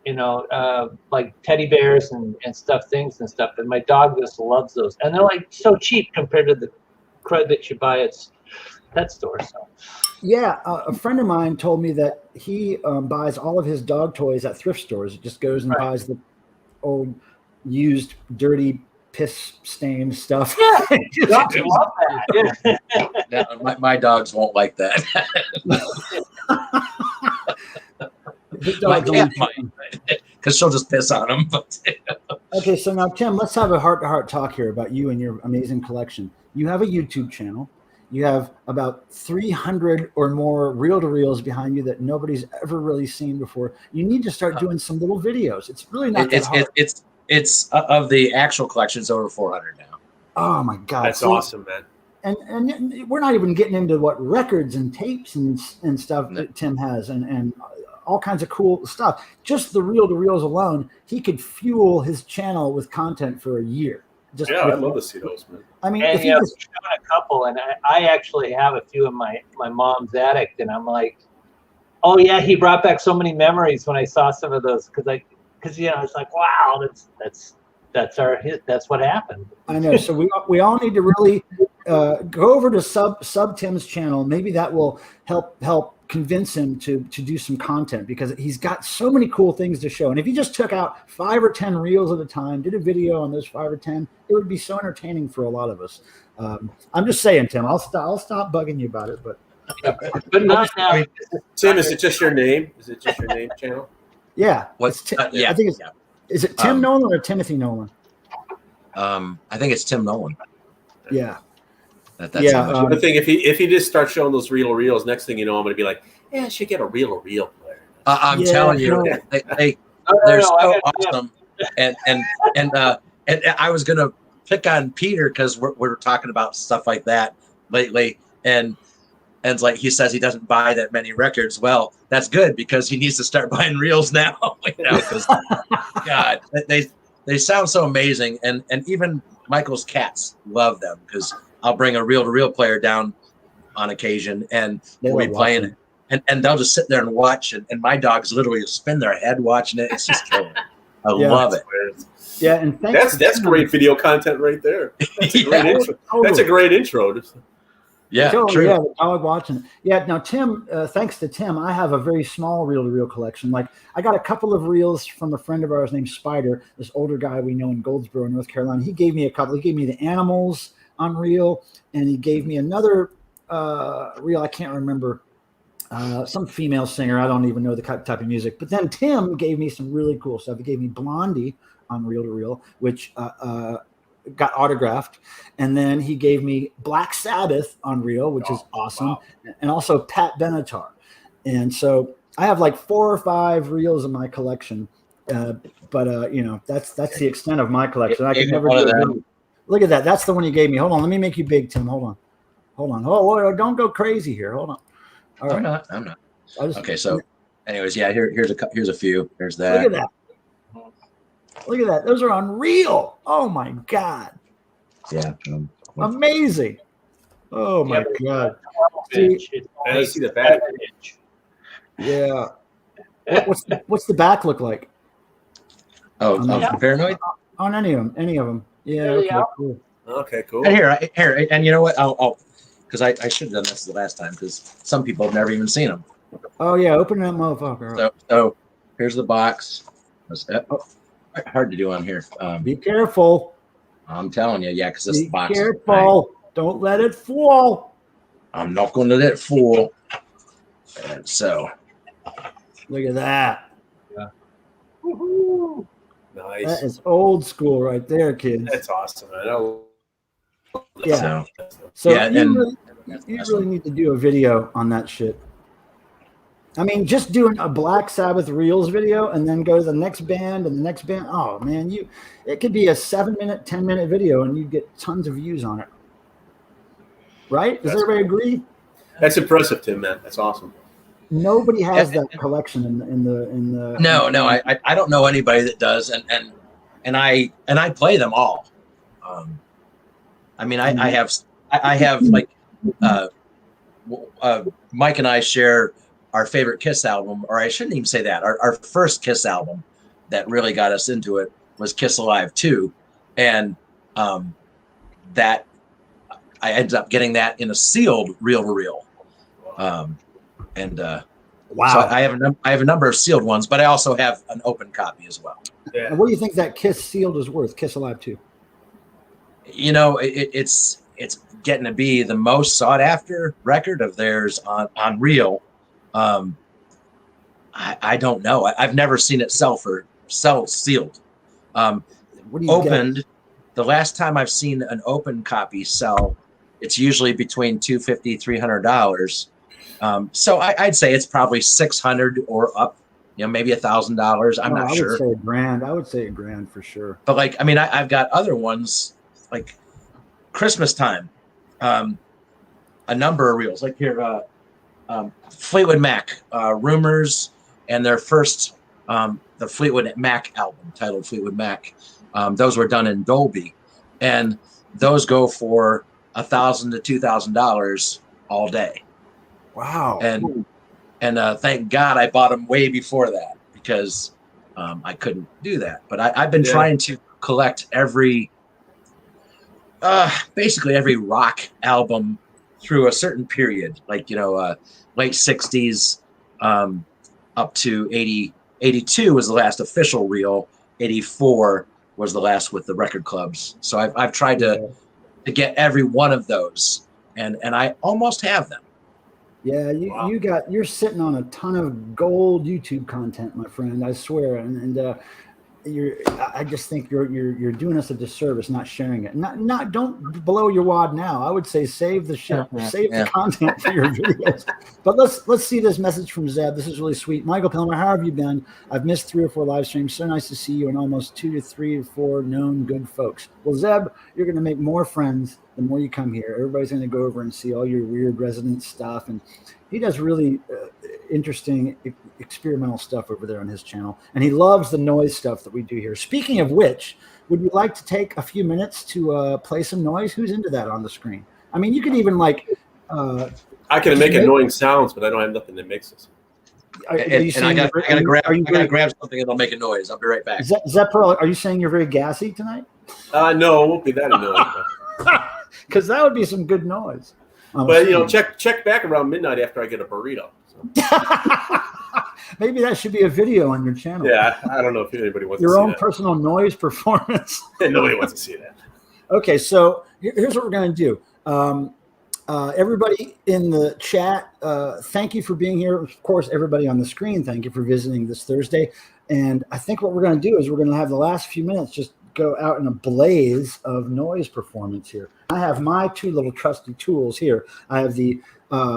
I: like teddy bears and stuffed things and stuff. And my dog just loves those, and they're like so cheap compared to the crud that you buy at pet store. So.
A: Yeah, a friend of mine told me that he buys all of his dog toys at thrift stores. It just goes and buys the old, used, dirty, piss-stained stuff.
I: Yeah, dogs love that.
C: Yeah, my dogs won't like that. Because she'll just piss on them.
A: Okay, so now, Tim, let's have a heart-to-heart talk here about you and your amazing collection. You have a YouTube channel. You have about 300 or more reel-to-reels behind you that nobody's ever really seen before. You need to start doing some little videos. It's really not that hard.
C: It's of the actual collection, it's over 400 now.
A: Oh, my God.
B: That's awesome, man.
A: And we're not even getting into what records and tapes and stuff that Tim has and all kinds of cool stuff. Just the reel-to-reels alone, he could fuel his channel with content for a year.
B: I'd love to see those, man.
A: I mean,
I: and, I've shown a couple, and I actually have a few in my mom's attic, and I'm like, oh yeah, he brought back so many memories when I saw some of those because it's like, wow, that's what happened.
A: I know. So we all need to really go over to sub Tim's channel. Maybe that will help convince him to do some content because he's got so many cool things to show. And if he just took out 5 or 10 reels at a time, did a video on those 5 or 10, it would be so entertaining for a lot of us. I'm just saying, Tim, I'll stop bugging you about it, but
I: not now.
B: Tim, is it just your name? Is it just your name channel?
A: Yeah.
C: What's
A: I think it's is it Tim Nolan or Timothy Nolan?
C: I think it's Tim Nolan.
A: Yeah.
B: The thing, if he just starts showing those reel-to-reels, next thing you know, I'm going to be like, I should get a reel-to-reel player.
C: I'm telling you, they're so awesome. And I was going to pick on Peter because we're talking about stuff like that lately, and it's like he says he doesn't buy that many records. Well, that's good because he needs to start buying reels now. Because God, they sound so amazing, and even Michael's cats love them because I'll bring a reel-to-reel player down on occasion, and we'll be playing it, and they'll just sit there and watch, and my dogs literally spin their head watching it. It's just killer. I love it.
A: Yeah, and
B: that's great video content right there. That's a great intro. That's a great intro.
C: Yeah,
A: true. Yeah, the dog watching. Yeah, now Tim, thanks to Tim, I have a very small reel-to-reel collection. Like I got a couple of reels from a friend of ours named Spider, this older guy we know in Goldsboro, North Carolina. He gave me a couple. He gave me the animals on reel, and he gave me another reel. I can't remember. Some female singer. I don't even know the type of music. But then Tim gave me some really cool stuff. He gave me Blondie on reel-to-reel, which got autographed. And then he gave me Black Sabbath on reel, which is awesome. Wow. And also Pat Benatar. And so I have like 4 or 5 reels in my collection. But that's the extent of my collection. I could never do it. Look at that. That's the one you gave me. Hold on. Let me make you big, Tim. Hold on. Oh, don't go crazy here. Hold on. All right.
C: I'm not. Okay. So anyways, yeah, here's a few. There's that.
A: Look at that. Those are unreal. Oh my God.
C: Yeah.
A: Amazing. Oh my God.
B: I see the back.
A: Yeah. What's the back look like?
C: Oh,
A: Yeah.
C: Paranoid?
A: On any of them. Yeah.
I: There
A: Okay.
I: you go.
A: Cool.
B: Okay, cool.
C: And here, and you know what? I'll because I should have done this the last time because some people have never even seen them.
A: Oh yeah, open that motherfucker up.
C: So here's the box. Hard to do on here.
A: Be careful.
C: I'm telling you, yeah, because this box.
A: Be careful. Don't let it fall.
C: I'm not going to let it fall. And so,
A: look at that.
B: Yeah. Woohoo! Nice.
A: That is old school right there, kids.
B: That's awesome. I know.
A: Yeah. So
C: yeah,
A: you really need to do a video on that shit. I mean, just doing a Black Sabbath Reels video and then go to the next band and the next band. Oh man, it could be a 7-minute, 10-minute video and you'd get tons of views on it. Right? Does everybody agree?
B: That's impressive, Tim, man. That's awesome.
A: Nobody has that collection in the.
C: No, I don't know anybody that does, and I play them all. I mean, I have like Mike and I share our favorite Kiss album, or I shouldn't even say that. Our first Kiss album that really got us into it was Kiss Alive 2, and that I ended up getting that in a sealed reel-to-reel. Wow! So I have a number of sealed ones, but I also have an open copy as well.
A: Yeah. And what do you think that Kiss sealed is worth? Kiss Alive 2.
C: You know, it's getting to be the most sought after record of theirs on reel. I don't know. I've never seen it sell sealed. Opened. The last time I've seen an open copy sell, it's usually between $250, $300. So I'd say it's probably $600 or up. You know, maybe $1,000. I'm not sure.
A: I would say $1,000. I would say $1,000 for sure.
C: But like, I mean, I've got other ones like Christmas time. A number of reels like here. Fleetwood Mac, Rumors, and their first, the Fleetwood Mac album titled Fleetwood Mac. Those were done in Dolby, and those go for $1,000 to $2,000 all day.
A: Wow!
C: And thank God I bought them way before that because I couldn't do that. But I've been trying to collect basically every rock album through a certain period, like late 60s up to 82 was the last official reel. 84 was the last with the record clubs. So I've tried to get every one of those, and I almost have them.
A: Yeah, you're sitting on a ton of gold YouTube content, my friend. I swear, and I just think you're doing us a disservice not sharing it. Not don't blow your wad now. I would say save the shit, save the content for your videos. But let's see this message from Zeb. This is really sweet. Michael Pilmer, how have you been? I've missed 3 or 4 live streams. So nice to see you and almost 2 to 3 or 4 known good folks. Well, Zeb, you're going to make more friends the more you come here. Everybody's going to go over and see all your weird resident stuff, and he does really interesting experimental stuff over there on his channel, and he loves the noise stuff that we do here. Speaking of which, would you like to take a few minutes to play some noise? Who's into that on the screen? I mean, you can even like
B: I can make annoying sounds, but I don't have nothing that makes this.
C: I gotta grab something that'll make a noise. I'll be right back.
A: Zeb Pearl, are you saying you're very gassy tonight?
B: No, it won't be that annoying.
A: Because that would be some good noise.
B: But check back around midnight after I get a burrito. So.
A: Maybe that should be a video on your channel.
B: Yeah, I don't know if anybody wants
A: your
B: to see
A: own
B: that.
A: Personal noise performance.
B: Nobody wants to see that.
A: Okay, so here's what we're going to do. Everybody in the chat, thank you for being here. Of course, everybody on the screen, thank you for visiting this Thursday. And I think what we're going to do is we're going to have the last few minutes just go out in a blaze of noise performance here. I have my 2 little trusty tools here. I have the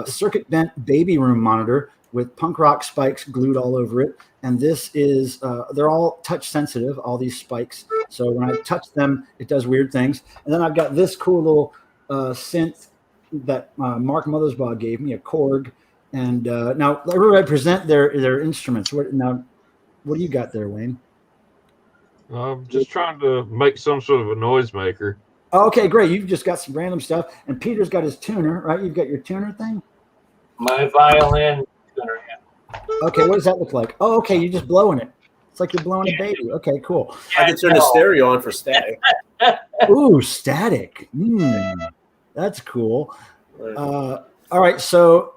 A: circuit bent baby room monitor with punk rock spikes glued all over it. And this is, they're all touch sensitive, all these spikes. So when I touch them, it does weird things. And then I've got this cool little synth that Mark Mothersbaugh gave me, a Korg. And now everybody present their instruments. What do you got there, Wayne?
G: I'm just trying to make some sort of a noisemaker.
A: Okay, great. You've just got some random stuff. And Peter's got his tuner, right? You've got your tuner thing?
I: My violin tuner, yeah.
A: Okay, what does that look like? Oh, okay, you're just blowing it. It's like you're blowing a baby. Okay, cool.
B: I can turn the stereo on for static.
A: Ooh, static. That's cool. All right, so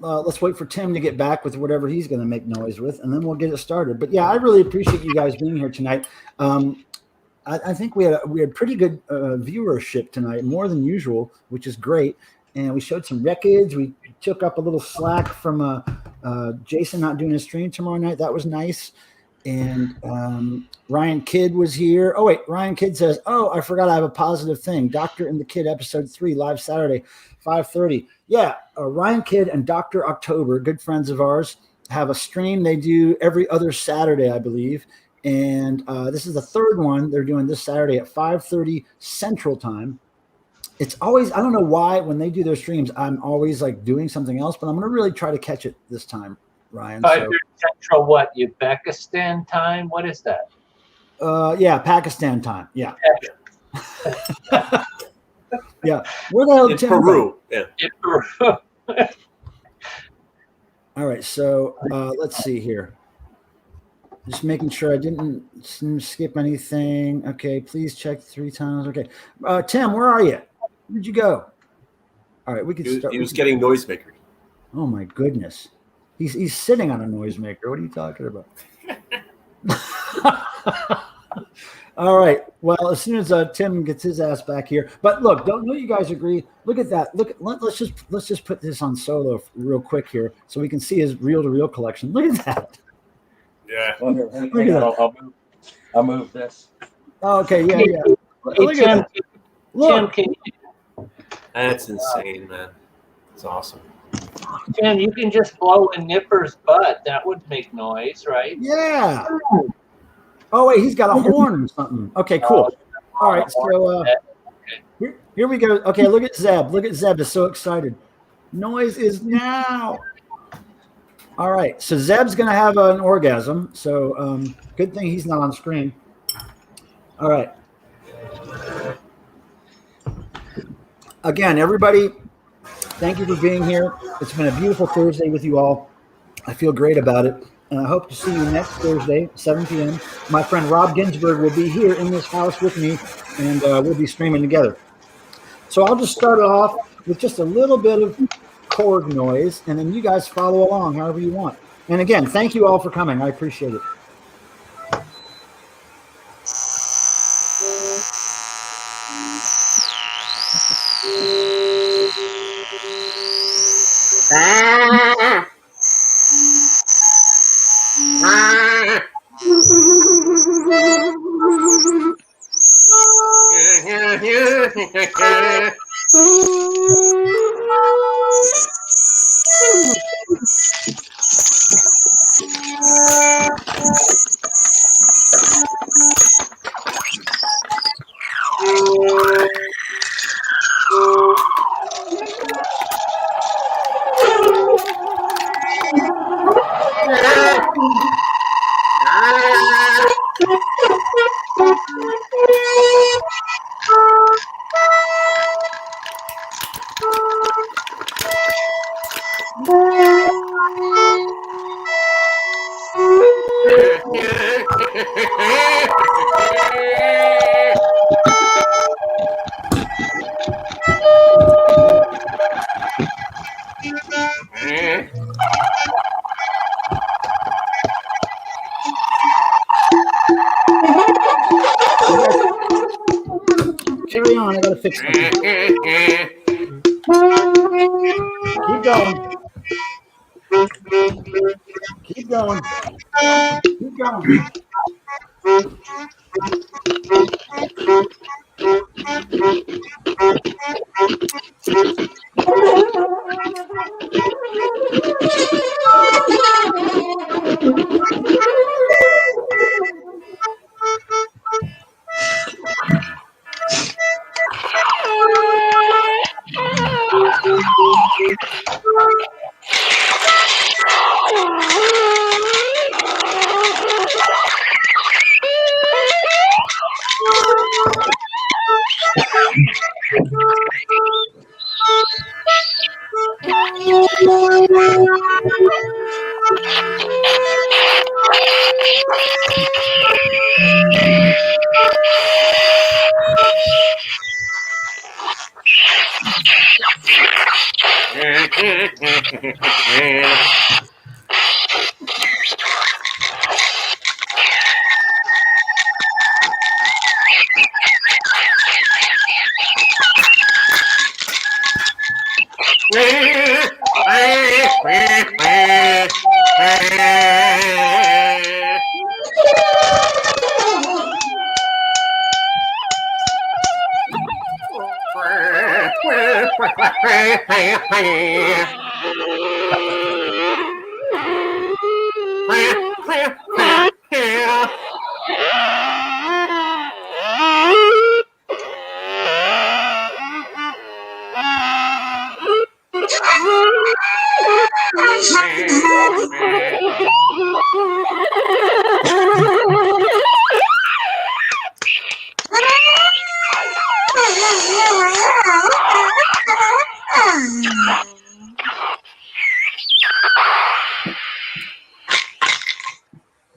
A: let's wait for Tim to get back with whatever he's going to make noise with, and then we'll get it started. But yeah, I really appreciate you guys being here tonight. I think we had pretty good viewership tonight, more than usual, which is great. And we showed some records. We took up a little slack from Jason not doing a stream tomorrow night. That was nice. And Ryan Kidd was here. Oh, wait. Ryan Kidd says, oh, I forgot I have a positive thing. Doctor and the Kid, episode 3, live Saturday, 5:30. Yeah, Ryan Kidd and Dr. October, good friends of ours, have a stream they do every other Saturday, I believe. And this is the third one they're doing this Saturday at 5:30 Central Time. It's always, I don't know why, when they do their streams, I'm always like doing something else, but I'm going to really try to catch it this time, Ryan.
I: Central what? Uzbekistan time? What is that?
A: Yeah, Pakistan time. Yeah. Yeah. Where the hell
B: in Peru. Yeah.
I: In Peru.
A: All right, so let's see here. Just making sure I didn't skip anything. Okay, please check 3 times. Okay. Tim, where are you? Where'd you go? All right, we can start.
B: He was getting noisemaker.
A: Oh my goodness. He's sitting on a noisemaker. What are you talking about? All right. Well, as soon as Tim gets his ass back here, but look, don't you guys agree? Look at that. Let's just put this on solo real quick here, so we can see his reel-to-reel collection. Look at that.
B: Yeah.
C: I'll move this.
A: Oh, okay. Yeah. Yeah. Look
I: Tim,
A: at that. Look.
I: Tim,
B: That's insane, man. It's awesome.
I: Tim, you can just blow a nipper's butt. That would make noise, right?
A: Yeah. Oh wait, he's got a horn or something. Okay, cool. All right, so here we go. Okay, look at Zeb. Look at Zeb. Is so excited. Noise is now. All right, so Zeb's gonna have an orgasm. So good thing he's not on screen. All right. Again, everybody, thank you for being here. It's been a beautiful Thursday with you all. I feel great about it. And I hope to see you next Thursday, 7 p.m. My friend Rob Ginsburg will be here in this house with me, and we'll be streaming together. So I'll just start it off with just a little bit of chord noise, and then you guys follow along however you want. And again, thank you all for coming. I appreciate it. Carry on, I gotta fix something. Keep going. Keep going. Keep going.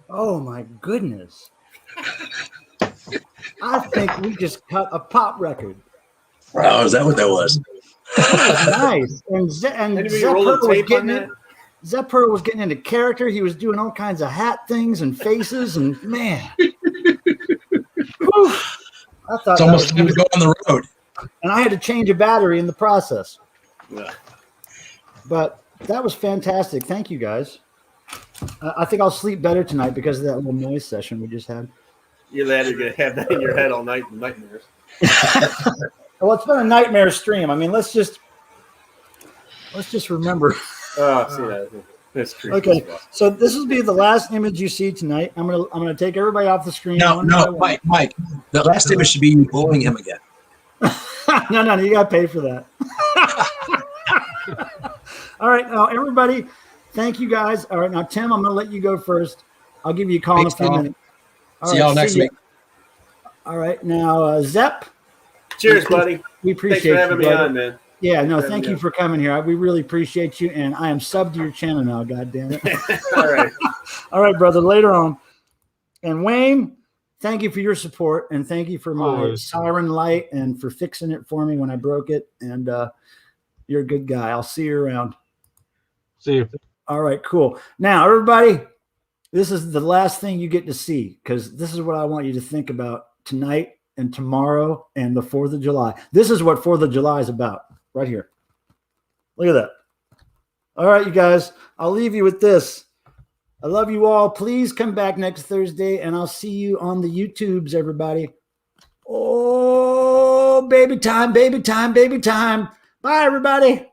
A: Oh my goodness. I think we just cut a pop record.
C: Oh, is that what that was?
A: Nice. And Zepper was getting into character. He was doing all kinds of hat things and faces, and man. Whew. I thought
C: It's almost time to go on the road.
A: And I had to change a battery in the process.
B: Yeah.
A: But that was fantastic. Thank you, guys. I think I'll sleep better tonight because of that little noise session we just had.
B: You're going to have that in your head all night, nightmares.
A: Well, it's been a nightmare stream. I mean, let's just remember.
B: Oh, see that. That's creepy.
A: Okay, so this will be the last image you see tonight. I'm gonna take everybody off the screen.
C: No, Mike. The last image should be you bullying him again.
A: No, you gotta pay for that. All right, now everybody, thank you guys. All right, now Tim, I'm gonna let you go first. I'll give you a call in a few minutes.
C: See y'all next week.
A: All right, now Zepp.
B: Cheers, buddy.
A: We appreciate
B: Thanks for having
A: you,
B: me
A: brother.
B: on, man.
A: Yeah, no, thank you for coming here. We really appreciate you, and I am subbed to your channel now. God damn it!
B: All right,
A: all right, brother. Later on. And Wayne, thank you for your support, and thank you for my siren light and for fixing it for me when I broke it. And you're a good guy. I'll see you around.
G: See you.
A: All right, cool. Now, everybody, this is the last thing you get to see because this is what I want you to think about tonight and tomorrow and the 4th of July. This is what 4th of July is about right here. Look at that. All right, you guys, I'll leave you with this. I love you all. Please come back next Thursday, and I'll see you on the YouTubes, everybody. Oh, baby time, baby time, baby time. Bye, everybody.